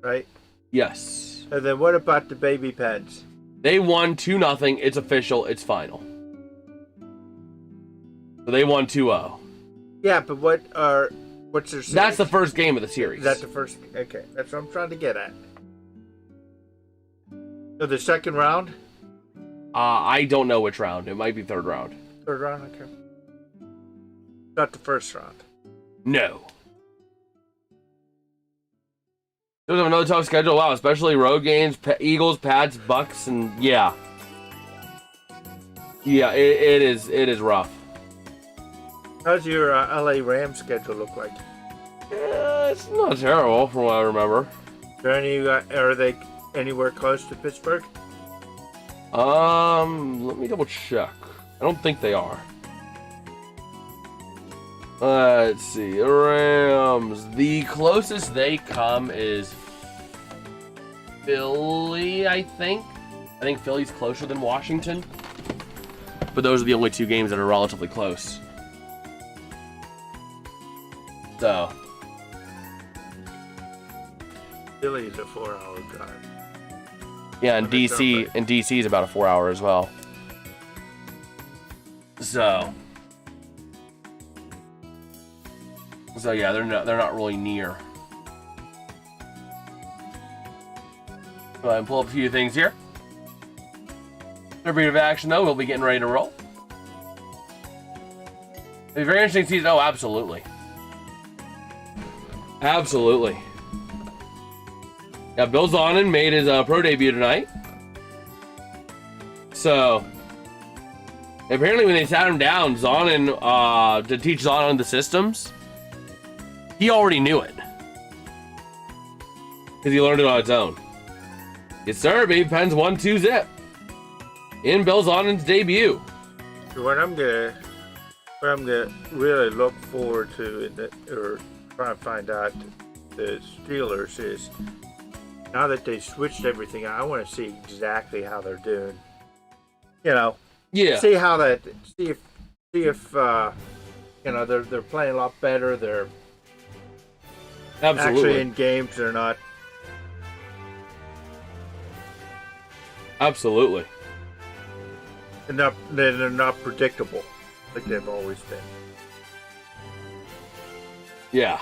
right? Yes. And then what about the Baby Pens? They won 2-0. It's official. It's final. So they won 2-0. Yeah, but what's their series? That's the first game of the series. That's the first. Okay, that's what I'm trying to get at. So the second round? I don't know which round. It might be third round. Third round, okay. Not the first round. No. Those have another tough schedule. Wow, especially road games, Eagles, Pats, Bucks, and yeah. Yeah, it is rough. How's your LA Rams schedule look like? It's not terrible from what I remember. Are they anywhere close to Pittsburgh? Let me double check. I don't think they are. Let's see. Rams. The closest they come is Philly, I think. I think Philly's closer than Washington. But those are the only two games that are relatively close. So. Philly is a 4-hour drive. Yeah, and DC is about a 4-hour as well. So yeah, they're not really near. Go ahead and pull up a few things here. A bit of action though, we'll be getting ready to roll. It'll be very interesting season. Oh, absolutely. Absolutely. Yeah, Bill Zonin made his pro debut tonight. So, apparently when they sat him down, Zonin, to teach Zonin the systems, he already knew it. Because he learned it on its own. Yes, sir, Baby Pens 1-2 zip. In Bill Zonin's debut. What I'm gonna really look forward to, or try to find out the Steelers is, now that they switched everything, I want to see exactly how they're doing. You know, Yeah. See if you know they're playing a lot better. They're Absolutely. actually in games. They're not. Absolutely. They're not predictable like they've always been. Yeah.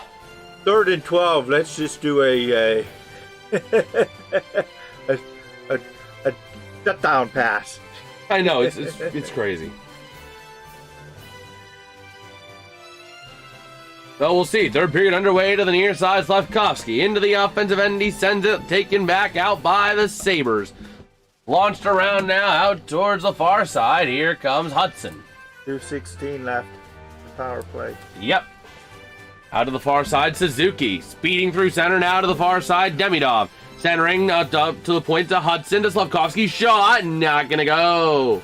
3rd and 12. Let's just do a Shutdown pass. I know, it's crazy. So we'll see. Third period underway to the near side. Slavkovsky into the offensive end. He sends it, taken back out by the Sabres. Launched around now, out towards the far side. Here comes Hudson. 2:16 left. Power play. Yep. Out to the far side, Suzuki. Speeding through center now to the far side, Demidov. Centering up to the point to Hudson, to Slavkovsky. Shot, not gonna go.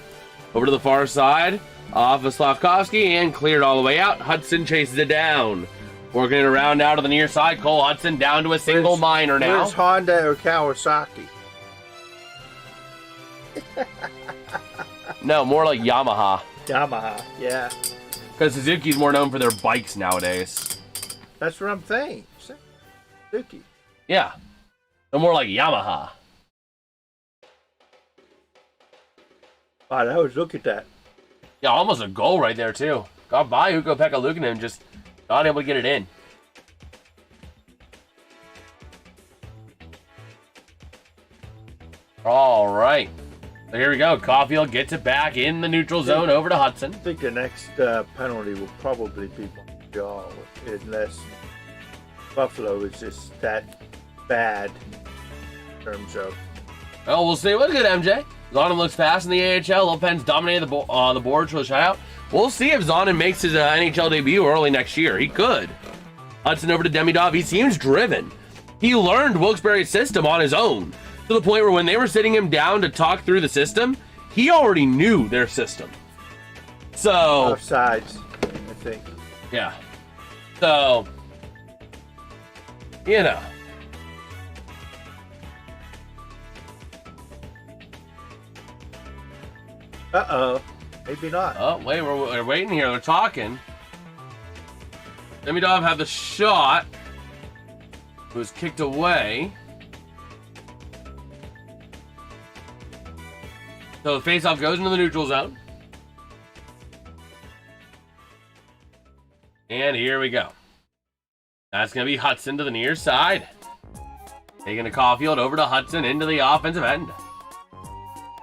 Over to the far side, off of Slavkovsky, and cleared all the way out. Hudson chases it down. Working it around now to the near side. Cole Hudson down to a single minor now. Where's Honda or Kawasaki? No, more like Yamaha. Yamaha, yeah. Because Suzuki's more known for their bikes nowadays. That's what I'm saying. Suzuki. Yeah. They're more like Yamaha. Wow, that was, look at that. Yeah, almost a goal right there, too. Got by Ukko-Pekka Luukkonen, just not able to get it in. All right. So here we go. Caulfield gets it back in the neutral zone over to Hudson. I think the next penalty will probably be Montreal, unless Buffalo is just that bad in terms of. Well, we'll see. Look at MJ. Zonin looks fast in the AHL. Lopez dominated the boards for the shutout. We'll see if Zonin makes his NHL debut early next year. He could. Hudson over to Demidov. He seems driven. He learned Wilkes-Barre's system on his own, to the point where when they were sitting him down to talk through the system, he already knew their system. So Offsides, I think. yeah. So, you know. Uh-oh. Maybe not. Oh, wait, we're waiting here. They're talking. Demidov had the shot. It was kicked away. So the faceoff goes into the neutral zone. And here we go. That's going to be Hudson to the near side. Taking the Caulfield over to Hudson into the offensive end.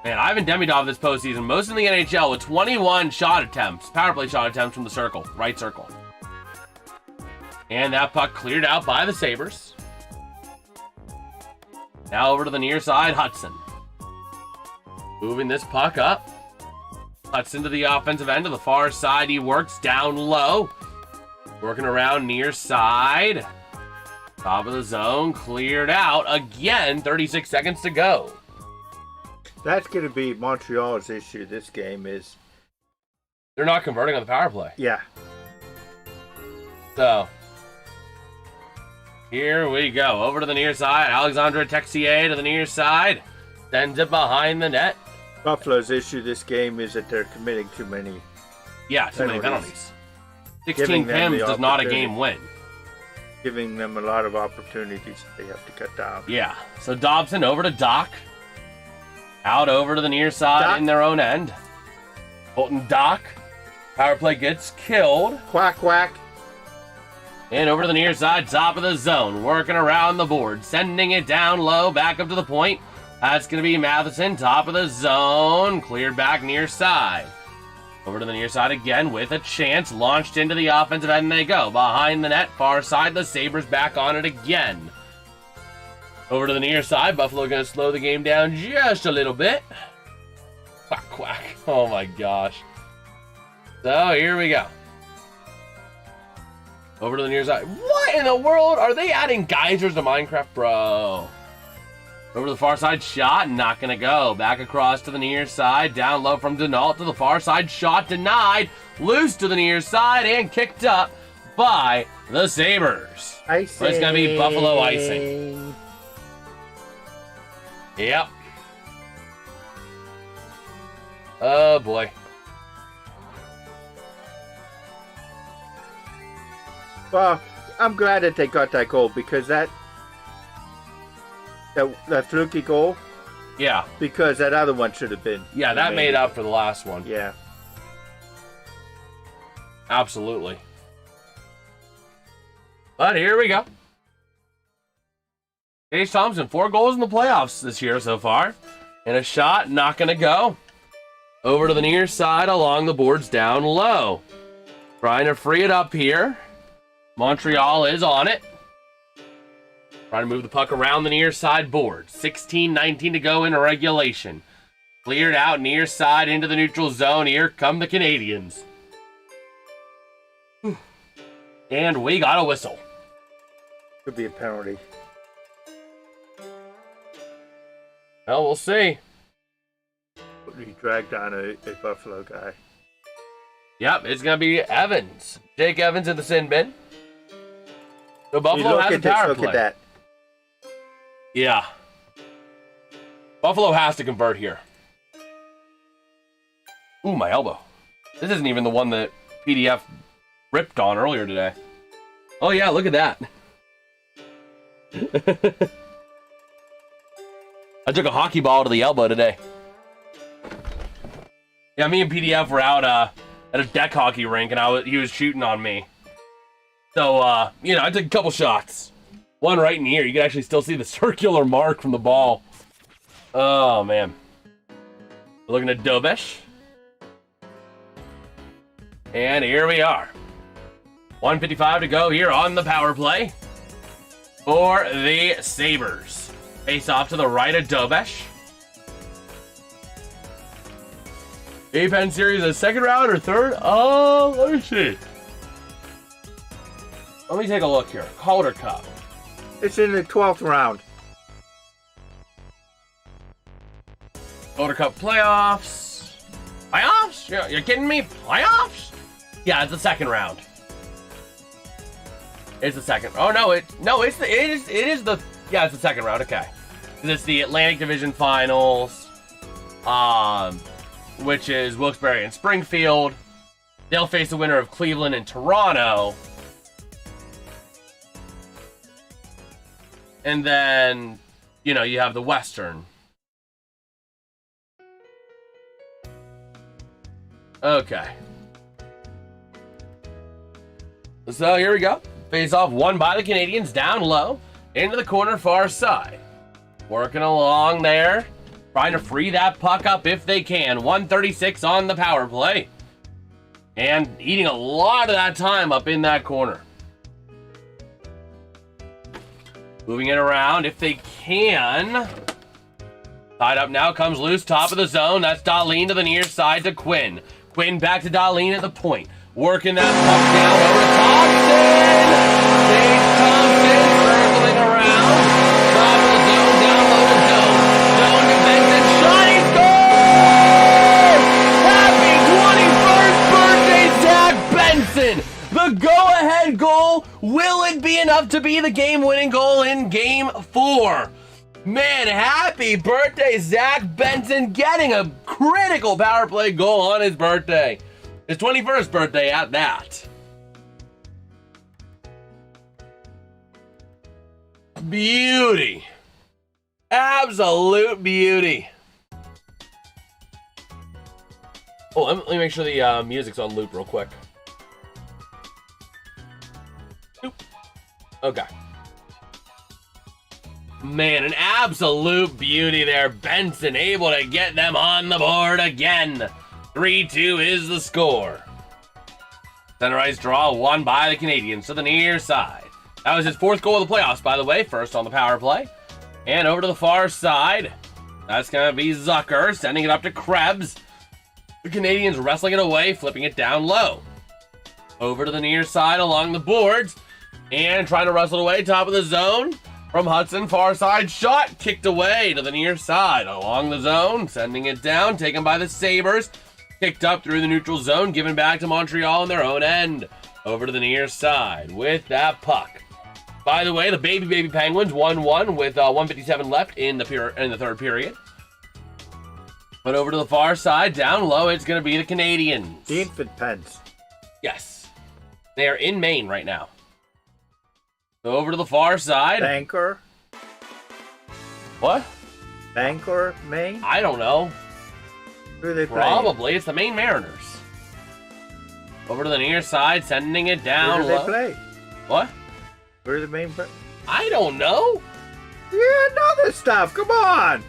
Man, Ivan Demidov this postseason, most in the NHL with 21 shot attempts, power play shot attempts from the circle, right circle. And that puck cleared out by the Sabres. Now over to the near side, Hudson. Moving this puck up. Hudson to the offensive end, to the far side. He works down low. Working around near side. Top of the zone, cleared out. Again, 36 seconds to go. That's going to be Montreal's issue this game is. They're not converting on the power play. Yeah. So, here we go. Over to the near side. Alexandre Texier to the near side. Sends it behind the net. Buffalo's issue this game is that they're committing too many. Yeah, too many penalties. 16 Giving them PIMs the does not a opportunity. game win. Giving them a lot of opportunities they have to cut down. Yeah. So Dobson over to Doc. Out over to the near side Doc. in their own end. Bolton Doc. Power play gets killed. Quack, quack. And over to the near side, top of the zone. Working around the board. Sending it down low, back up to the point. That's going to be Matheson, top of the zone. Cleared back near side. Over to the near side again with a chance. Launched into the offensive end, and they go. Behind the net, far side, the Sabres back on it again. Over to the near side, Buffalo going to slow the game down just a little bit. Quack, quack. Oh my gosh. So here we go. Over to the near side. What in the world? Are they adding geysers to Minecraft? Bro. Over to the far side, shot, not going to go. Back across to the near side, down low from Denault to the far side, shot denied. Loose to the near side and kicked up by the Sabres. Icing. But it's going to be Buffalo icing. Yep. Oh boy. Well, I'm glad that they got that goal because that fluky goal, Yeah. because that other one should have been. Yeah, that made up for the last one. Yeah. Absolutely. But here we go. Tage Thompson, 4 goals in the playoffs this year so far. And a shot, not going to go. Over to the near side along the boards down low. Trying to free it up here. Montreal is on it. Trying to move the puck around the near side board. 16-19 to go in regulation. Cleared out near side into the neutral zone. Here come the Canadiens. And we got a whistle. Could be a penalty. Well, we'll see. He dragged down a Buffalo guy. Yep, it's going to be Evans. Jake Evans in the sin bin. So Buffalo Look has a at this, power look play. at that. Yeah. Buffalo has to convert here. Ooh, my elbow. This isn't even the one that PDF ripped on earlier today. Oh yeah, look at that. I took a hockey ball to the elbow today. Yeah, me and PDF were out at a deck hockey rink, and he was shooting on me. So, I took a couple shots. One right in here. You can actually still see the circular mark from the ball. Oh, man. We're looking at Dobesh. And here we are. 1:55 to go here on the power play for the Sabres. Face off to the right of Dobesh. A-Pen series, a second round or third? Oh, let me see. Let me take a look here. Calder Cup. It's in the 12th round. Calder Cup playoffs. Playoffs? You're kidding me? Playoffs? Yeah, it's the second round. It's the second. Oh no, it is the second round. Okay, it's the Atlantic Division Finals. Which is Wilkes-Barre and Springfield. They'll face the winner of Cleveland and Toronto. And then, you have the Western. Okay. So here we go. Face off won by the Canadiens down low into the corner far side. Working along there. Trying to free that puck up if they can. 1:36 on the power play. And eating a lot of that time up in that corner. Moving it around if they can. Tied up now, comes loose, top of the zone. That's Dahlin to the near side to Quinn. Quinn back to Dahlin at the point. Working that puck down over to Thompson. Dave Thompson circling around. Top of the zone, down low to Zone. Zone to Benson. Shot, he scores! Happy 21st birthday, Zach Benson! The go-ahead goal. Will it be enough to be the game-winning goal in Game 4? Man, happy birthday, Zach Benson, getting a critical power play goal on his birthday. His 21st birthday at that. Beauty. Absolute beauty. Oh, let me make sure the music's on loop real quick. Oop. Okay. Man, an absolute beauty there. Benson able to get them on the board again. 3-2 is the score. Center ice draw won by the Canadiens to the near side. That was his fourth goal of the playoffs, by the way. First on the power play. And over to the far side. That's going to be Zucker sending it up to Krebs. The Canadiens wrestling it away, flipping it down low. Over to the near side along the boards. And trying to wrestle it away, top of the zone. From Hudson, far side shot, kicked away to the near side along the zone, sending it down, taken by the Sabres, kicked up through the neutral zone, given back to Montreal on their own end, over to the near side with that puck. By the way, the baby Penguins 1-1 with 1:57 left in the third period. But over to the far side, down low, it's going to be the Canadiens. The infant pens. Yes, they are in Maine right now. So over to the far side. Banker. What? Bangor, Maine? I don't know. Who are they playing? Probably. It's the Maine Mariners. Over to the near side, sending it down Where do low. they play? What? Where are the Maine? I don't know. Yeah, know this stuff. Come on.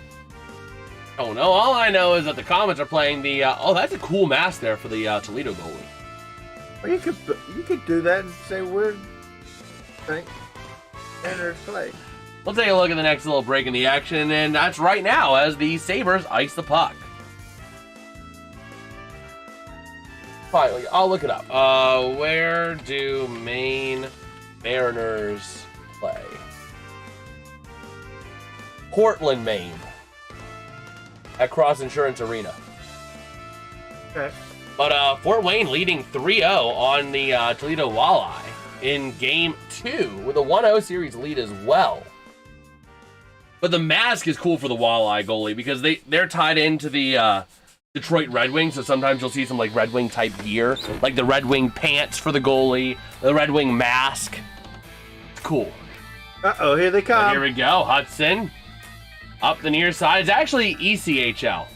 Oh no! All I know is that the Comets are playing the. Oh, that's a cool mask there for the Toledo goalie. Well, you could do that and say we're enters play. We'll take a look at the next little break in the action, and that's right now as the Sabres ice the puck. Finally, I'll look it up. Where do Maine Mariners play? Portland, Maine. At Cross Insurance Arena. Okay. But Fort Wayne leading 3-0 on the Toledo Walleye in Game 2 with a 1-0 series lead as well. But the mask is cool for the Walleye goalie because they're tied into the Detroit Red Wings, so sometimes you'll see some like Red Wing type gear, like the Red Wing pants for the goalie, the Red Wing mask. It's cool. Uh-oh, here they come. But here we go, Hudson. Up the near side. It's actually ECHL.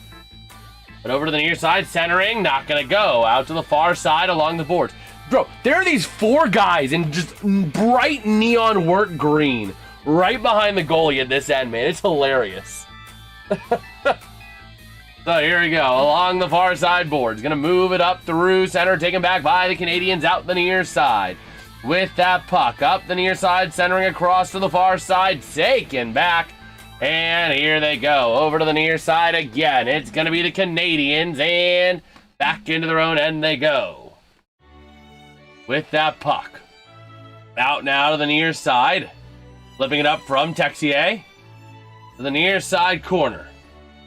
But over to the near side, centering, not going to go. Out to the far side along the boards. Bro, there are these 4 guys in just bright neon work green right behind the goalie at this end, man. It's hilarious. So here we go. Along the far side boards. Going to move it up through center. Taken back by the Canadiens out the near side. With that puck up the near side, centering across to the far side. Taken back. And here they go, over to the near side again. It's going to be the Canadiens, and back into their own end they go. With that puck. Out now to the near side. Flipping it up from Texier to the near side corner.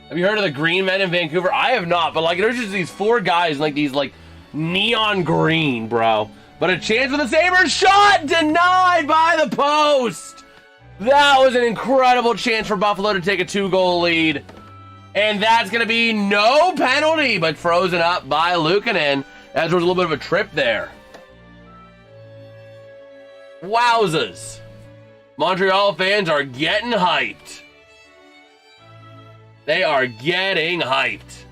Have you heard of the Green Men in Vancouver? I have not, but like there's just these 4 guys in like these like neon green, bro. But a chance for the Sabres, shot denied by the post. That was an incredible chance for Buffalo to take a 2-goal lead. And that's going to be no penalty, but frozen up by Luukkonen, as there was a little bit of a trip there. Wowzers. Montreal fans are getting hyped. They are getting hyped.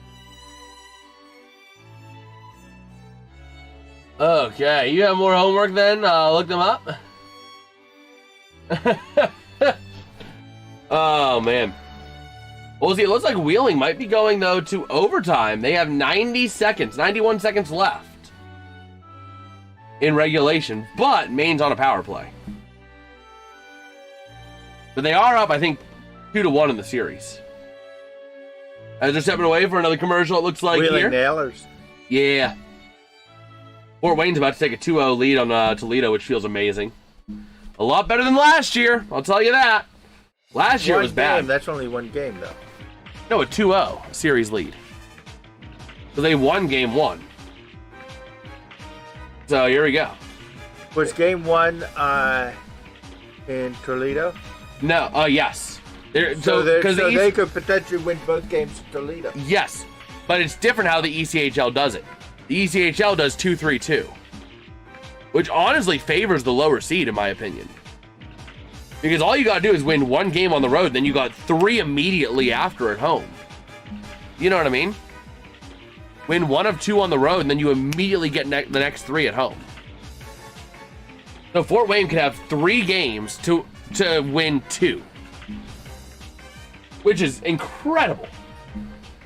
Okay, you have more homework then? Look them up. Oh man. Well, see, it looks like Wheeling might be going though to overtime. They have 91 seconds left in regulation, but Maine's on a power play. But they are up, I think, 2-1 in the series. As they're stepping away for another commercial, it looks like Wheeling here. Nailers. Yeah. Fort Wayne's about to take a 2-0 lead on Toledo, which feels amazing. A lot better than last year, I'll tell you that. Last year was bad. That's only 1 game, though. No, a 2-0 series lead. So they won game 1. So here we go. Was game 1 in Toledo? No, yes. So they could potentially win both games in Toledo. Yes, but it's different how the ECHL does it. The ECHL does 2-3-2. Which honestly favors the lower seed, in my opinion. Because all you got to do is win 1 game on the road, then you got 3 immediately after at home. You know what I mean? Win 1 of 2 on the road, and then you immediately get the next 3 at home. So Fort Wayne could have 3 games to win 2. Which is incredible.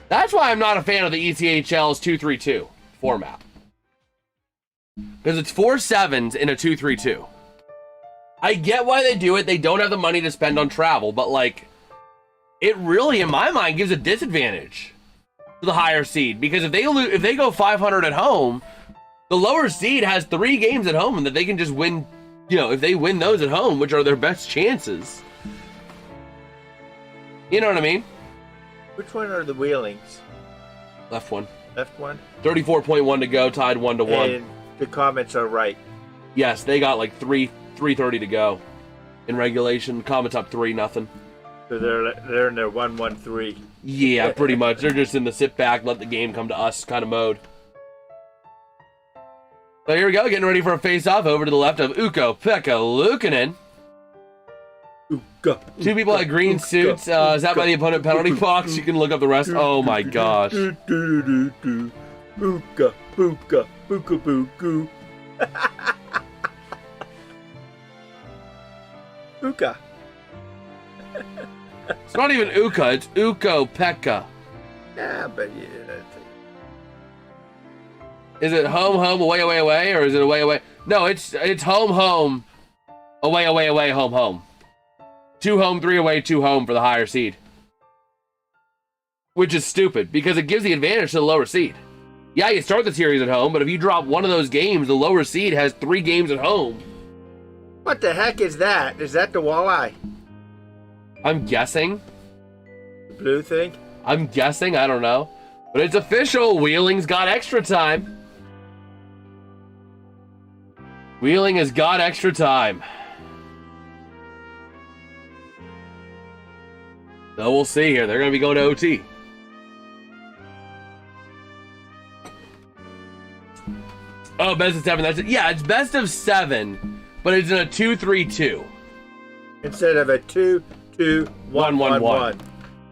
That's why I'm not a fan of the ECHL's 2-3-2 format. Because it's 4 sevens in a 2-3-2. I get why they do it. They don't have the money to spend on travel, but like, it really, in my mind, gives a disadvantage to the higher seed. Because if they go 500 at home, the lower seed has 3 games at home, and that they can just win. You know, if they win those at home, which are their best chances. You know what I mean? Which one are the Wheelings? Left one. Left one? 34.1 to go, tied 1-1. And the comments are right. Yes, they got like 3:30 to go in regulation. Comets up 3-0. So they're in their 1-1-3. Yeah, pretty much. They're just in the sit back, let the game come to us kind of mode. So here we go, getting ready for a face-off over to the left of Ukko-Pekka Luukkonen. 2 people at green suits. Is that by the opponent penalty box? You can look up the rest. Oh my gosh. Booka, booka, booka, booka. Uka. It's not even Uka, it's Ukko-Pekka. Yeah, but Is it home, home, away, away, away, or is it away, away? No, it's home, home, away, away, away, home, home. 2 home, 3 away, 2 home for the higher seed. Which is stupid, because it gives the advantage to the lower seed. Yeah, you start the series at home, but if you drop one of those games, the lower seed has 3 games at home. what the heck is that? Is that the walleye? I'm guessing. The blue thing? I'm guessing, I don't know. But it's official, Wheeling's got extra time. Wheeling has got extra time. So we'll see here. They're going to be going to OT. Oh, best of 7. That's it. Yeah, it's best of 7, but it's in a 2-3-2. Instead of a 2-2-1-1-1.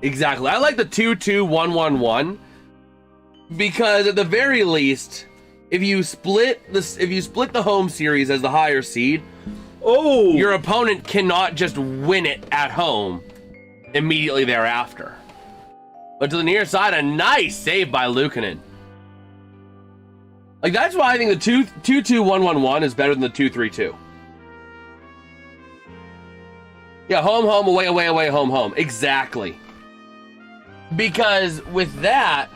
Exactly. I like the 2-2-1-1-1 because at the very least, if you split the home series as the higher seed, your opponent cannot just win it at home immediately thereafter. But to the near side, a nice save by Luukkonen. Like, that's why I think the 2-2-1-1-1 is better than the 2-3-2. Yeah, home, home, away, away, away, home, home. Exactly. Because with that,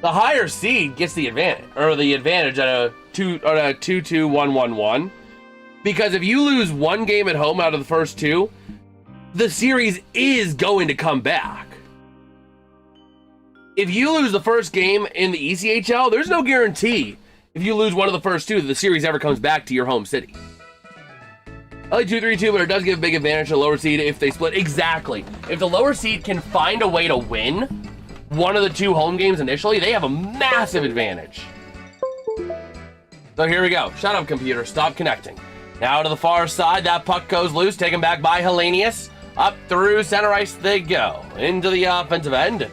the higher seed gets the advantage at a 2-2-1-1-1. Because if you lose one game at home out of the first 2, the series is going to come back. If you lose the first game in the ECHL, there's no guarantee if you lose one of the first 2 that the series ever comes back to your home city. I like 2-3-2, but it does give a big advantage to the lower seed if they split. Exactly. If the lower seed can find a way to win one of the 2 home games initially, they have a massive advantage. So here we go. Shut up, computer. Stop connecting. Now to the far side, that puck goes loose, taken back by Hellenius. Up through center ice they go. Into the offensive end.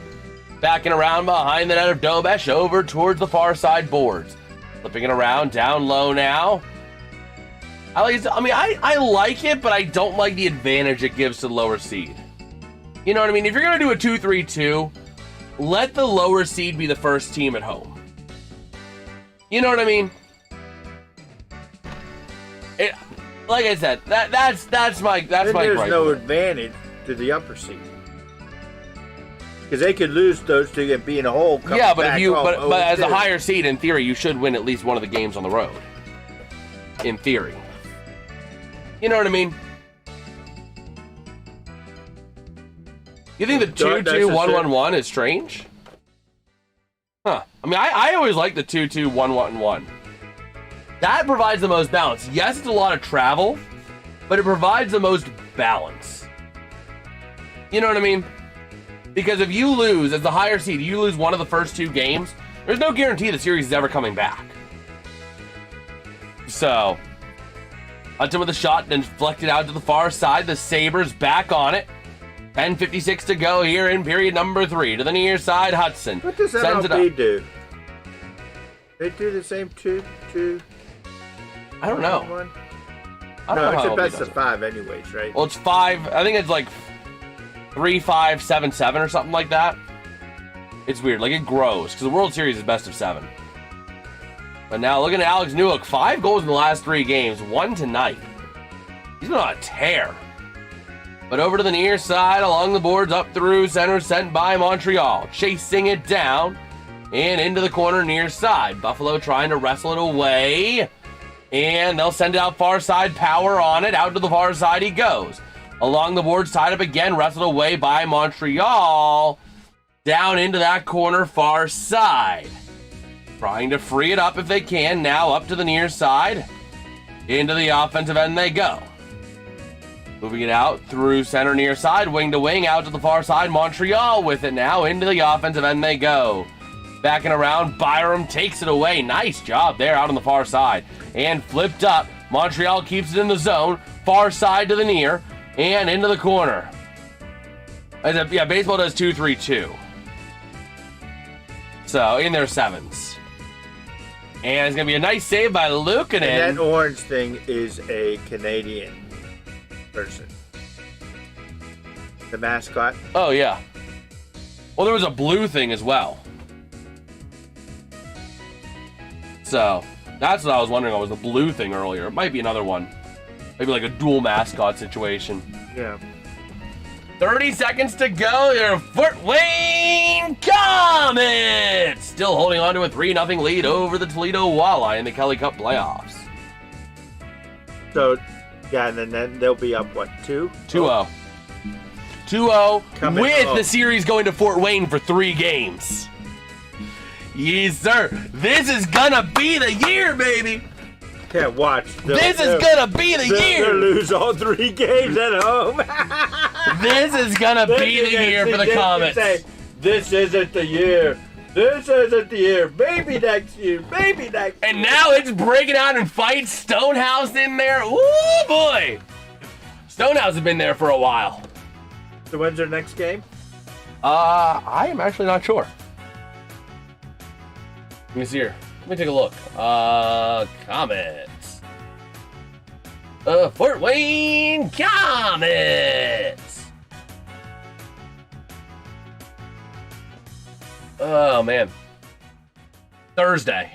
Backing around behind the net of Dobesh over towards the far side boards. Flipping it around, down low now. I like it, but I don't like the advantage it gives to the lower seed. You know what I mean? If you're going to do a 2-3-2, let the lower seed be the first team at home. You know what I mean? Like I said, that's my gripe. There's no advantage to the upper seed. Because they could lose those 2 and be in a hole. Yeah, but but as a higher seed, in theory, you should win at least one of the games on the road. In theory. You know what I mean? You think the 2-2-1-1-1 is strange? Huh. I mean, I always like the 2-2-1-1-1. That provides the most balance. Yes, it's a lot of travel, but it provides the most balance. You know what I mean? Because if you lose, as the higher seed, you lose one of the first 2 games, there's no guarantee the series is ever coming back. So, Hudson with a shot, then deflected out to the far side. The Sabres back on it. 10:56 to go here in period number 3. To the near side, Hudson. What does MLB do? They do the same 2-2. I don't know. I don't know. It's a best of 5 anyways, right? Well, it's 5. I think it's like 3-5-7-7 or something like that. It's weird. Like, it grows because the World Series is best of 7. But now looking at Alex Newhook, 5 goals in the last 3 games, 1 tonight. He's been on a tear. But over to the near side, along the boards, up through center, sent by Montreal. Chasing it down and into the corner near side. Buffalo trying to wrestle it away. And they'll send it out far side, power on it. Out to the far side he goes. Along the boards, tied up again, wrestled away by Montreal. Down into that corner far side. Trying to free it up if they can. Now up to the near side. Into the offensive end they go. Moving it out through center near side, wing to wing, out to the far side. Montreal with it now. Into the offensive end they go. Backing around, Byram takes it away. Nice job there out on the far side. And flipped up. Montreal keeps it in the zone. Far side to the near. And into the corner. Yeah, baseball does 2-3-2. So, in their 7s. And it's going to be a nice save by Luukkonen. And that orange thing is a Canadian person. The mascot. Oh, yeah. Well, there was a blue thing as well. So, that's what I was wondering. Was the blue thing earlier. It might be another one. Maybe like a dual mascot situation. Yeah. 30 seconds to go. Your Fort Wayne Comets still holding on to a 3-0 lead over the Toledo Walleye in the Kelly Cup playoffs. So, yeah, and then they'll be up, what, 2? 2-0. 2-0 Coming with home. the series going to Fort Wayne for 3 games. Yes, sir. This is gonna be the year, baby. Can't watch. This is gonna be the They'll year. lose all 3 games at home. This is gonna be the year for the Comets. Say, this isn't the year. This isn't the year. Maybe next year. Maybe next year. And now it's breaking out and fight Stonehouse in there. Ooh, boy. Stonehouse has been there for a while. So when's their next game? I am actually not sure. Let me see here. Let me take a look. Comets. Fort Wayne Comets. Oh, man. Thursday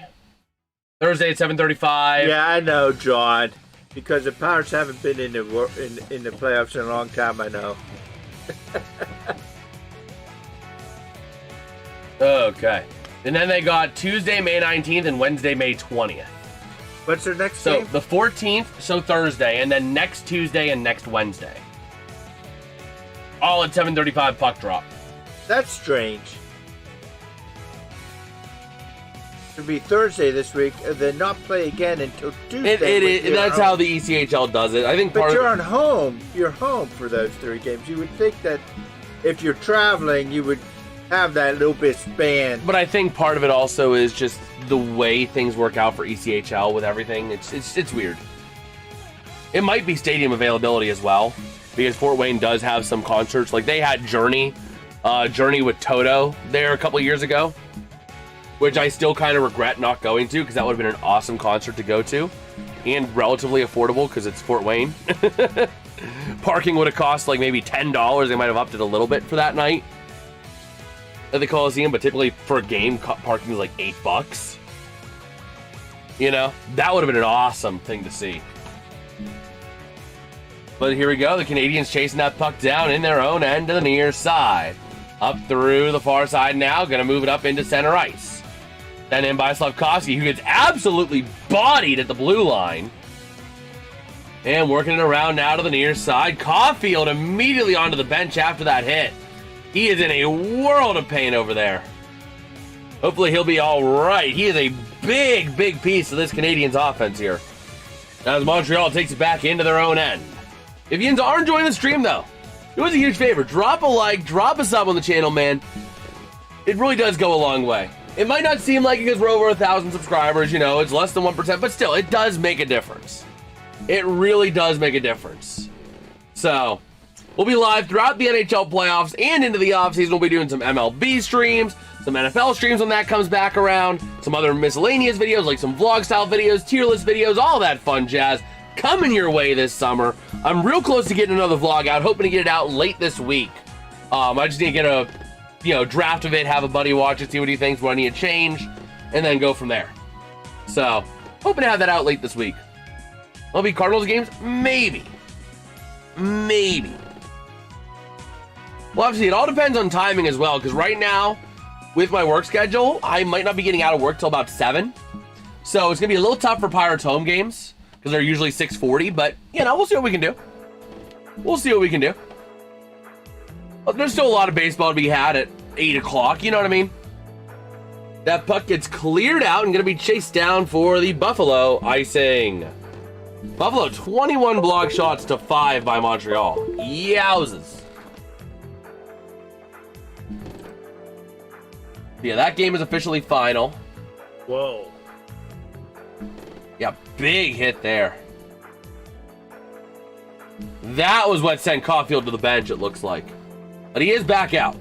at 7:35. Yeah, I know, John. Because the Pirates haven't been in the playoffs in a long time, I know. Okay. And then they got Tuesday, May 19th and Wednesday, May 20th. What's their next So game? the 14th, so Thursday, and then next Tuesday and next Wednesday. All at 7:35 puck drop. That's strange. It'll be Thursday this week, and then not play again until Tuesday. That's how the ECHL does it. I think But part you're of on home. You're home for those 3 games. You would think that if you're traveling, you would have that little bit span. But I think part of it also is just the way things work out for ECHL with everything. It's weird. It might be stadium availability as well, because Fort Wayne does have some concerts. Like they had Journey with Toto there a couple years ago, which I still kind of regret not going to, because that would have been an awesome concert to go to, and relatively affordable because it's Fort Wayne. Parking would have cost like maybe $10. They might have upped it a little bit for that night at the Coliseum, but typically for a game, parking is like $8. You know, that would have been an awesome thing to see. But here we go, the Canadiens chasing that puck down in their own end to the near side. Up through the far side now, gonna move it up into center ice. Then in by Slavkovsky, who gets absolutely bodied at the blue line. And working it around now to the near side. Caulfield immediately onto the bench after that hit. He is in a world of pain over there. Hopefully he'll be all right. He is a big, big piece of this Canadiens offense here. As Montreal takes it back into their own end. If you are enjoying the stream, though, do us a huge favor. Drop a like, drop a sub on the channel, man. It really does go a long way. It might not seem like it because we're over 1,000 subscribers, you know, it's less than 1%, but still, it does make a difference. It really does make a difference. So, we'll be live throughout the NHL playoffs and into the offseason. We'll be doing some MLB streams, some NFL streams when that comes back around, some other miscellaneous videos like some vlog-style videos, tier list videos, all that fun jazz coming your way this summer. I'm real close to getting another vlog out, hoping to get it out late this week. I just need to get a draft of it, have a buddy watch it, see what he thinks, what I need to change, and then go from there. So, hoping to have that out late this week. Will be Cardinals games? Maybe. Maybe. Well, obviously, it all depends on timing as well, because right now, with my work schedule, I might not be getting out of work till about 7. So it's going to be a little tough for Pirates home games, because they're usually 6:40, but, we'll see what we can do. We'll see what we can do. There's still a lot of baseball to be had at 8 o'clock, you know what I mean? That puck gets cleared out and going to be chased down for the Buffalo icing. Buffalo, 21 block shots to 5 by Montreal. Yowzes. Yeah, that game is officially final. Whoa. Yeah, big hit there. That was what sent Caulfield to the bench, it looks like. But he is back out.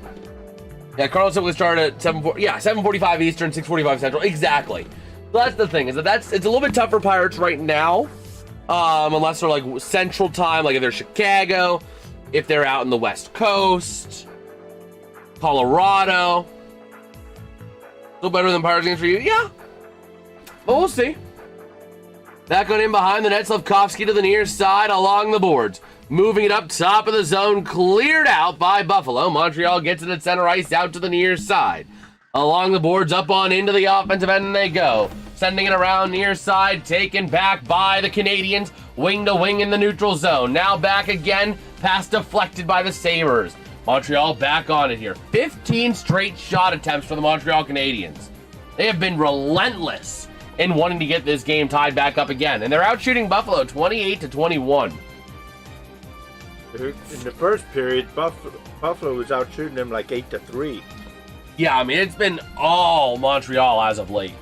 Yeah, Carlos simply started at 7:45 Eastern, 6:45 Central. Exactly. So that's the thing, is that it's a little bit tough for Pirates right now. Unless they're like Central Time, like if they're Chicago, if they're out in the West Coast. Colorado. Still better than Pirates games for you? Yeah. But we'll see. Back on in behind the net, Slavkovsky to the near side along the boards. Moving it up top of the zone, cleared out by Buffalo. Montreal gets it at center ice out to the near side. Along the boards, up on into the offensive end, and they go. Sending it around near side, taken back by the Canadiens. Wing to wing in the neutral zone. Now back again, pass deflected by the Sabres. Montreal back on it here. 15 straight shot attempts for the Montreal Canadiens. They have been relentless in wanting to get this game tied back up again. And they're out shooting Buffalo 28-21. In the first period, Buffalo was out shooting them like 8-3. Yeah, I mean, it's been all Montreal as of late.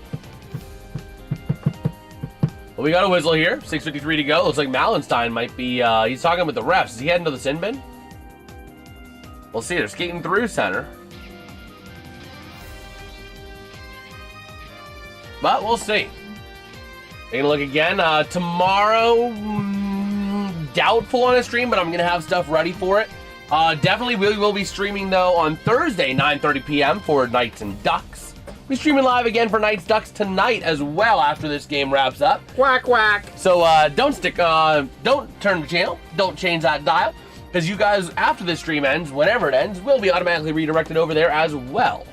Well, we got a whistle here. 6:53 to go. Looks like Malenstein might be, he's talking with the refs. Is he heading to the sin bin? We'll see. They're skating through center. But we'll see. Taking a look again. Tomorrow, doubtful on a stream, but I'm going to have stuff ready for it. Definitely we will be streaming, though, on Thursday, 9:30 p.m. for Knights and Ducks. We're streaming live again for Knights Ducks tonight as well after this game wraps up. Quack, quack. So don't turn the channel. Don't change that dial. Because you guys, after this stream ends, whenever it ends, will be automatically redirected over there as well.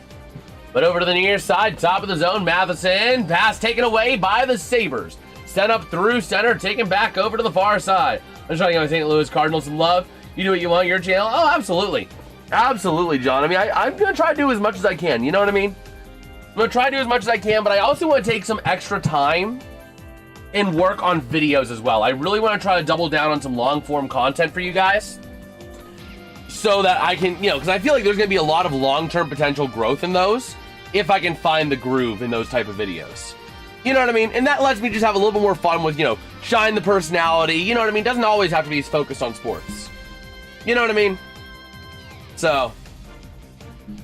But over to the near side, top of the zone, Matheson. Pass taken away by the Sabres. Sent up through center, taken back over to the far side. I'm trying to give my St. Louis Cardinals some love. You do what you want, your channel? Oh, absolutely. Absolutely, John. I mean, I'm going to try to do as much as I can. You know what I mean? I'm going to try to do as much as I can, but I also want to take some extra time and work on videos as well. I really want to try to double down on some long-form content for you guys so that I can, because I feel like there's going to be a lot of long-term potential growth in those if I can find the groove in those type of videos. You know what I mean? And that lets me just have a little bit more fun with, shine the personality. You know what I mean? Doesn't always have to be as focused on sports. You know what I mean? So,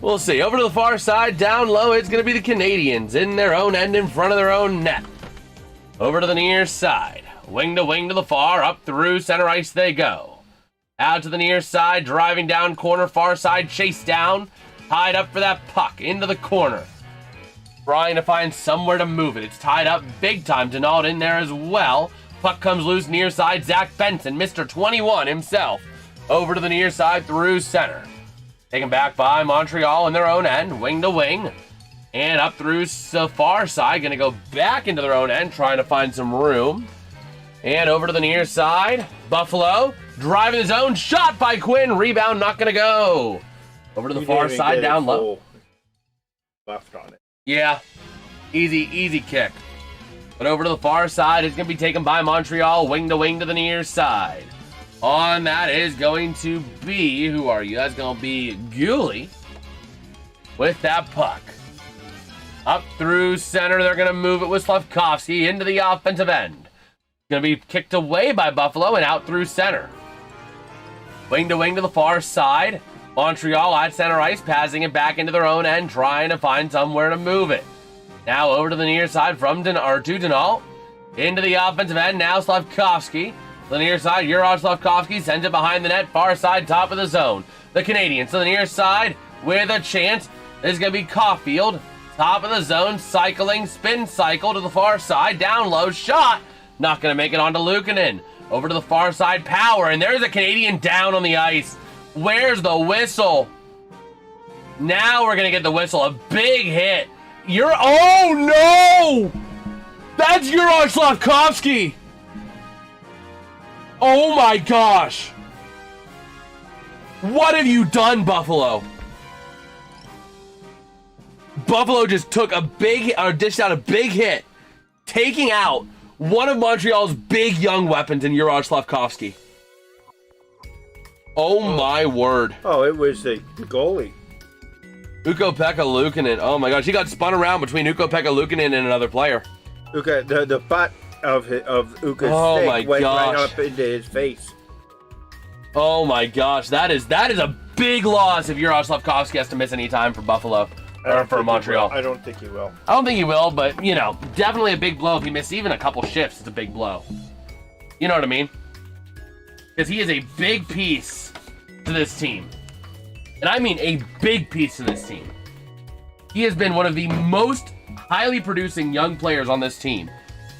we'll see. Over to the far side, down low, it's going to be the Canadiens in their own end in front of their own net. Over to the near side. Wing to the far, up through center ice they go. Out to the near side, driving down corner, far side, chase down. Tied up for that puck, into the corner. Trying to find somewhere to move it. It's tied up big time. Denault in there as well. Puck comes loose near side. Zach Benson, Mr. 21 himself. Over to the near side, through center. Taken back by Montreal in their own end, wing to wing. And up through the far side, going to go back into their own end, trying to find some room. And over to the near side, Buffalo, driving his own shot by Quinn. Rebound, not going to go. Over to the far side, down low. Left on it. Yeah, easy kick. But over to the far side, it's going to be taken by Montreal, wing to the near side. On that is going to be, who are you? That's going to be Guley with that puck. Up through center, they're going to move it with Slavkovsky into the offensive end. Going to be kicked away by Buffalo and out through center. Wing to the far side. Montreal at center ice, passing it back into their own end, trying to find somewhere to move it. Now over to the near side from Denault. Into the offensive end, now Slavkovsky. The near side, Juraj Slavkovsky sends it behind the net, far side, top of the zone. The Canadiens to the near side with a chance. This is going to be Caulfield. Top of the zone, cycling, spin cycle to the far side, down low, shot. Not going to make it onto Luukkonen. Over to the far side, Power, and there's a Canadian down on the ice. Where's the whistle? Now we're going to get the whistle. A big hit. Oh, no! That's Juraj Slavkovsky. Oh, my gosh. What have you done, Buffalo? Buffalo just took a big, or dished out a big hit, taking out one of Montreal's big young weapons in Juraj Slavkovsky. Oh my word. Oh, it was the goalie. Ukko-Pekka Luukkonen. Oh my gosh, he got spun around between Ukko-Pekka Luukkonen and another player. The butt of Ukko's Oh my stick went right gosh. up into his face. Oh my gosh, that is a big loss if Juraj Slavkovsky has to miss any time for Buffalo. Or for Montreal. I don't think he will. I don't think he will, but, definitely a big blow. If he misses even a couple shifts, it's a big blow. You know what I mean? Because he is a big piece to this team. And I mean a big piece of this team. He has been one of the most highly producing young players on this team.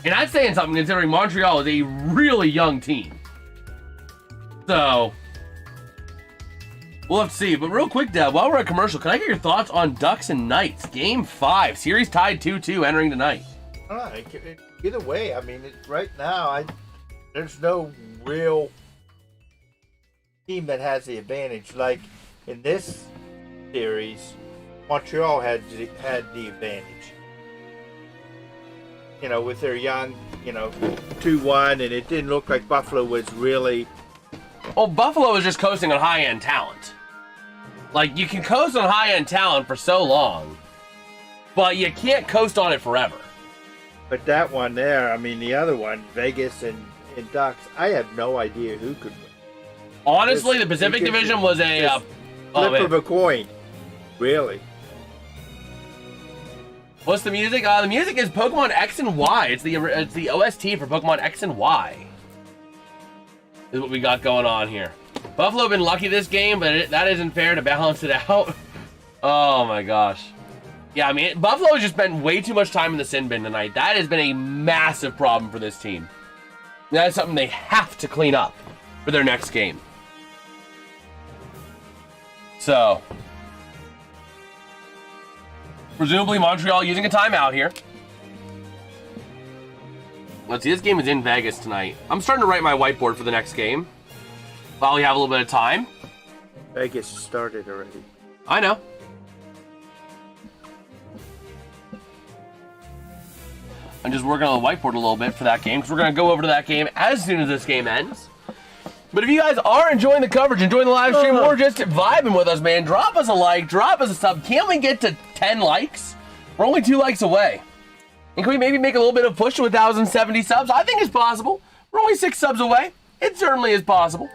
And that's saying something considering Montreal is a really young team. So, we'll have to see. But real quick, Deb, while we're at commercial, can I get your thoughts on Ducks and Knights? Game 5. Series tied 2-2 entering tonight. All right. Either way, I mean, right now, there's no real team that has the advantage. Like in this series, Montreal had the advantage. You know, with their young, 2-1, and it didn't look like Buffalo was really. Well, Buffalo was just coasting on high-end talent. Like, you can coast on high-end talent for so long, but you can't coast on it forever. But that one there, I mean, the other one, Vegas and Ducks, I have no idea who could win. Honestly, the Pacific Division was a flip of a coin, really. What's the music? The music is Pokemon X and Y. It's the OST for Pokemon X and Y. Is what we got going on here. Buffalo have been lucky this game, but that isn't fair to balance it out. Oh my gosh. Yeah, I mean, Buffalo has just spent way too much time in the sin bin tonight. That has been a massive problem for this team. That is something they have to clean up for their next game. So, presumably Montreal using a timeout here. Let's see, this game is in Vegas tonight. I'm starting to write my whiteboard for the next game while we have a little bit of time. Vegas started already. I know. I'm just working on the whiteboard a little bit for that game because we're going to go over to that game as soon as this game ends. But if you guys are enjoying the coverage, enjoying the live stream, or just vibing with us, man, drop us a like, drop us a sub. Can't we get to 10 likes? We're only 2 likes away. And can we maybe make a little bit of push to 1,070 subs? I think it's possible. We're only 6 subs away. It certainly is possible.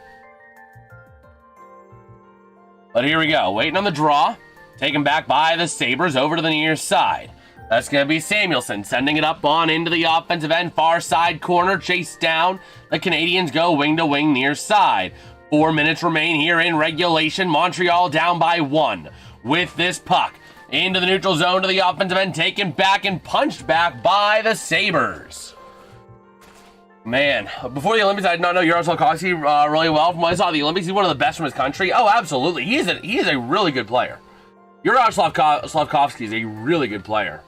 But here we go. Waiting on the draw. Taken back by the Sabres over to the near side. That's going to be Samuelson sending it up on into the offensive end. Far side corner. Chased down. The Canadiens go wing to wing near side. 4 minutes remain here in regulation. Montreal down by 1 with this puck. Into the neutral zone to the offensive end. Taken back and punched back by the Sabres. Man, before the Olympics, I did not know Yaroslav Slavkovsky really well. From when I saw the Olympics, he's one of the best from his country. Oh, absolutely. He is a really good player. Yaroslav Slavkovsky is a really good player.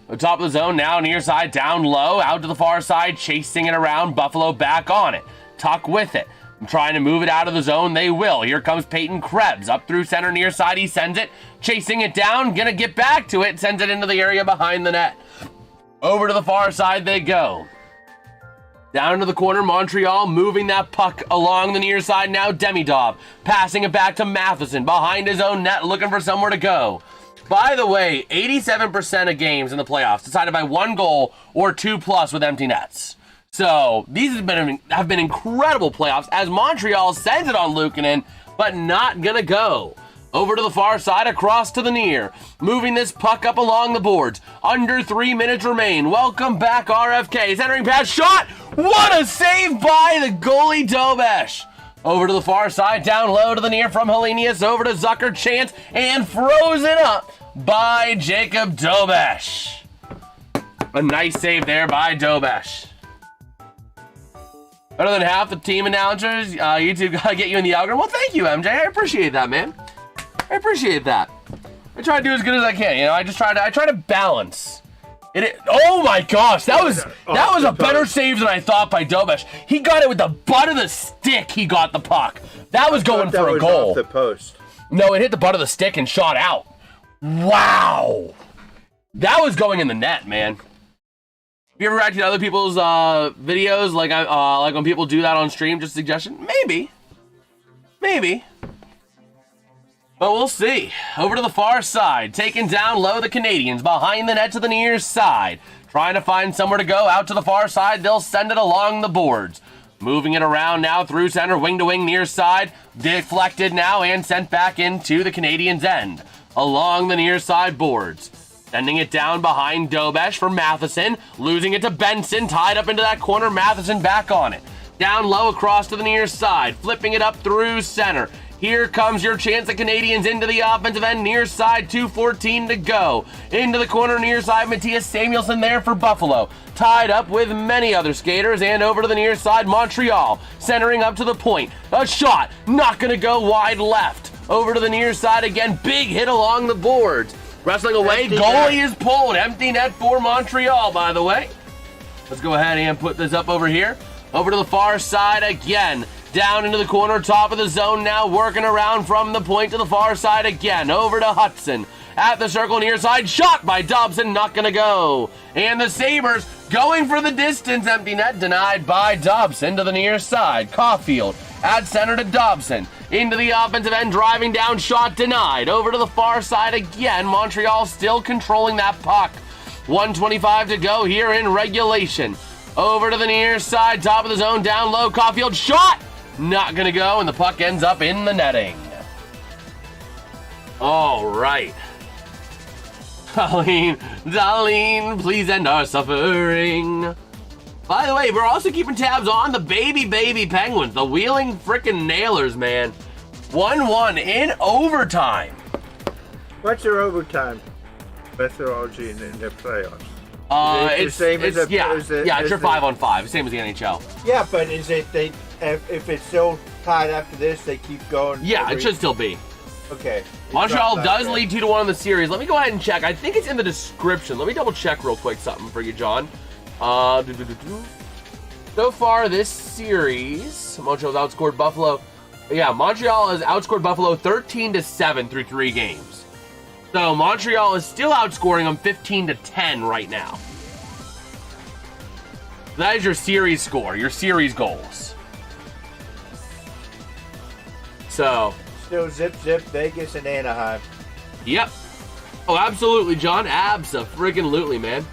The top of the zone now, near side, down low, out to the far side, chasing it around. Buffalo back on it. Tuck with it. Trying to move it out of the zone, they will. Here comes Peyton Krebs. Up through center, near side, he sends it. Chasing it down, gonna get back to it. Sends it into the area behind the net. Over to the far side they go. Down to the corner, Montreal moving that puck along the near side now. Demidov passing it back to Matheson behind his own net, looking for somewhere to go. By the way, 87% of games in the playoffs decided by 1 goal or 2+ with empty nets. So these have been incredible playoffs as Montreal sends it on Luukkonen, but not gonna go. Over to the far side, across to the near. Moving this puck up along the boards. Under 3 minutes remain. Welcome back, RFK. Centering pass shot. What a save by the goalie, Dobesh. Over to the far side, down low to the near from Helenius. Over to Zucker, chance, and frozen up by Jacob Dobesh. A nice save there by Dobesh. Better than half the team announcers. YouTube gotta get you in the algorithm. Well, thank you, MJ. I appreciate that, man. I appreciate that. I try to do as good as I can. You know, I try to balance. Oh my gosh, that was a better save than I thought by Dobesh. He got it with the butt of the stick. He got the puck. That was going for a goal. Off the post. No, it hit the butt of the stick and shot out. Wow, that was going in the net, man. Have you ever reacted to other people's videos, like when people do that on stream? Just a suggestion? Maybe. But we'll see. Over to the far side, taking down low the Canadiens behind the net to the near side, trying to find somewhere to go. Out to the far side, they'll send it along the boards. Moving it around now through center, wing to wing near side, deflected now and sent back into the Canadiens' end along the near side boards. Sending it down behind Dobesh for Matheson. Losing it to Benson. Tied up into that corner. Matheson back on it. Down low across to the near side. Flipping it up through center. Here comes your chance. The Canadiens into the offensive end, near side, 2:14 to go. Into the corner, near side, Matthias Samuelsson there for Buffalo. Tied up with many other skaters, and over to the near side, Montreal. Centering up to the point. A shot, not going to go wide left. Over to the near side again, big hit along the boards. Wrestling away, goalie is pulled. Empty net for Montreal, by the way. Let's go ahead and put this up over here. Over to the far side again. Down into the corner, top of the zone now, working around from the point to the far side again. Over to Hudson. At the circle near side, shot by Dobson, not going to go. And the Sabres going for the distance. Empty net denied by Dobson to the near side. Caulfield at center to Dobson. Into the offensive end, driving down, shot denied. Over to the far side again. Montreal still controlling that puck. 1:25 to go here in regulation. Over to the near side, top of the zone, down low. Caulfield shot! Not going to go, and the puck ends up in the netting. All right. Darlene, please end our suffering. By the way, we're also keeping tabs on the baby Penguins, the Wheeling frickin' Nailers, man. 1-1 in overtime. What's their overtime methodology in the playoffs? It's your 5-on-5, same as the NHL. Yeah, but is it if it's still tied after this, they keep going? Yeah, it should still be. Okay. Montreal does lead 2-1 in the series. Let me go ahead and check. I think it's in the description. Let me double check real quick something for you, John. So far this series, Montreal's outscored Buffalo. Yeah, Montreal has outscored Buffalo 13-7 through 3 games. So Montreal is still outscoring them 15-10 right now. That is your series score, your series goals. So still zip, Vegas and Anaheim. Yep. Oh, absolutely, John. Abso-friggin-lutely, man.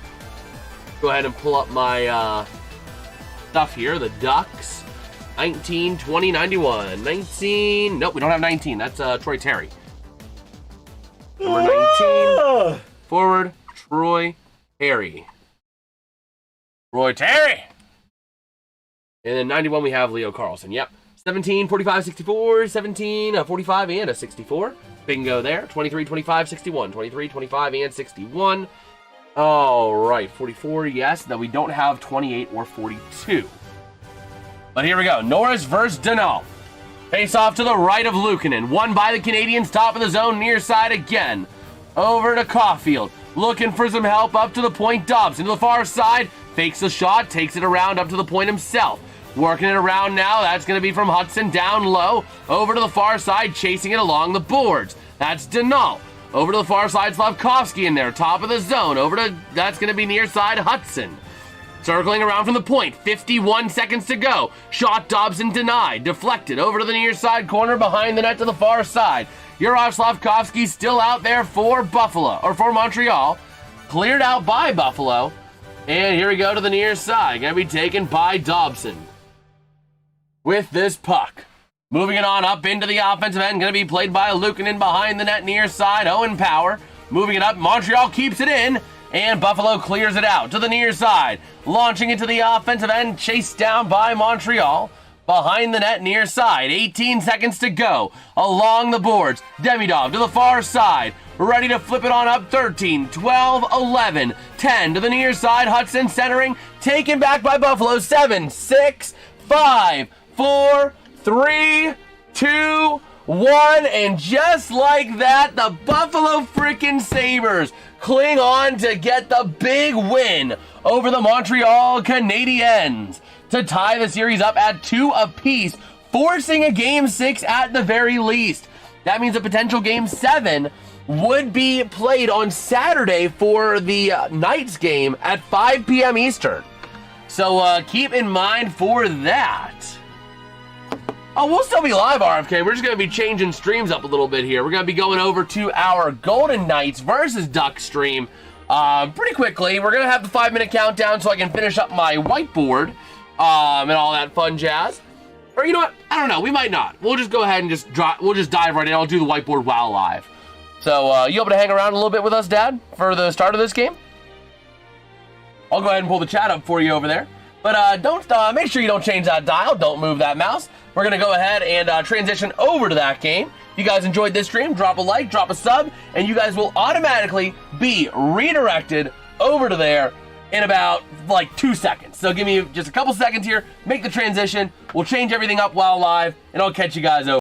Go ahead and pull up my stuff here. The Ducks. 19, 20, 91. 19. Nope, we don't have 19. That's Troy Terry. Number 19. Forward, Troy Terry. Troy Terry! And then 91, we have Leo Carlson. Yep. 17, 45, 64, 17, 45, and a 64. Bingo there. 23, 25, 61. 23, 25, and 61. All right. 44, yes. No, we don't have 28 or 42. But here we go. Norris versus Denal. Face off to the right of Luukkonen. Won by the Canadiens. Top of the zone. Near side again. Over to Caulfield. Looking for some help up to the point. Dobson to the far side. Fakes the shot. Takes it around up to the point himself. Working it around now. That's going to be from Hudson down low. Over to the far side. Chasing it along the boards. That's Denal. Over to the far side. Slavkovsky in there. Top of the zone. That's going to be near side Hudson. Circling around from the point. 51 seconds to go. Shot Dobson denied. Deflected over to the near side corner behind the net to the far side. Yurov Slavkovsky still out there for Montreal. Cleared out by Buffalo. And here we go to the near side. Going to be taken by Dobson. With this puck. Moving it on up into the offensive end. Going to be played by Luukkonen behind the net near side. Owen Power. Moving it up. Montreal keeps it in. And Buffalo clears it out to the near side. Launching into the offensive end. Chased down by Montreal. Behind the net near side. 18 seconds to go. Along the boards. Demidov to the far side. Ready to flip it on up. 13, 12, 11, 10 to the near side. Hudson centering. Taken back by Buffalo. 7, 6, 5, 4, 3, 2, 1. And just like that, the Buffalo frickin' Sabres cling on to get the big win over the Montreal Canadiens to tie the series up at 2 apiece, forcing a Game 6 at the very least. That means a potential Game 7 would be played on Saturday for the Knights game at 5 p.m. Eastern. So keep in mind for that. Oh, we'll still be live, RFK. We're just going to be changing streams up a little bit here. We're going to be going over to our Golden Knights versus Ducks stream pretty quickly. We're going to have the 5-minute countdown so I can finish up my whiteboard and all that fun jazz. Or you know what? I don't know. We might not. We'll just go ahead and we'll just dive right in. I'll do the whiteboard while live. So you able to hang around a little bit with us, Dad, for the start of this game? I'll go ahead and pull the chat up for you over there. But don't make sure you don't change that dial. Don't move that mouse. We're going to go ahead and transition over to that game. If you guys enjoyed this stream, drop a like, drop a sub, and you guys will automatically be redirected over to there in about like 2 seconds. So give me just a couple seconds here, make the transition. We'll change everything up while live, and I'll catch you guys over.